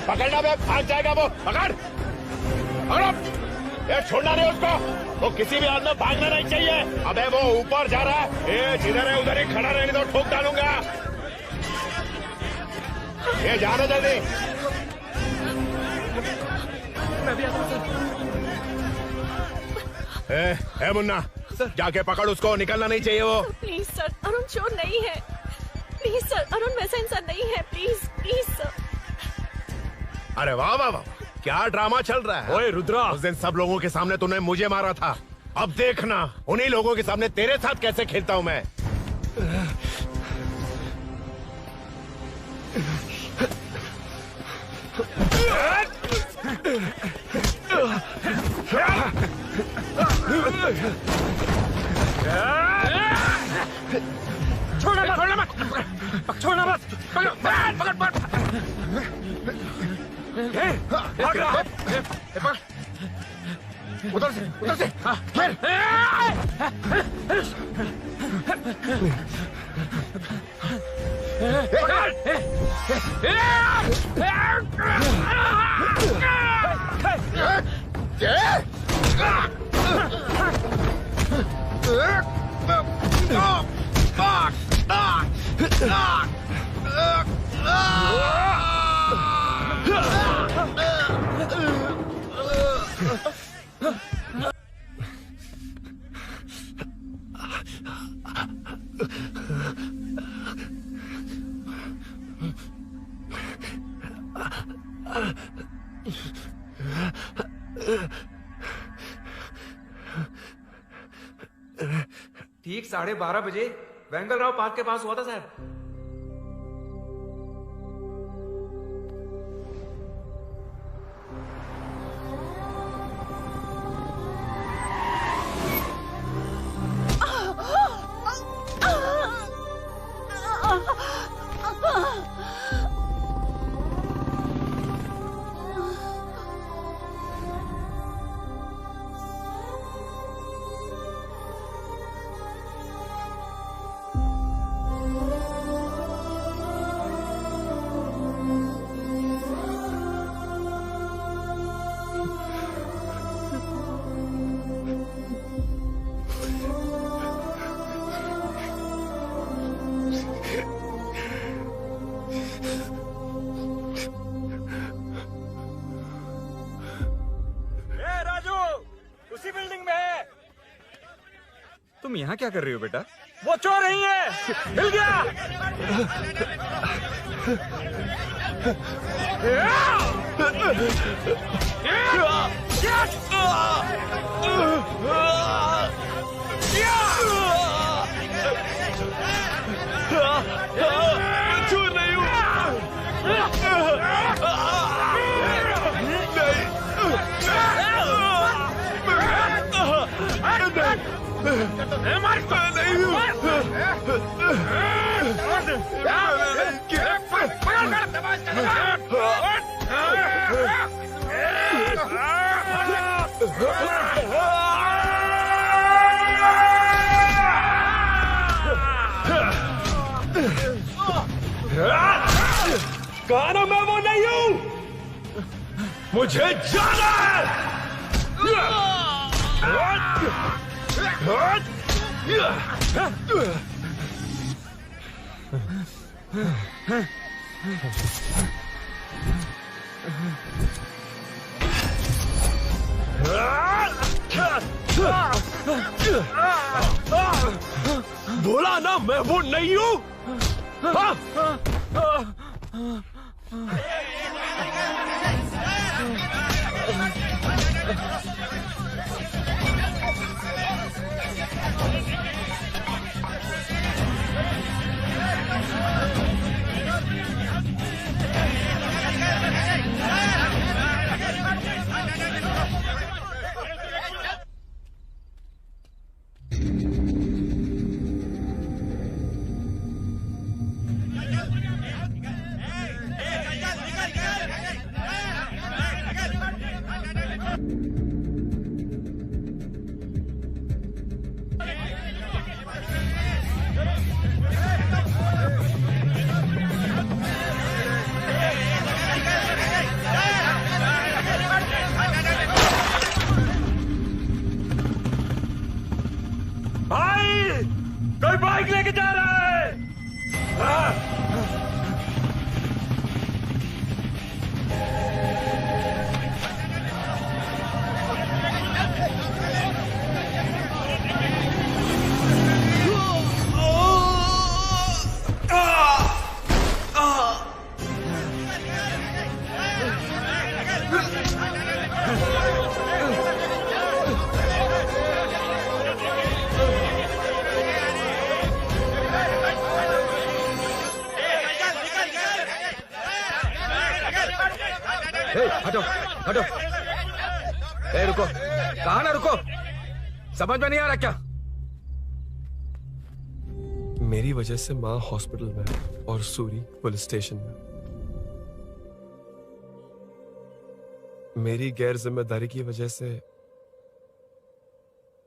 पकड़ना बे, भाग जाएगा वो। पकड़, छोड़ना नहीं उसको। वो किसी भी हाल में भागना नहीं चाहिए। अबे वो ऊपर जा रहा है। जिधर है उधर ही खड़ा रहने दो, ठोक डालूंगा। जाना जल्दी।
मैं भी आता हूं
सर। मुन्ना, जाके पकड़ उसको, निकलना नहीं चाहिए वो।
प्लीज सर, अरुण चोर नहीं है। प्लीज सर, अरुण वैसा इंसान नहीं है। Please please sir.
अरे वाह वाह वाह, क्या ड्रामा चल रहा है।
ओए रुद्रा,
उस दिन सब लोगों के सामने तूने मुझे मारा था। अब देखना उन्हीं लोगों के सामने तेरे साथ कैसे खेलता हूं मैं।
छोड़ना मत, छोड़ना मत, छोड़ना मत, पकड़, पकड़, पकड़, भाग रहा है।
उधर से, फिर।
ठीक 12:30 बजे वेंगलराव पार्क के पास हुआ था साहब।
तुम यहाँ क्या कर रही हो बेटा?
वो चोर नहीं है, मिल गया।
चोर नहीं हूँ।
कहा ना मैं वो नहीं हूँ, मुझे जाना है। बोला ना मैं वो नहीं हूँ।
भाई कोई बाइक लेके जा रहा है।
हटो हटो। रुको, कहा ना रुको, समझ में नहीं आ रहा क्या?
मेरी वजह से माँ हॉस्पिटल में और सूरी पुलिस स्टेशन में। मेरी गैर जिम्मेदारी की वजह से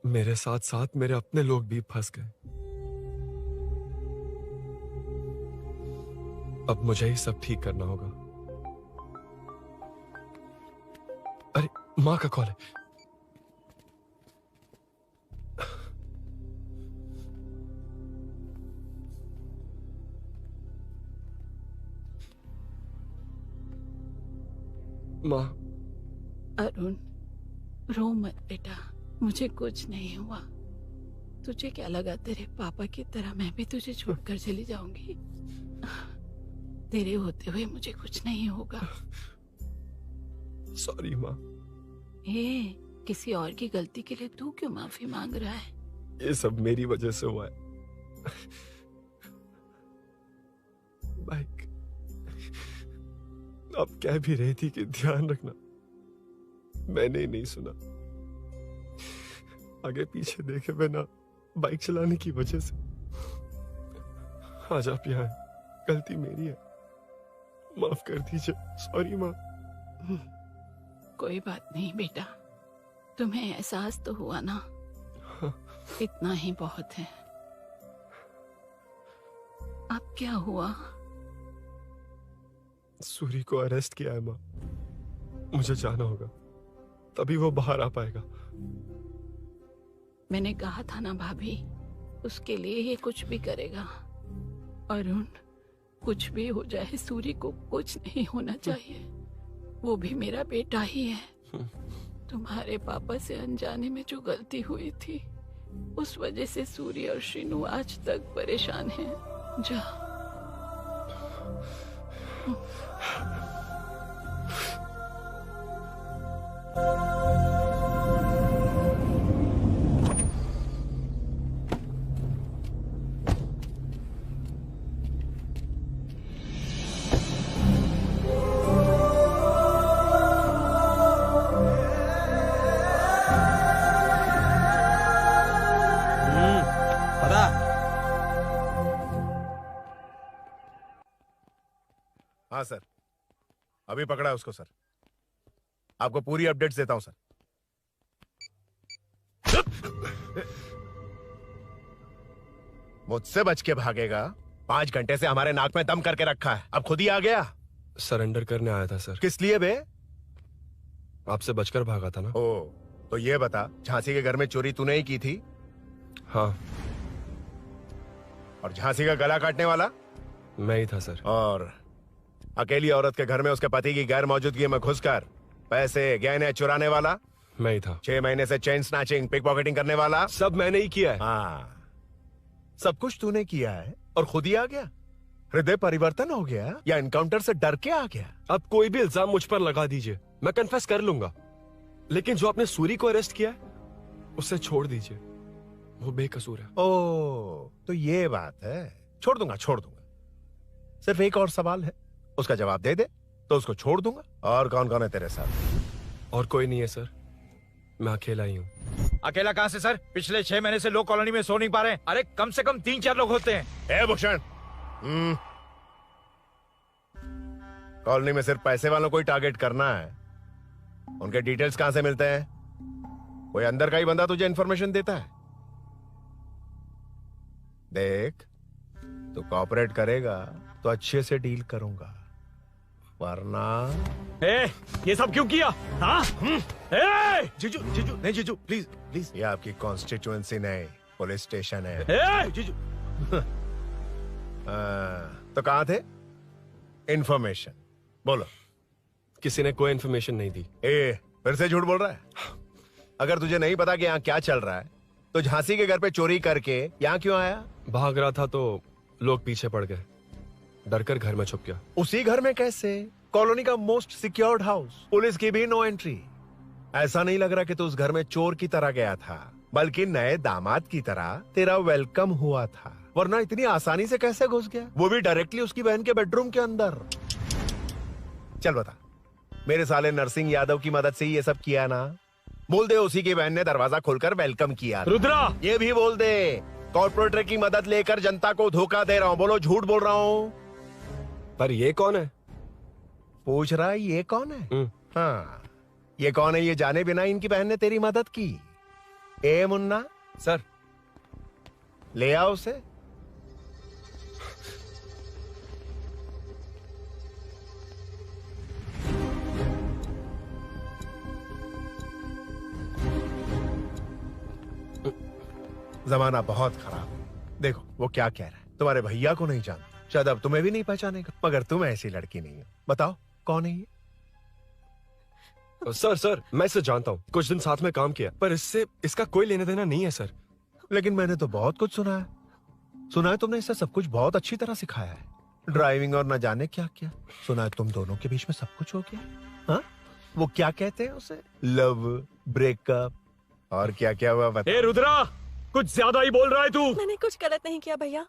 मेरे साथ साथ मेरे अपने लोग भी फंस गए। अब मुझे ही सब ठीक करना होगा। अरे माँ का कॉल है। माँ।
अरुण, रो मत बेटा, मुझे कुछ नहीं हुआ। तुझे क्या लगा तेरे पापा की तरह मैं भी तुझे छोड़कर चली जाऊंगी? तेरे होते हुए मुझे कुछ नहीं होगा।
सॉरी माँ।
किसी और की गलती के लिए तू क्यों माफी मांग रहा है?
ये सब मेरी वजह से हुआ है। बाइक अब कह भी रही थी कि ध्यान रखना, मैंने ही नहीं सुना। आगे पीछे देखे बिना बाइक चलाने की वजह से आज आप यहाँ हैं। गलती मेरी है, माफ कर दीजिए। सॉरी माँ।
कोई बात नहीं बेटा, तुम्हें एहसास तो हुआ ना? इतना ही बहुत है। अब क्या हुआ?
सूरी को अरेस्ट किया है माँ। मुझे जाना होगा, तभी वो बाहर आ पाएगा।
मैंने कहा था ना भाभी, उसके लिए ये कुछ भी करेगा। अरुण, कुछ भी हो जाए सूरी को कुछ नहीं होना चाहिए। वो भी मेरा बेटा ही है। तुम्हारे पापा से अनजाने में जो गलती हुई थी, उस वजह से सूरी और श्रीनु आज तक परेशान हैं। जा।
हाँ सर, अभी पकड़ा है उसको सर। आपको पूरी अपडेट्स देता हूं सर। मुझसे बच के भागेगा? 5 घंटे से हमारे नाक में दम करके रखा है, अब खुद ही आ गया।
सरेंडर करने आया था सर।
किस लिए बे?
आपसे बचकर भागा था ना।
ओ, तो ये बता, झांसी के घर में चोरी तूने ही की थी?
हाँ।
और झांसी का गला काटने वाला?
मैं ही था सर।
और अकेली औरत के घर में उसके पति की गैर मौजूदगी में घुसकर पैसे गहने चुराने वाला?
मैं ही था।
6 महीने से चेन स्नैचिंग, पिक पॉकेटिंग करने वाला?
सब मैंने ही किया है।
हाँ, सब कुछ तूने किया है और खुद ही आ गया? हृदय परिवर्तन हो गया या एनकाउंटर से डर के आ गया?
अब कोई भी इल्जाम मुझ पर लगा दीजिए, मैं कन्फेस कर लूंगा। लेकिन जो आपने सूरी को अरेस्ट किया है, उसे छोड़ दीजिए, वो बेकसूर है।
ओ, तो ये बात है। छोड़ दूंगा, छोड़ दूंगा। सिर्फ एक और सवाल है, उसका जवाब दे दे तो उसको छोड़ दूंगा। और कौन कौन है तेरे साथ?
और कोई नहीं है सर, मैं अकेला ही हूँ।
अकेला कहाँ से सर? पिछले 6 महीने से लोग कॉलोनी में सो नहीं पा रहे हैं। अरे कम से कम 3-4 लोग होते हैं।
ए भूषण, कॉलोनी में सिर्फ पैसे वालों को ही टारगेट करना है। उनके डिटेल्स कहां से मिलते हैं? कोई अंदर का ही बंदा तुझे इंफॉर्मेशन देता है? देख, तू कोऑपरेट करेगा तो अच्छे से डील करूंगा, वरना
ये सब क्यों किया? हाँ? जीजू जीजू नहीं जीजू, प्लीज प्लीज।
ये आपकी कॉन्स्टिट्यूएंसी नहीं, पुलिस स्टेशन है।
जीजू
तो कहां थे? इंफॉर्मेशन बोलो।
किसी ने कोई इंफॉर्मेशन नहीं दी।
फिर से झूठ बोल रहा है? अगर तुझे नहीं पता कि यहाँ क्या चल रहा है तो झांसी के घर पे चोरी करके यहाँ क्यों आया?
भाग रहा था तो लोग पीछे पड़ गए, डर कर घर में छुप गया।
उसी घर में कैसे? कॉलोनी का मोस्ट सिक्योर्ड हाउस, पुलिस की भी नो एंट्री। ऐसा नहीं लग रहा कि तू उस घर में चोर की तरह गया था, बल्कि नए दामाद की तरह तेरा वेलकम हुआ था। वरना इतनी आसानी से कैसे घुस गया, वो भी डायरेक्टली उसकी बहन के बेडरूम के अंदर? चल बता, मेरे साले नरसिंह यादव की मदद से ही ये सब किया ना? बोल दे उसी की बहन ने दरवाजा खोलकर वेलकम किया।
रुद्रा,
ये भी बोल दे कॉर्पोरेटर की मदद लेकर जनता को धोखा दे रहा हूँ। बोलो झूठ बोल रहा हूँ?
पर ये कौन है?
पूछ रहा है ये कौन है? हाँ, ये कौन है ये जाने बिना इनकी बहन ने तेरी मदद की। ए मुन्ना
सर,
ले आओ उसे। जमाना बहुत खराब है। देखो वो क्या कह रहा है। तुम्हारे भैया को नहीं जानता, शायद अब तुम्हें भी नहीं पहचानेगा, मगर तुम ऐसी लड़की नहीं हो। बताओ कौन है ये?
सर मैं इसे जानता हूँ, कुछ दिन साथ में काम किया, पर इससे इसका कोई लेना देना नहीं है सर।
लेकिन मैंने तो बहुत कुछ सुना है। सुना है तुमने इसे सब कुछ बहुत अच्छी तरह सिखाया है, ड्राइविंग और न जाने क्या क्या। सुना है तुम दोनों के बीच में सब कुछ हो गया। हाँ, वो क्या कहते हैं उसे, लव, ब्रेकअप और क्या क्या हुआ बता।
ए रुद्रा, कुछ ज्यादा ही बोल रहा है तू।
मैंने कुछ गलत नहीं किया भैया।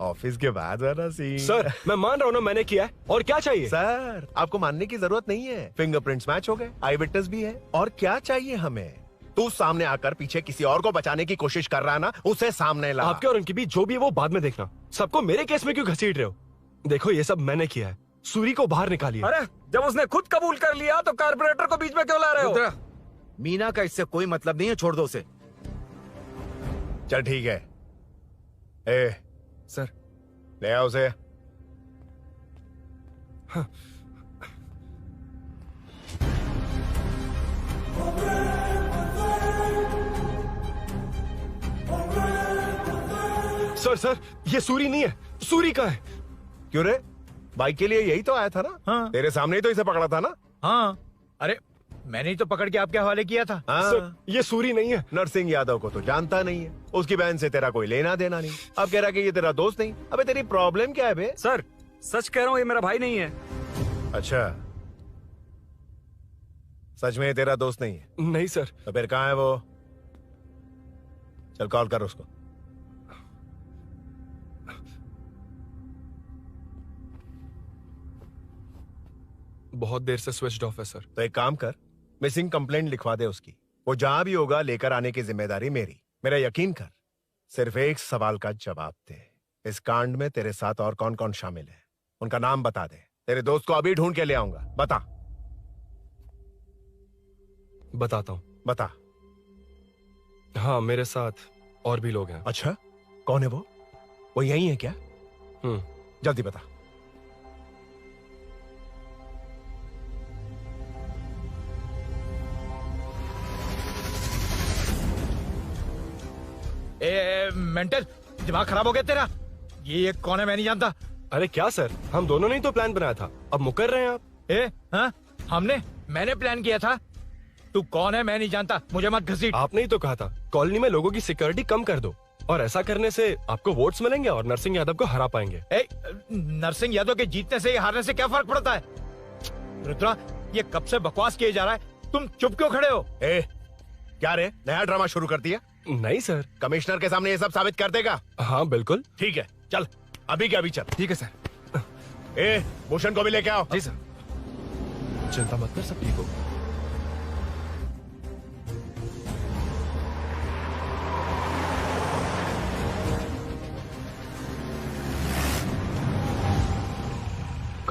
ऑफिस के बाद वाला सीन।
सर मैं मान रहा हूँ ना मैंने किया है, और क्या चाहिए?
सर आपको मानने की जरूरत नहीं है, फिंगरप्रिंट्स मैच हो गए, आई विटनेस भी है, और क्या चाहिए हमें? तू सामने आकर पीछे किसी और को बचाने की कोशिश कर रहा है ना, उसे सामने ला।
आपके और उनके बीच जो भी है वो बाद में देखना, सबको मेरे केस में क्यों घसीट रहे हो? देखो ये सब मैंने किया है, सूरी को बाहर निकालिए।
अरे जब उसने खुद कबूल कर लिया तो कारपोरेटर को बीच में क्यों ला रहे हो? मीना का इससे कोई मतलब नहीं है, छोड़ दो उसे।
चल ठीक है। ए
सर,
ले आओ उसे।
हाँ। सर ये सूरी नहीं है, सूरी का है।
क्यों रे, बाइक के लिए यही तो आया था ना?
हाँ।
तेरे सामने ही तो इसे पकड़ा था ना?
हाँ, अरे मैंने ही तो पकड़ के आपके हवाले किया था।
हाँ।
सर ये सूरी नहीं है।
नरसिंह यादव को तो जानता नहीं है, उसकी बहन से तेरा कोई लेना देना नहीं, अब कह रहा कि ये तेरा दोस्त नहीं। अबे तेरी प्रॉब्लम क्या है बे?
सर सच कह रहा हूँ, ये मेरा भाई नहीं है।
अच्छा, सच में ये तेरा दोस्त नहीं है?
नहीं सर।
तो फिर कहाँ है वो? चल कॉल कर उसको।
बहुत देर से स्विच ऑफ है सर।
तो एक काम कर, मिसिंग कंप्लेंट लिखवा दे उसकी। वो जहां भी होगा लेकर आने की जिम्मेदारी मेरी। मेरा यकीन कर, सिर्फ एक सवाल का जवाब दे, इस कांड में तेरे साथ और कौन कौन शामिल है, उनका नाम बता दे। तेरे दोस्त को अभी ढूंढ के ले आऊंगा। बता।
बताता हूँ।
बता।
हाँ मेरे साथ और भी लोग हैं।
अच्छा, कौन है वो? वो यही है क्या? जल्दी बता।
मेंटल, दिमाग खराब हो गया तेरा? ये कौन है मैं नहीं जानता।
अरे क्या सर, हम दोनों ने ही तो प्लान बनाया था, अब मुकर रहे हैं आप?
हाँ, मैंने प्लान किया था। तू कौन है मैं नहीं जानता, मुझे मत घसीट।
आपने ही तो कहा था कॉलोनी में लोगों की सिक्योरिटी कम कर दो, और ऐसा करने से आपको वोट्स मिलेंगे और नरसिंह यादव को हरा पाएंगे।
नरसिंह यादव के जीतने से या हारने से क्या फर्क पड़ता है? रुद्रा, ये कब से बकवास किए जा रहा है, तुम चुप क्यों खड़े हो?
क्या रे, नया ड्रामा शुरू कर दिया?
नहीं सर।
कमिश्नर के सामने ये सब साबित कर देगा?
हाँ बिल्कुल।
ठीक है, चल अभी के अभी चल।
ठीक है सर।
भूषण को भी लेके आओ।
जी सर।
चिंता मत कर, सब ठीक होगा।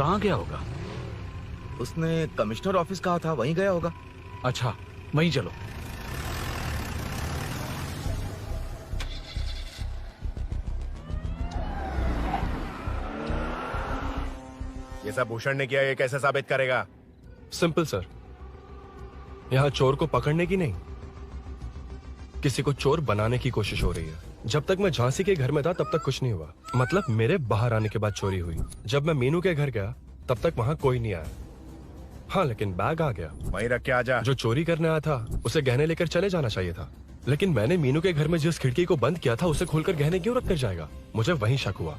कहाँ गया होगा?
उसने कमिश्नर ऑफिस कहा था, वहीं गया होगा।
अच्छा, वहीं चलो।
ये सब भूषण ने किया, ये कैसे साबित करेगा?
सिंपल सर, यहाँ चोर को पकड़ने की नहीं, किसी को चोर बनाने की कोशिश हो रही है। जब तक मैं झांसी के घर में था तब तक कुछ नहीं हुआ, मतलब मेरे बाहर आने के बाद चोरी हुई। जब मैं मीनू के घर गया तब तक वहां कोई नहीं आया। हाँ, लेकिन बैग आ गया।
वहीं रख के आ जा।
जो चोरी करने आया था उसे गहने लेकर चले जाना चाहिए था, लेकिन मैंने मीनू के घर में जिस खिड़की को बंद किया था उसे खोलकर गहने क्यों रख कर जाएगा? मुझे वहीं शक हुआ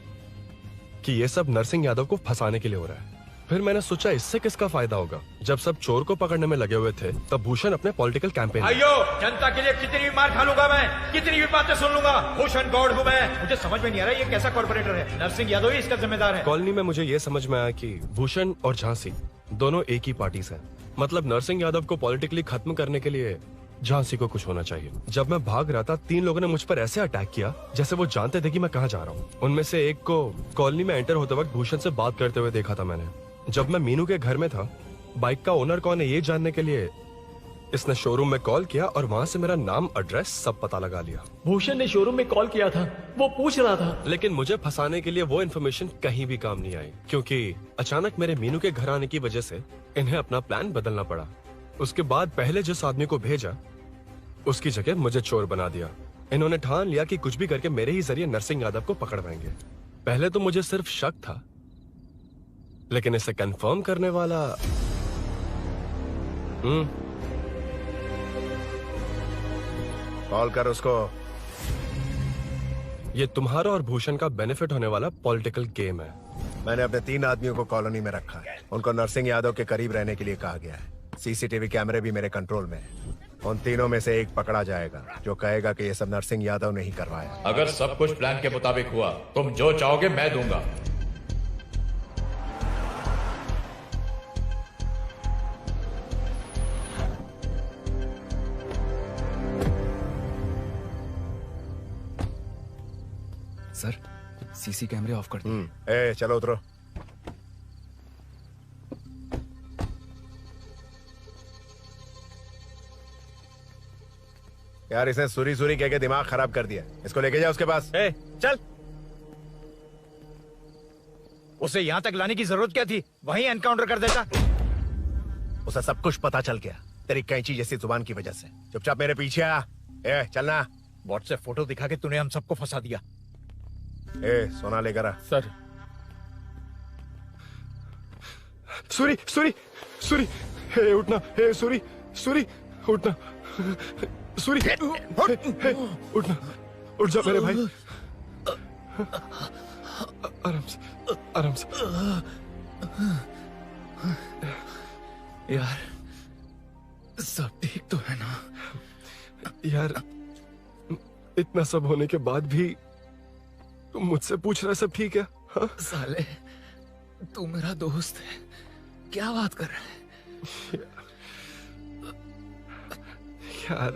कि ये सब नरसिंह यादव को फंसाने के लिए हो रहा है। फिर मैंने सोचा इससे किसका फायदा होगा। जब सब चोर को पकड़ने में लगे हुए थे तब भूषण अपने पॉलिटिकल कैंपेन
भाइयों, जनता के लिए कितनी भी मार खा लूंगा मैं, कितनी भी बातें सुन लूंगा, भूषण गॉड हूँ मैं। मुझे समझ में नहीं आ रहा ये कैसा कॉर्पोरेटर है। नरसिंह यादव ही इसका जिम्मेदार है।
कॉलोनी में मुझे ये समझ में आया कि भूषण और झांसी दोनों एक ही पार्टी से हैं। मतलब नरसिंह यादव को पॉलिटिकली खत्म करने के लिए झांसी को कुछ होना चाहिए। जब मैं भाग रहा था 3 लोगों ने मुझ पर ऐसे अटैक किया जैसे वो जानते थे कि मैं कहाँ जा रहा हूँ। उनमें से एक को कॉलोनी में एंटर होते वक्त भूषण से बात करते हुए देखा था मैंने। जब मैं मीनू के घर में था, बाइक का ओनर कौन है ये जानने के लिए इसने शोरूम में कॉल किया और वहाँ से मेरा नाम, एड्रेस सब पता लगा लिया।
भूषण ने शोरूम में कॉल किया था, वो पूछ रहा था।
लेकिन मुझे फंसाने के लिए वो इन्फॉर्मेशन कहीं भी काम नहीं आई, क्योंकि अचानक मेरे मीनू के घर आने की वजह से इन्हें अपना प्लान बदलना पड़ा। उसके बाद पहले जिस आदमी को भेजा उसकी जगह मुझे चोर बना दिया। इन्होंने ठान लिया कि कुछ भी करके मेरे ही जरिए नरसिंह यादव को पकड़वाएंगे। पहले तो मुझे सिर्फ शक था, लेकिन इसे कंफर्म करने वाला
कॉल कर उसको।
ये तुम्हारा और भूषण का बेनिफिट होने वाला पॉलिटिकल गेम है।
मैंने अपने 3 आदमियों को कॉलोनी में रखा है। उनको नरसिंह यादव के करीब रहने के लिए कहा गया है। सीसीटीवी कैमरे भी मेरे कंट्रोल में है। उन तीनों में से एक पकड़ा जाएगा जो कहेगा कि ये सब नरसिंह यादव ने ही करवाया।
अगर सब कुछ प्लान के मुताबिक हुआ, तुम जो चाहोगे मैं दूंगा।
सर, सीसी कैमरे ऑफ कर दिए।
ए, चलो उतरो। यार इसने सुरी सुरी कह के दिमाग खराब कर दिया। इसको लेके जाओ उसके पास।
ए, चल। उसे यहाँ तक लाने की जरूरत क्या थी? वहीं एनकाउंटर कर देता।
उसे सब कुछ पता चल गया तेरी कैंची जैसी जुबान की वजह से। चुपचाप मेरे पीछे आ। ए, चलना।
व्हाट्सएप फोटो दिखा के तूने हम सबको फंसा दिया।
ए, सोना लेकर आ।
सर।
सूरी, सूरी, सूरी, हे उठना, हे सूरी, सूरी, उठना, सूरी, हे, उठना, उठ जा मेरे भाई। आराम से, आराम से।
यार, सब ठीक तो है ना?
यार, इतना सब होने के बाद भी तुम मुझसे पूछ रहा है सब ठीक है? हाँ?
साले, तू मेरा दोस्त है, क्या बात कर रहा है?
यार,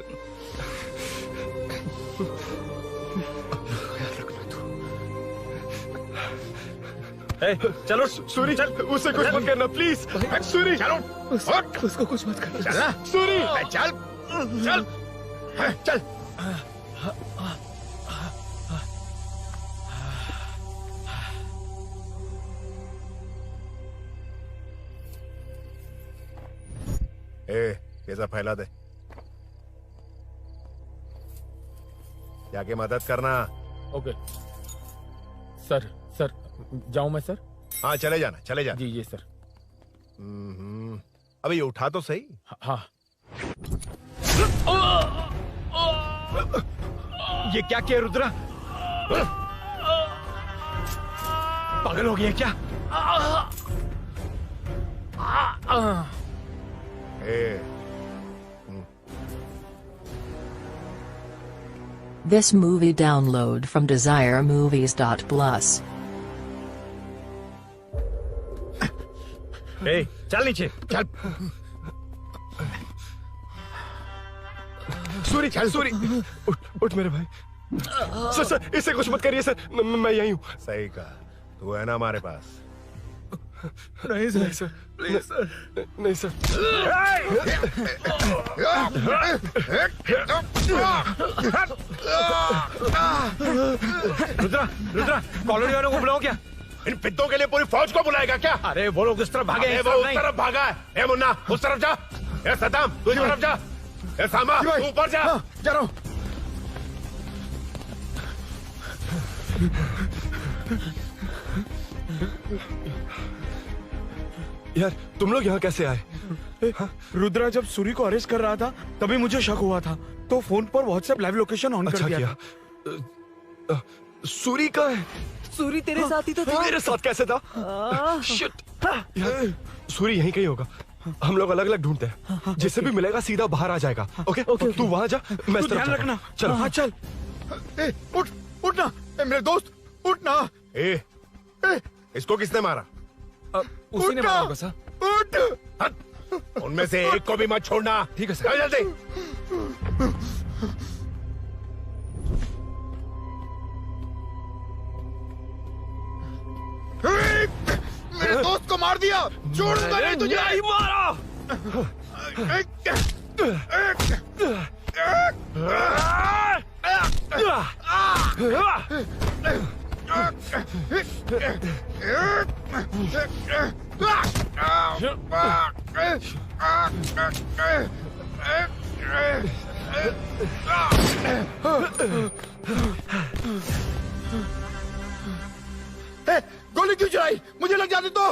चलो
सूरी, चल, उसे कुछ मत करना प्लीज। सूरी,
चलो,
उसको कुछ मत करना।
चल,
सूरी,
चल, चल, चल। ए, ये सब फैला दे। जाके मदद करना।
Okay sir. सर जाऊं मैं सर?
हाँ, चले जाना, चले जाना।
जी सर।
अबे ये उठा तो सही।
हाँ।
ये क्या किया रुद्रा? पागल हो गया क्या?
This movie download from DesireMovies.plus.
ए, चल नीचे, चल।
सूरी, चल, सूरी, उठ, उठ मेरे भाई। सर, सर, इसे कुछ मत करिए सर, मैं यहीं हूँ।
सही कहा, तू है ना हमारे पास।
नहीं सर, प्लीज सर,
नहीं सर।
रुद्रा, रुद्रा, कॉलोनी वालों को बुलाओ क्या?
इन पिद्दों के लिए पूरी फौज को बुलाएगा क्या?
अरे वो लोग उस तरफ भागे,
अरे वो उस तरफ भागा है। ए मुन्ना, उस तरफ जा। ए सदाम, तू इस तरफ जा। ए सामा, तू ऊपर जा।
जा रहा हूँ।
यार तुम लोग यहाँ कैसे आए?
रुद्रा जब सूरी को अरेस्ट कर रहा था तभी मुझे शक हुआ था, तो फोन पर व्हाट्सएप लाइव लोकेशन ऑन कर दिया।
सूरी का है?
सूरी तेरे साथ ही तो था।
मेरे साथ कैसे था? शिट। यार सूरी यहीं कहीं होगा, हम लोग अलग अलग ढूंढते हैं। जिसे भी मिलेगा सीधा बाहर आ जाएगा। ओके तू वहां जा, मैं
ध्यान रखना।
चल।
हाँ चल। उठ, उठना मेरे दोस्त, उठना।
इसको किसने मारा?
उसी ने मारा होगा सर।
उठ। उनमें से एक को भी मत छोड़ना।
ठीक है सर।
जल्दी।
मेरे दोस्त को मार दिया, छोड़ूंगा नहीं तुझे।
नहीं मारा।
गोली क्यों चलाई? मुझे लग जाती तो।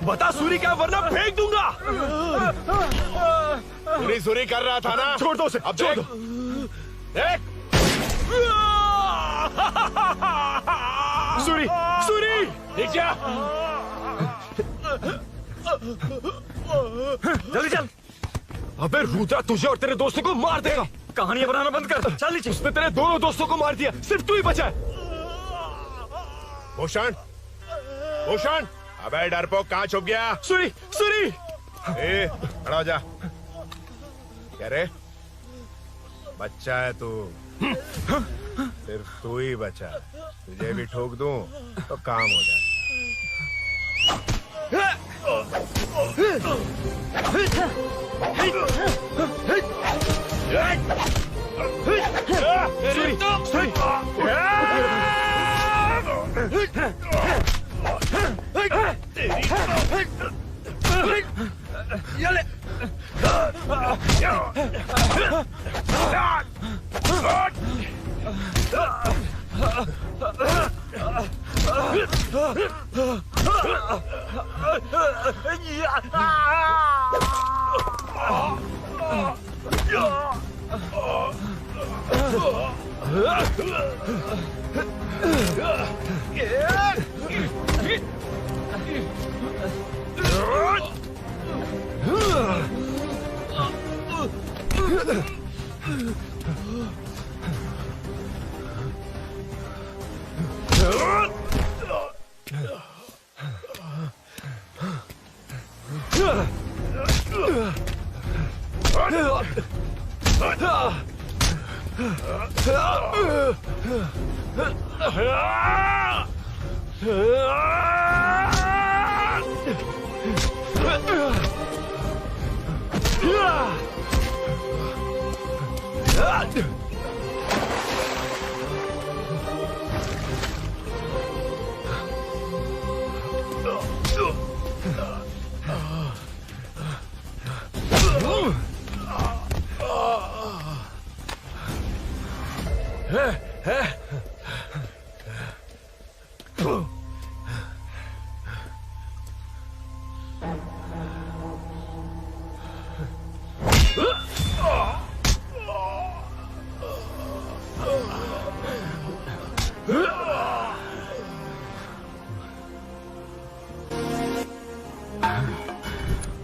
बता सूरी क्या, वरना फेंक दूंगा।
सूरी कर रहा था ना?
छोड़ दो उसे,
अब
छोड़ दो।
देख।
सूरी, सूरी,
देख जा।
जल्दी चल। अबे रुद्रा तुझे और तेरे दोस्तों को मार देगा।
कहानियां बनाना बंद कर। चल नीचे।
उसने तेरे दोनों दोस्तों को मार दिया, सिर्फ तू ही बचा है।
भूषण, भूषण, अबे डरपोक कहाँ छुप गया?
सूरी, सूरी।
खड़ा हो जा। क्या रे? बच्चा है तू, सिर्फ तू ही बचा है। तुझे भी ठोक दूं तो काम हो जाए।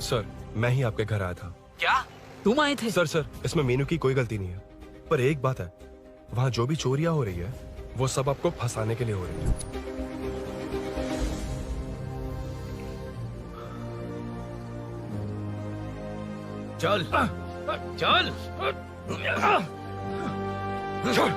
सर, मैं ही आपके घर आया था।
क्या तुम आए थे?
सर, इसमें मीनू की कोई गलती नहीं है, पर एक बात है, वहाँ जो भी चोरियां हो रही है वो सब आपको फंसाने के लिए हो रही है।
चल चल चल।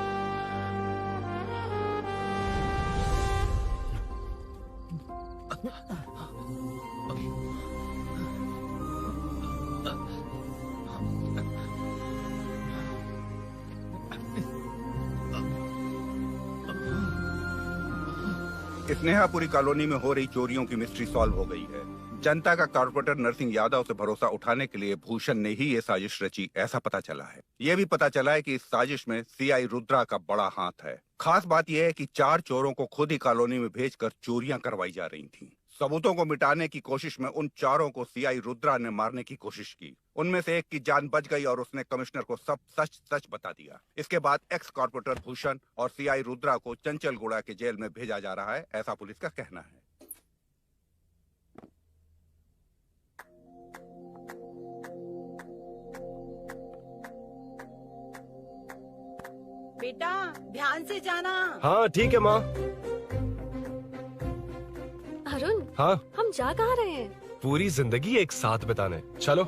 स्नेहापुरी कॉलोनी में हो रही चोरियों की मिस्ट्री सॉल्व हो गई है। जनता का कॉर्पोरेटर नरसिंह यादव से भरोसा उठाने के लिए भूषण ने ही ये साजिश रची, ऐसा पता चला है। ये भी पता चला है कि इस साजिश में सीआई रुद्रा का बड़ा हाथ है। खास बात यह है कि 4 चोरों को खुद ही कॉलोनी में भेजकर चोरियां करवाई जा रही थीं। सबूतों को मिटाने की कोशिश में उन 4 को सीआई रुद्रा ने मारने की कोशिश की। उनमें से एक की जान बच गई और उसने कमिश्नर को सब सच सच बता दिया। इसके बाद एक्स कॉर्पोरेटर भूषण और सीआई रुद्रा को चंचलगुड़ा के जेल में भेजा जा रहा है, ऐसा पुलिस का कहना है।
बेटा ध्यान से जाना।
हाँ ठीक है माँ।
अरुण,
हाँ,
हम जा कहाँ रहे हैं?
पूरी जिंदगी एक साथ बिताने। चलो।